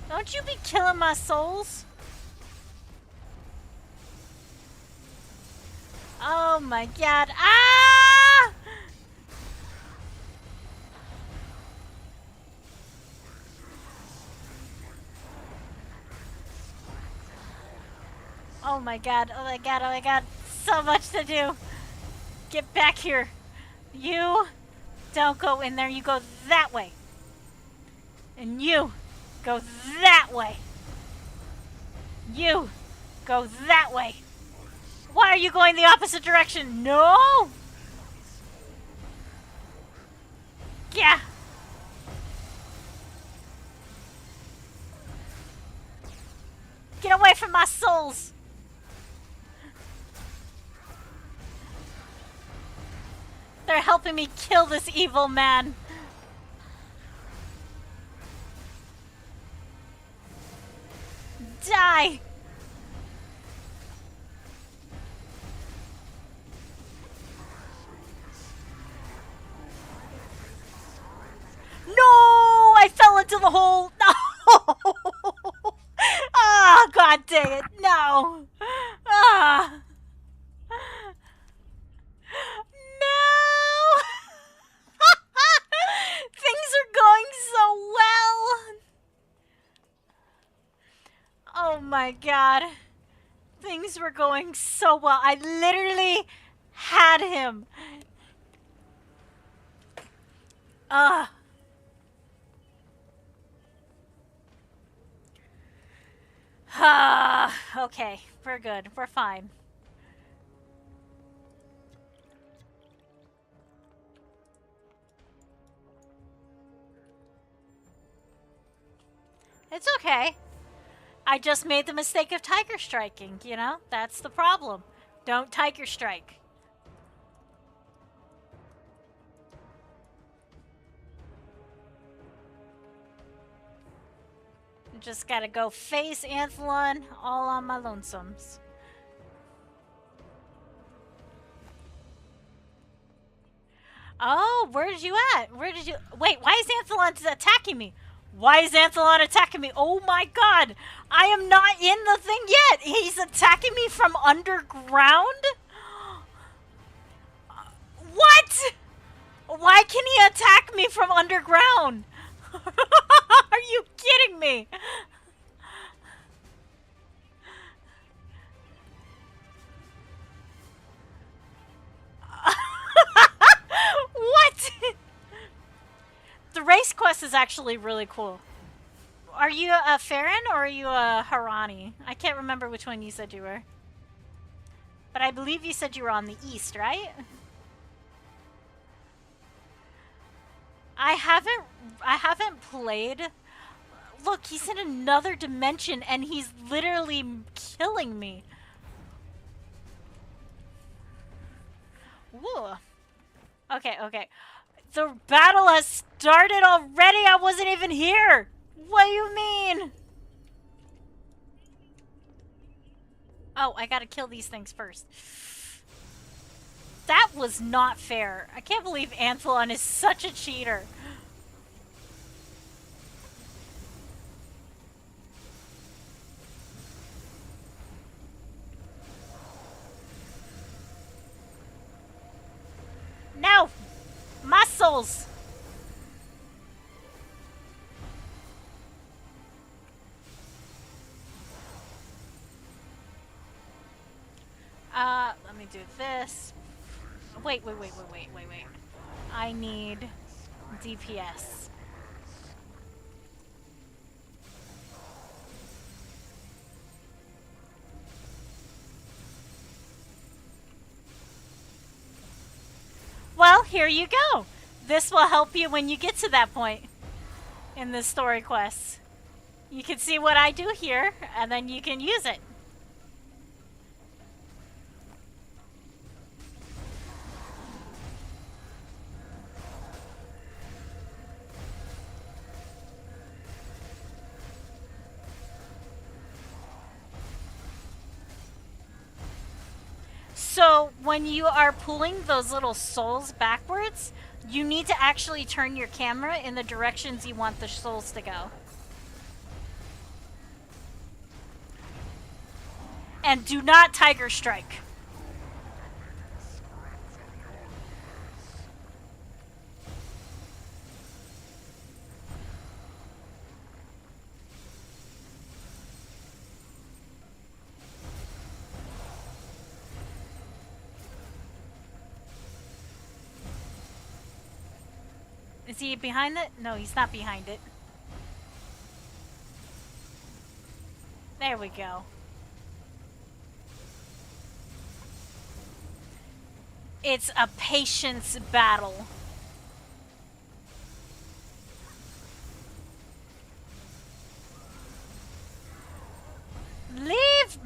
Don't you be killing my souls. Oh my god. Ah! Oh my god. Oh my god. Oh my god. So much to do. Get back here. You don't go in there. You go that way. And you go that way. You go that way. Why are you going the opposite direction? No! Yeah. Get away from my souls! They're helping me kill this evil man. Die! No! I fell into the hole! No! Ah, god dang it! No! Ah! No! Things are going so well! Oh my god. Things were going so well. I literally had him. Ugh. Ah, okay, we're good. We're fine. It's okay. I just made the mistake of tiger striking, you know? That's the problem. Don't tiger strike. Just gotta go face Anthlon all on my lonesomes. Oh, where did you at? Where did you... Wait, why is Anthlon attacking me? Why is Anthlon attacking me? Oh my god! I am not in the thing yet! He's attacking me from underground? What? Why can he attack me from underground? Are you kidding me? What? The race quest is actually really cool. Are you a Farron or are you a Harani? I can't remember which one you said you were. But I believe you said you were on the east, right? I haven't played. Look, he's in another dimension and he's literally killing me. Whoa. Okay, okay. The battle has started already. I wasn't even here. What do you mean? Oh, I gotta kill these things first. That was not fair. I can't believe Anthlon is such a cheater. No! Muscles! Let me do this. Wait. I need DPS. Well, here you go. This will help you when you get to that point in the story quests. You can see what I do here, and then you can use it. So when you are pulling those little souls backwards, you need to actually turn your camera in the directions you want the souls to go. And do not tiger strike. Is he behind it? No, he's not behind it. There we go. It's a patience battle.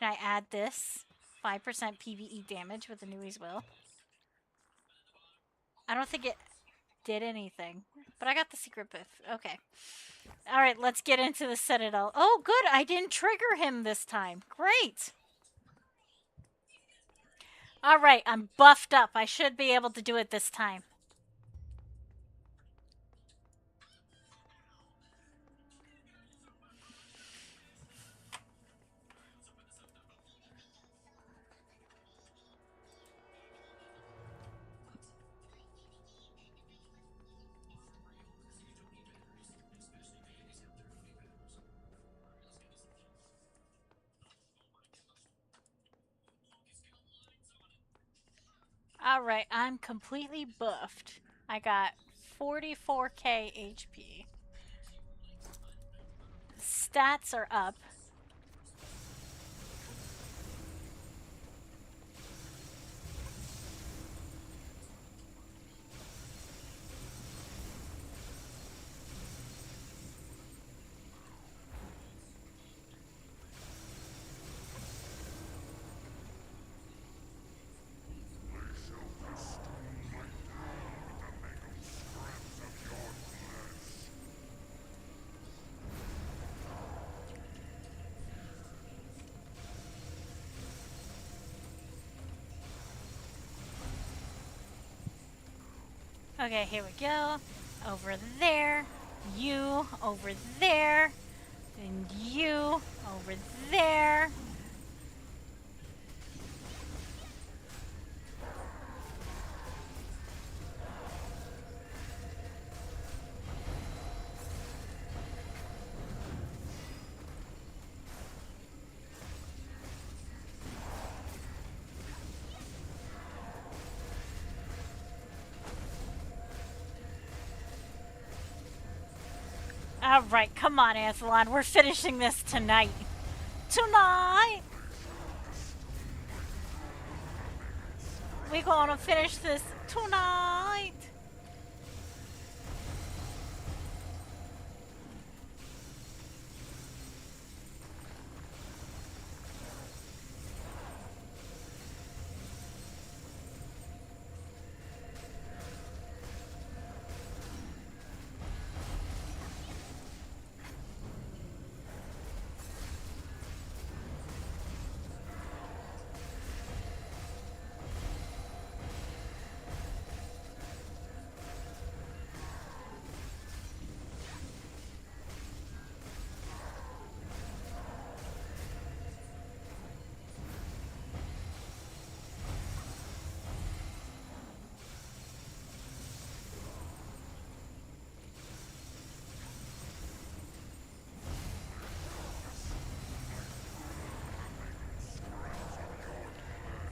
Can I add this? 5% PvE damage with the Nui's Will. I don't think it did anything. But I got the secret booth. Okay. Alright, let's get into the Citadel. Oh, good. I didn't trigger him this time. Great. Alright, I'm buffed up. I should be able to do it this time. Alright, I'm completely buffed. I got 44k HP. Stats are up. Okay, here we go. Over there. You over there. And you over there. Alright, come on, Athlon. We're finishing this tonight. Tonight! We're gonna finish this tonight!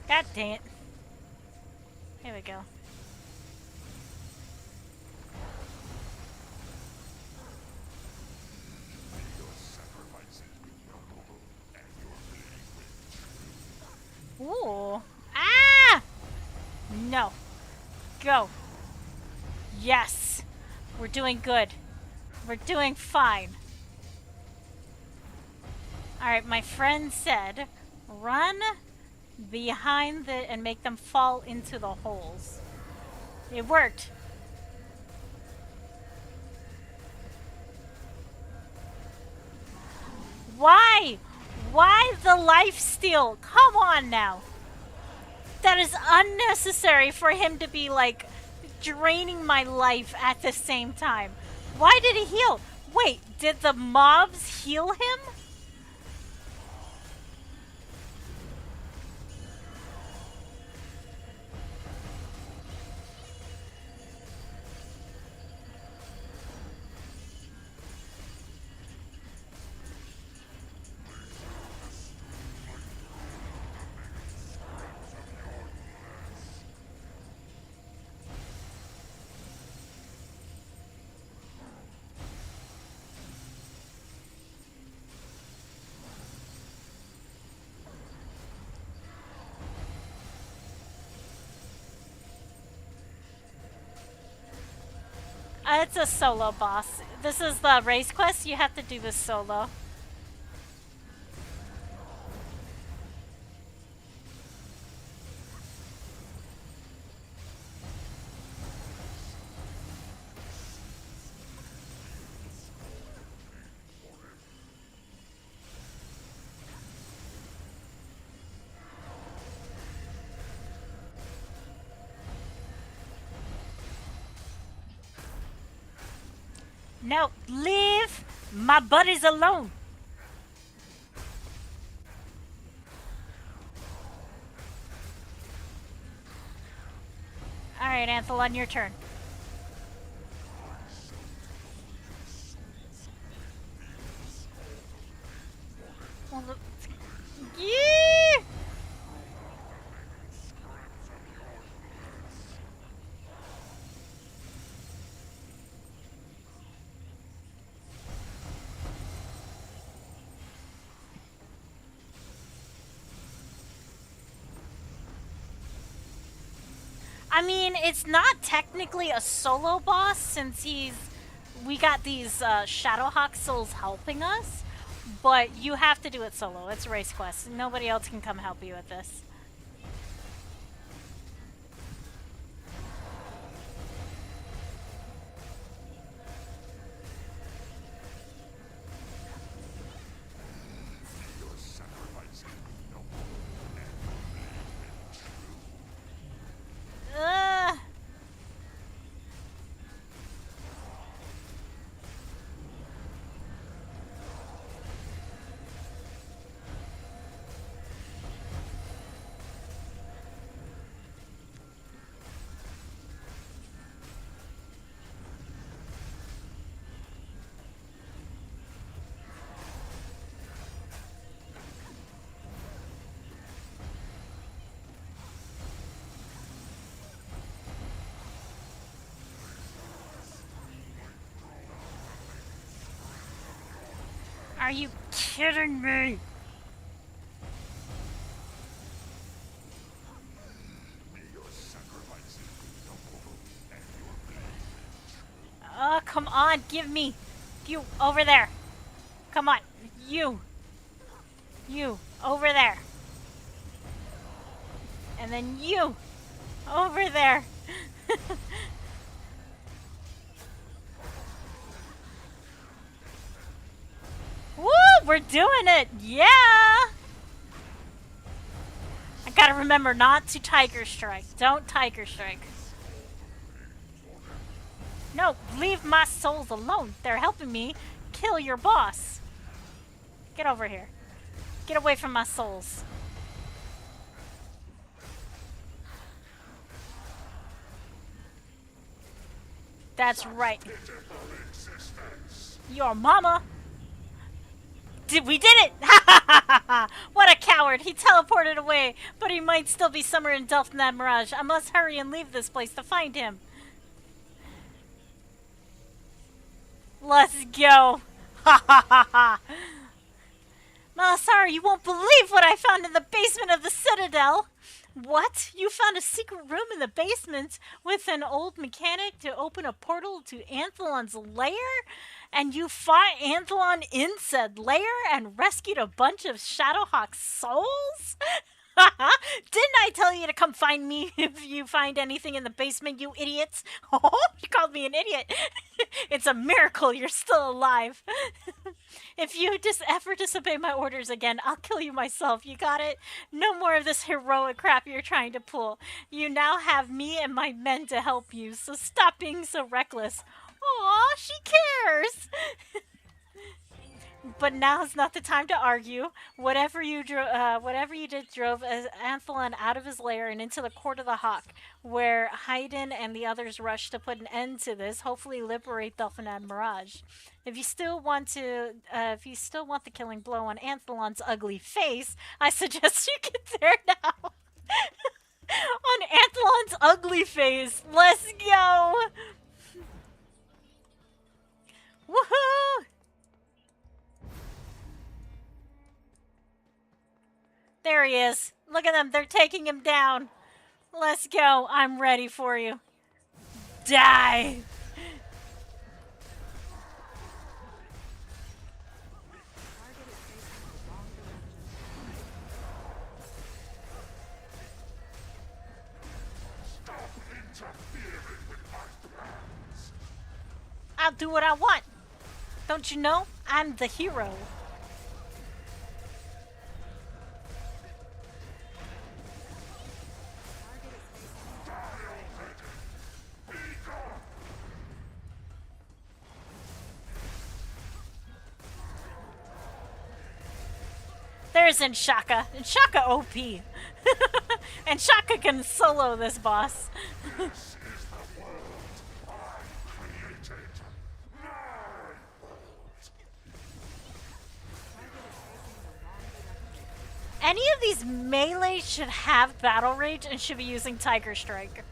God dang it. Here we go. Ooh. Ah! No. Go. Yes. We're doing good. We're doing fine. Alright, my friend said, run behind the and make them fall into the holes. It worked. Why? Why the lifesteal? Come on now. That is unnecessary for him to be like draining my life at the same time. Why did he heal? Wait, did the mobs heal him? It's a solo boss. This is the race quest. You have to do this solo. No, leave my buddies alone. All right, Anthelon, your turn. Well, yeah. I mean, it's not technically a solo boss since we got these Shadowhawk souls helping us, but you have to do it solo. It's a race quest. Nobody else can come help you with this. Ugh. Are you kidding me? Oh, come on, give me. You, over there. Come on. You. You, over there. And then you, over there. Woo, we're doing it. Yeah. I gotta remember not to Tiger Strike. Don't Tiger Strike. No, leave my souls alone. They're helping me kill your boss. Get over here. Get away from my souls. That's right. Your mama. We did it! What a coward! He teleported away, but he might still be somewhere in Delphinad Mirage. I must hurry and leave this place to find him. Let's go! Ha ha ha ha! Malasar, you won't believe what I found in the basement of the Citadel! What? You found a secret room in the basement with an old mechanic to open a portal to Anthelon's lair? And you fought Anthelon in said lair and rescued a bunch of Shadowhawk souls? Didn't I tell you to come find me if you find anything in the basement, you idiots? Oh, you called me an idiot. It's a miracle you're still alive. If you ever disobey my orders again, I'll kill you myself. You got it? No more of this heroic crap you're trying to pull. You now have me and my men to help you, so stop being so reckless. Aw, she cares. But now's not the time to argue. Whatever you did drove Anthelon out of his lair and into the court of the Hawk, where Haydn and the others rushed to put an end to this. Hopefully, liberate Delphinad Mirage. If you still want the killing blow on Anthelon's ugly face, I suggest you get there now. On Anthelon's ugly face, let's go. Woohoo! There he is. Look at them. They're taking him down. Let's go. I'm ready for you. Die! I'll do what I want. Don't you know? I'm the hero. There's Shaka. And Shaka OP. And Shaka can solo this boss. Any of these melee should have battle rage and should be using Tiger Strike.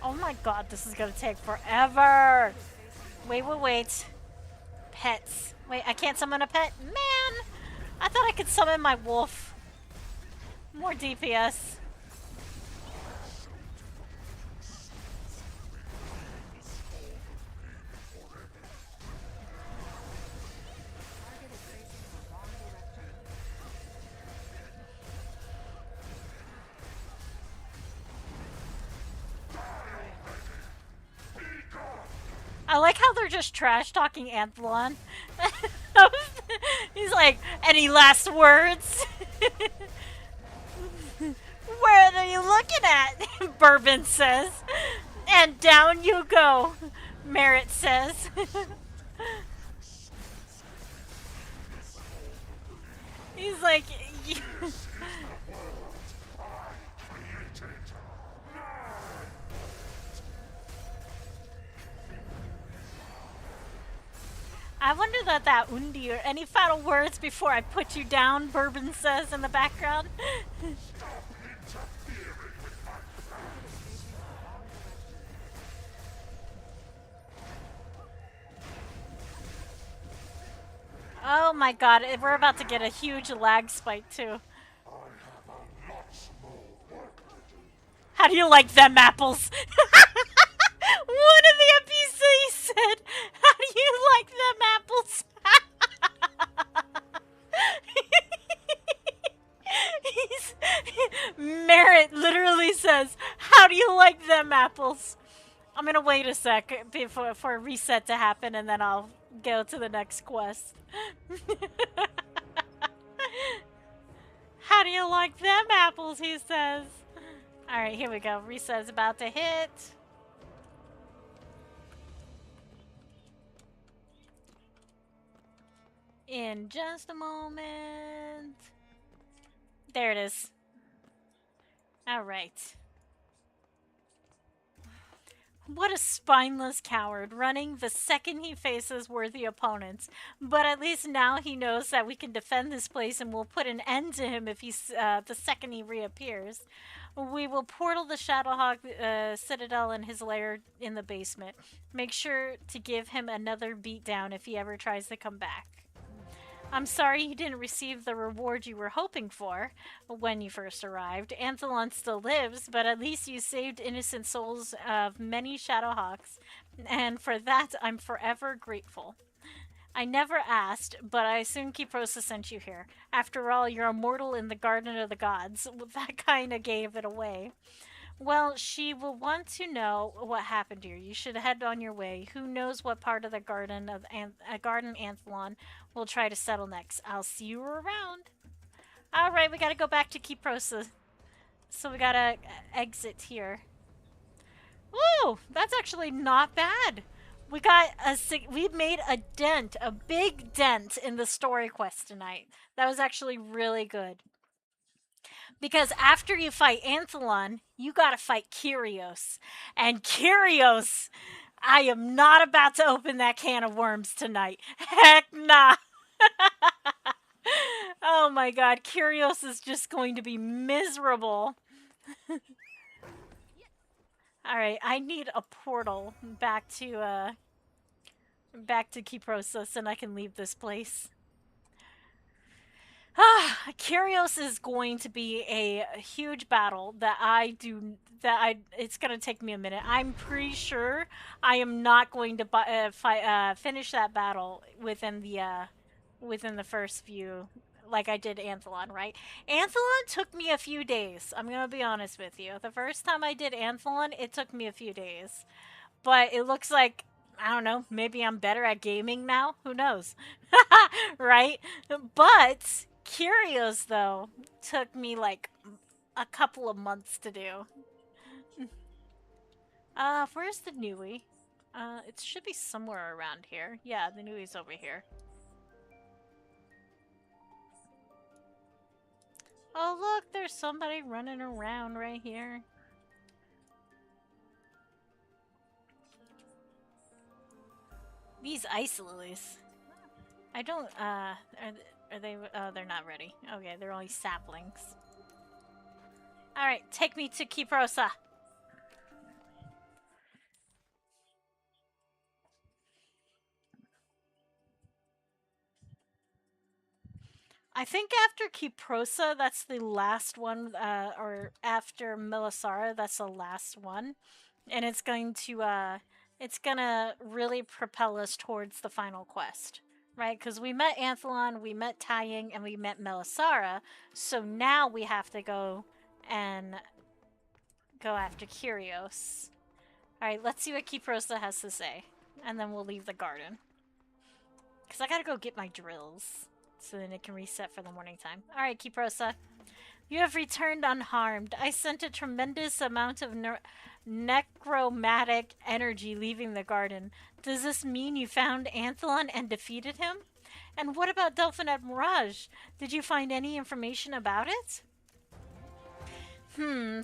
Oh my god, this is gonna take forever. Wait. Pets. Wait, I can't summon a pet? Man! I thought I could summon my wolf. More DPS. I like how they're just trash talking Anthlon. He's like, any last words? Where are you looking at? Bourbon says. And down you go, Merritt says. He's like, I wonder that Undi or any final words before I put you down, Bourbon says in the background. Oh my god, we're about to get a huge lag spike too. How do you like them apples? One of the NPCs said, how do you like them apples? Merritt literally says, how do you like them apples? I'm gonna wait a sec before for a reset to happen and then I'll go to the next quest. How do you like them apples, he says. Alright, here we go. Reset's about to hit. In just a moment. There it is. Alright. What a spineless coward, running the second he faces worthy opponents. But at least now he knows that we can defend this place and we'll put an end to him if he's the second he reappears. We will portal the Shadowhawk Citadel and his lair in the basement. Make sure to give him another beatdown if he ever tries to come back. I'm sorry you didn't receive the reward you were hoping for when you first arrived. Anthelon still lives, but at least you saved innocent souls of many Shadowhawks, and for that I'm forever grateful. I never asked, but I assume Kiprosa sent you here. After all, you're immortal in the Garden of the Gods. That kinda gave it away. Well, she will want to know what happened here. You should head on your way. Who knows what part of the Garden Anthlon will try to settle next. I'll see you around. Alright, we gotta go back to Kiprosa. So we gotta exit here. Ooh, that's actually not bad. We made a dent, a big dent in the story quest tonight. That was actually really good. Because after you fight Anthelon, you gotta fight Kyrios. And Kyrios, I am not about to open that can of worms tonight. Heck nah. Oh my god, Kyrios is just going to be miserable. Alright, I need a portal back to Kiprosos and I can leave this place. Kyrios is going to be a huge battle it's gonna take me a minute. I'm pretty sure I am not going to finish that battle within the first few, like I did Anthelon, right? Anthelon took me a few days. I'm gonna be honest with you. The first time I did Anthelon, it took me a few days. But it looks like, I don't know, maybe I'm better at gaming now? Who knows? Right? But Kyrios, though, took me like a couple of months to do. Where's the Nui? It should be somewhere around here. Yeah, the Nui's over here. Oh, look, there's somebody running around right here. These ice lilies. I don't, are they, oh, they're not ready. Okay, they're only saplings. Alright, take me to Kiprosa. I think after Kiprosa, that's the last one, or after Melisara, that's the last one. And it's gonna really propel us towards the final quest. Right? Because we met Anthelon, we met Taiying, and we met Melisara, so now we have to go and go after Kyrios. Alright, let's see what Kiprosa has to say. And then we'll leave the garden. Because I gotta go get my drills. So then it can reset for the morning time. Alright, Kiprosa. You have returned unharmed. I sent a tremendous amount of necromantic energy leaving the garden. Does this mean you found Anthelon and defeated him? And what about Delphin Mirage? Did you find any information about it?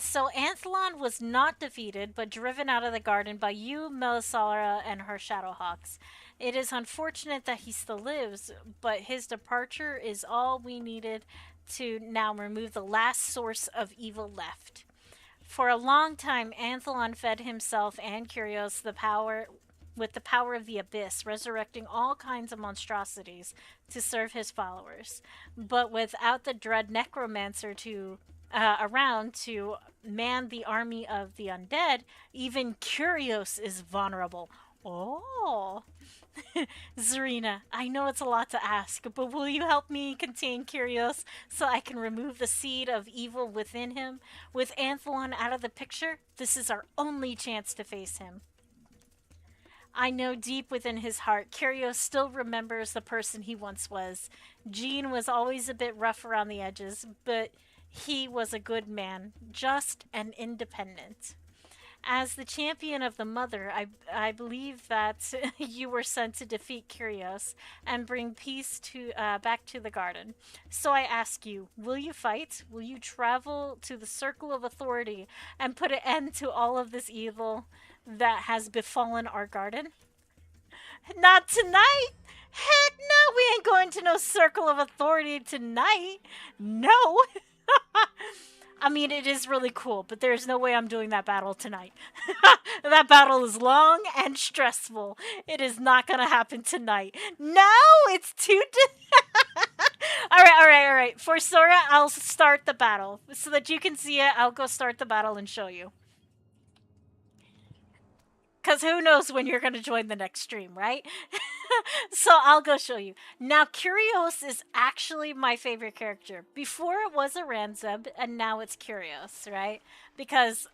So Anthelon was not defeated, but driven out of the garden by you, Melisara, and her Shadowhawks. It is unfortunate that he still lives, but his departure is all we needed to now remove the last source of evil left. For a long time, Anthelon fed himself and Curios the power with the power of the abyss, resurrecting all kinds of monstrosities to serve his followers. But without the dread necromancer to around to man the army of the undead, even Curios is vulnerable. Oh, Zarina, I know it's a lot to ask, but will you help me contain Curios so I can remove the seed of evil within him? With Anthelon out of the picture, this is our only chance to face him. I know deep within his heart, Curios still remembers the person he once was. Jean was always a bit rough around the edges, but he was a good man, just and independent. As the champion of the mother, I believe that you were sent to defeat Curios and bring peace to back to the garden. So I ask you, will you fight? Will you travel to the circle of authority and put an end to all of this evil that has befallen our garden? Not tonight! Heck no, we ain't going to no circle of authority tonight. No. I mean, it is really cool, but there's no way I'm doing that battle tonight. That battle is long and stressful. It is not gonna happen tonight. No, it's too. All right. For Sora, I'll start the battle so that you can see it. I'll go start the battle and show you. Because who knows when you're going to join the next stream, right? So I'll go show you. Now, Curios is actually my favorite character. Before it was Aranzeb, and now it's Curios, right? Because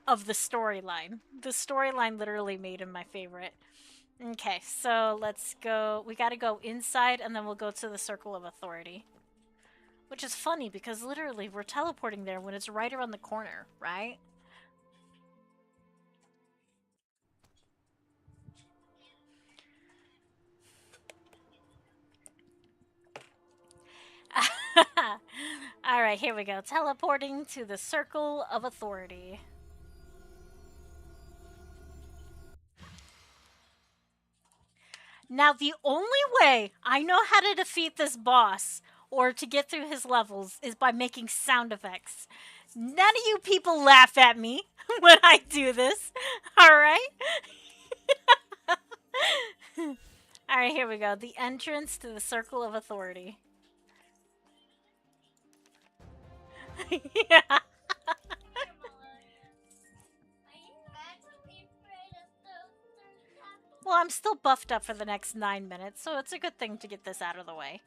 of the storyline. The storyline literally made him my favorite. Okay, so let's go. We got to go inside, and then we'll go to the Circle of Authority. Which is funny, because literally we're teleporting there when it's right around the corner, right? Alright, here we go. Teleporting to the Circle of Authority. Now, the only way I know how to defeat this boss or to get through his levels is by making sound effects. None of you people laugh at me when I do this. Alright? Alright, here we go. The entrance to the Circle of Authority. Yeah. Well, I'm still buffed up for the next 9 minutes, so it's a good thing to get this out of the way.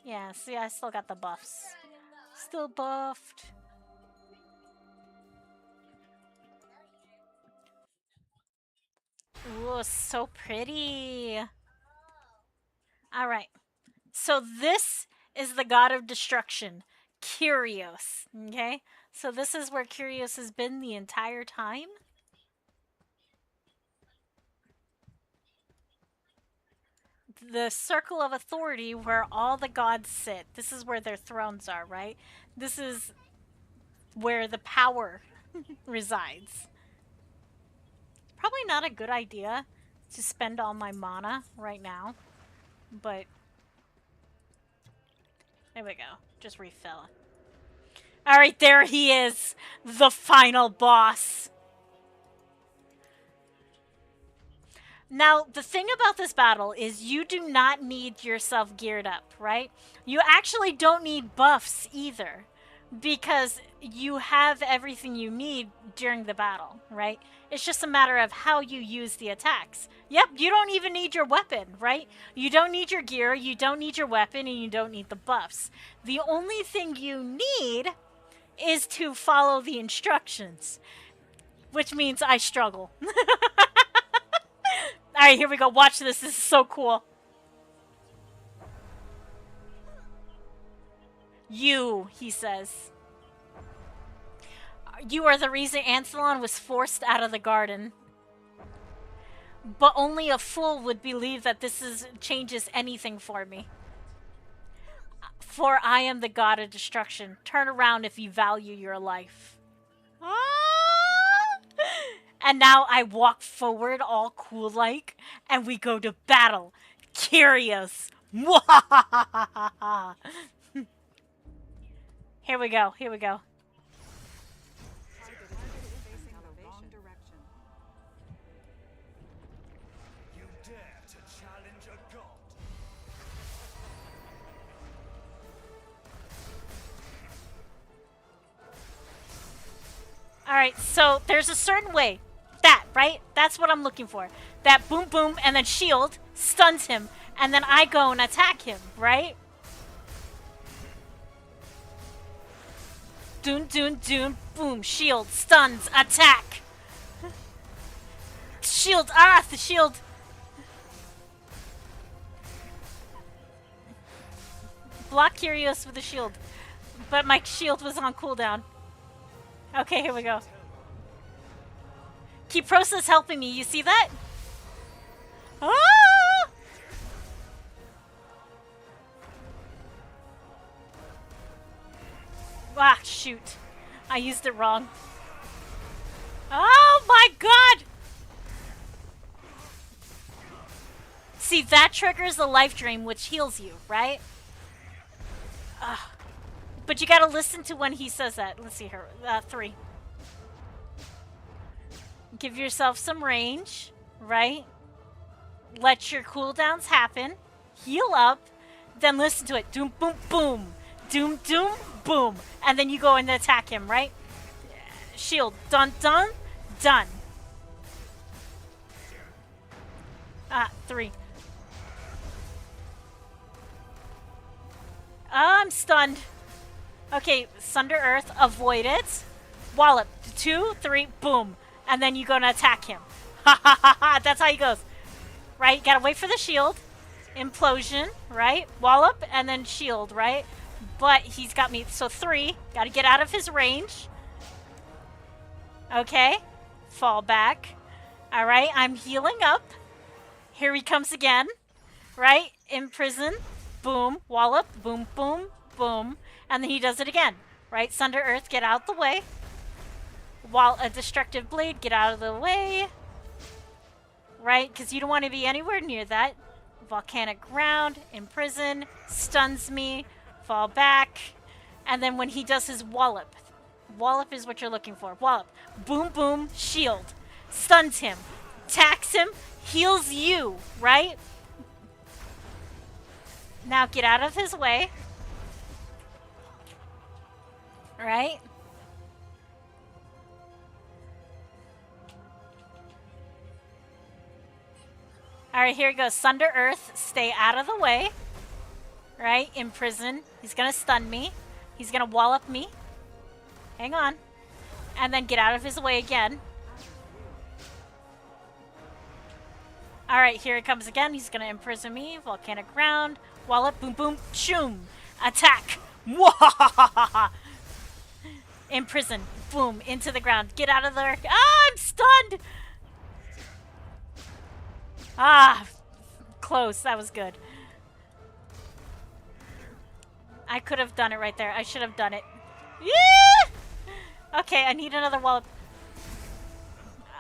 Yeah, see, I still got the buffs. Still buffed. Ooh, so pretty. Alright. So this is the god of destruction, Curios. Okay? So this is where Curios has been the entire time. The circle of authority where all the gods sit. This is where their thrones are, right? This is where the power resides. Probably not a good idea to spend all my mana right now, but there we go. Just refill. Alright, there he is! The final boss! Now, the thing about this battle is you do not need yourself geared up, right? You actually don't need buffs either, because you have everything you need during the battle, right? It's just a matter of how you use the attacks. Yep, you don't even need your weapon, right? You don't need your gear, you don't need your weapon, and you don't need the buffs. The only thing you need is to follow the instructions, which means I struggle. Alright, here we go. Watch this. This is so cool. You, he says. You are the reason Ancelon was forced out of the garden. But only a fool would believe that changes anything for me. For I am the god of destruction. Turn around if you value your life. Ah! And now I walk forward all cool-like, and we go to battle. Curious. Here we go, here we go. Target is facing the wrong direction. You dare to challenge a god? Alright, so there's a certain way. That, right? That's what I'm looking for. That boom boom and then shield stuns him, and then I go and attack him, right? Doon doon doon boom, shield, stuns, attack. Shield, the shield. Block Curious with the shield. But my shield was on cooldown. Okay, here we go. Keep process helping me, you see that? Ah! Ah, shoot. I used it wrong. Oh my god! See, that triggers the life drain, which heals you, right? But you gotta listen to when he says that. Let's see here. 3. Give yourself some range, right? Let your cooldowns happen. Heal up. Then listen to it. Doom, boom, boom. Doom, doom, boom. And then you go and attack him, right? Shield. Dun, dun, done. 3. I'm stunned. Okay, Sunder Earth, avoid it. Wallop. 2, 3, boom. And then you go and attack him. Ha ha ha ha, that's how he goes. Right, gotta wait for the shield. Implosion, right? Wallop, and then shield, right? But he's got me, so 3. Gotta get out of his range. Okay. Fall back. Alright, I'm healing up. Here he comes again. Right? Imprison. Boom. Wallop. Boom, boom, boom. And then he does it again. Right? Sunder Earth, get out the way. While a destructive blade, get out of the way. Right? Because you don't want to be anywhere near that. Volcanic ground, imprison, stuns me, fall back. And then when he does his wallop. Wallop is what you're looking for. Wallop. Boom, boom, shield. Stuns him. Attacks him. Heals you. Right? Now get out of his way. Right? Alright, here he goes. Sunder Earth, stay out of the way. Right? Imprison. He's gonna stun me. He's gonna wallop me. Hang on. And then get out of his way again. Alright, here he comes again. He's gonna imprison me. Volcanic ground. Wallop, boom, boom, shoom. Attack. Mwahahaha! Imprison. Boom. Into the ground. Get out of there. Ah, I'm stunned! Ah, close. That was good. I could have done it right there. I should have done it. Yeah! Okay, I need another wallop.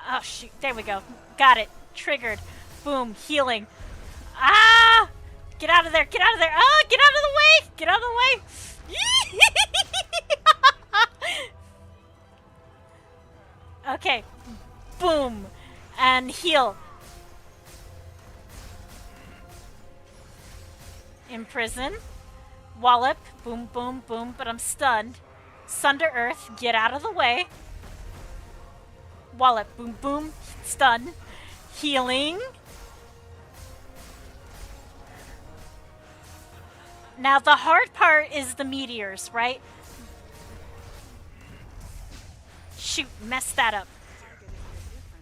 Oh, shoot. There we go. Got it. Triggered. Boom. Healing. Ah! Get out of there. Get out of there. Ah! Get out of the way. Get out of the way. Okay. Boom. And heal. Imprison. Wallop. Boom, boom, boom. But I'm stunned. Sunder Earth. Get out of the way. Wallop. Boom, boom. Stun. Healing. Now, the hard part is the meteors, right? Shoot, messed that up.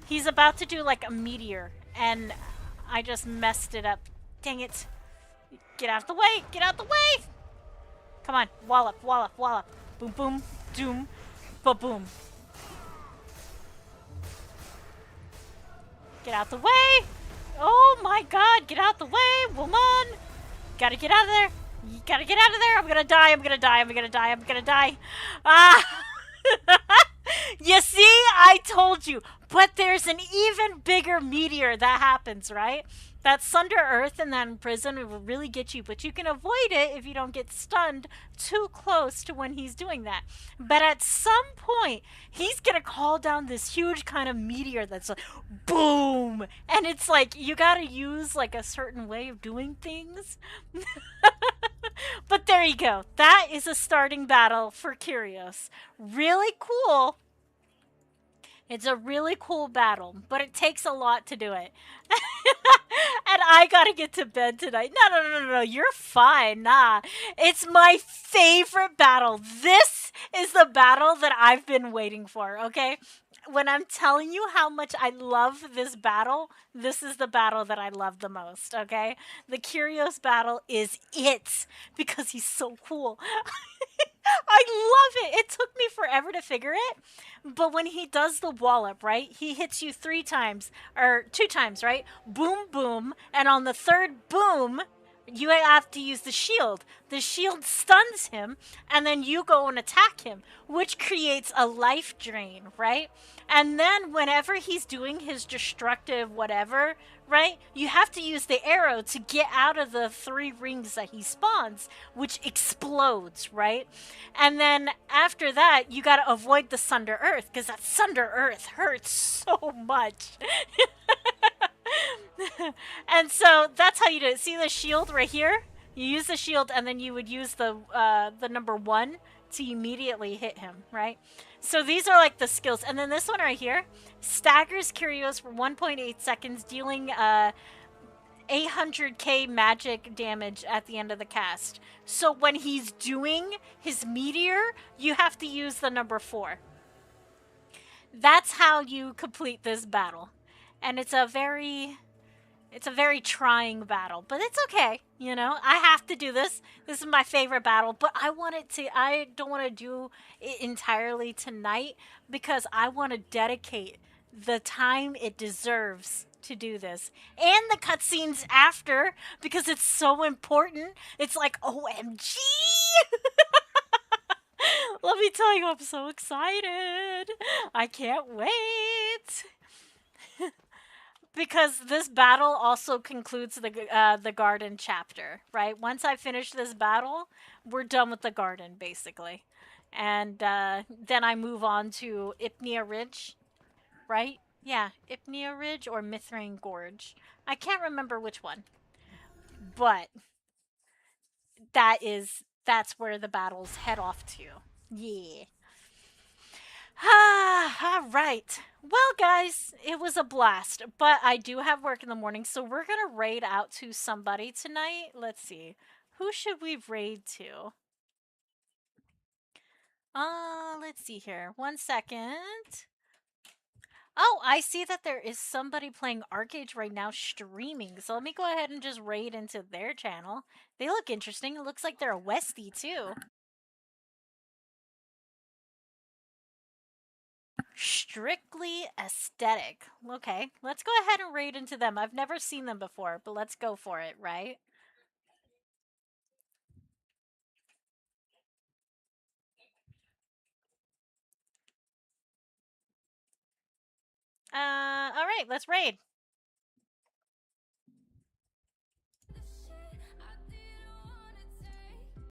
He's about to do like a meteor, and I just messed it up. Dang it. Get out of the way! Get out of the way! Come on. Wallop, wallop, wallop. Boom, boom, doom, ba-boom. Get out the way! Oh my god, get out the way, woman! Gotta get out of there! You gotta get out of there! I'm gonna die, I'm gonna die, I'm gonna die, I'm gonna die! Ah! You see? I told you! But there's an even bigger meteor that happens, right? That Sunder Earth and that Imprison will really get you, but you can avoid it if you don't get stunned too close to when he's doing that. But at some point, he's gonna call down this huge kind of meteor that's like, boom! And it's like, you gotta use like a certain way of doing things. But there you go. That is a starting battle for Curios. Really cool. It's a really cool battle, but it takes a lot to do it. And I gotta get to bed tonight. No, no, no, no, no, you're fine. Nah. It's my favorite battle. This is the battle that I've been waiting for, okay? When I'm telling you how much I love this battle, this is the battle that I love the most, okay? The Curios battle is it because he's so cool. I love it. It took me forever to figure it. But when he does the wallop, right? He hits you 3 times or 2 times, right? Boom, boom. And on the third boom, you have to use the shield. The shield stuns him, and then you go and attack him, which creates a life drain, right? And then whenever he's doing his destructive whatever, right? You have to use the arrow to get out of the 3 rings that he spawns, which explodes, right? And then after that, you got to avoid the Sunder Earth because that Sunder Earth hurts so much. And so that's how you do it. See the shield right here? You use the shield, and then you would use the number 1 to immediately hit him, right? So these are like the skills. And then this one right here staggers Curios for 1.8 seconds, dealing 800k magic damage at the end of the cast. So when he's doing his meteor, you have to use the number 4. That's how you complete this battle. And it's a very trying battle, but it's okay. You know, I have to do this. This is my favorite battle, but I don't want to do it entirely tonight because I want to dedicate the time it deserves to do this and the cutscenes after because it's so important. It's like, OMG! Let me tell you, I'm so excited. I can't wait. Because this battle also concludes the garden chapter, right? Once I finish this battle, we're done with the garden, basically. And then I move on to Ipnia Ridge, right? Yeah, Ipnia Ridge or Mithrain Gorge. I can't remember which one. But that's where the battles head off to. Yeah. Ah, all right. Well, guys, it was a blast, but I do have work in the morning, so we're gonna raid out to somebody tonight. Let's see. Who should we raid to? Let's see here. 1 second. Oh, I see that there is somebody playing Arcade right now streaming. So let me go ahead and just raid into their channel. They look interesting. It looks like they're a Westie too. Strictly aesthetic. Okay, let's go ahead and raid into them. I've never seen them before, but let's go for it, right? All right, let's raid.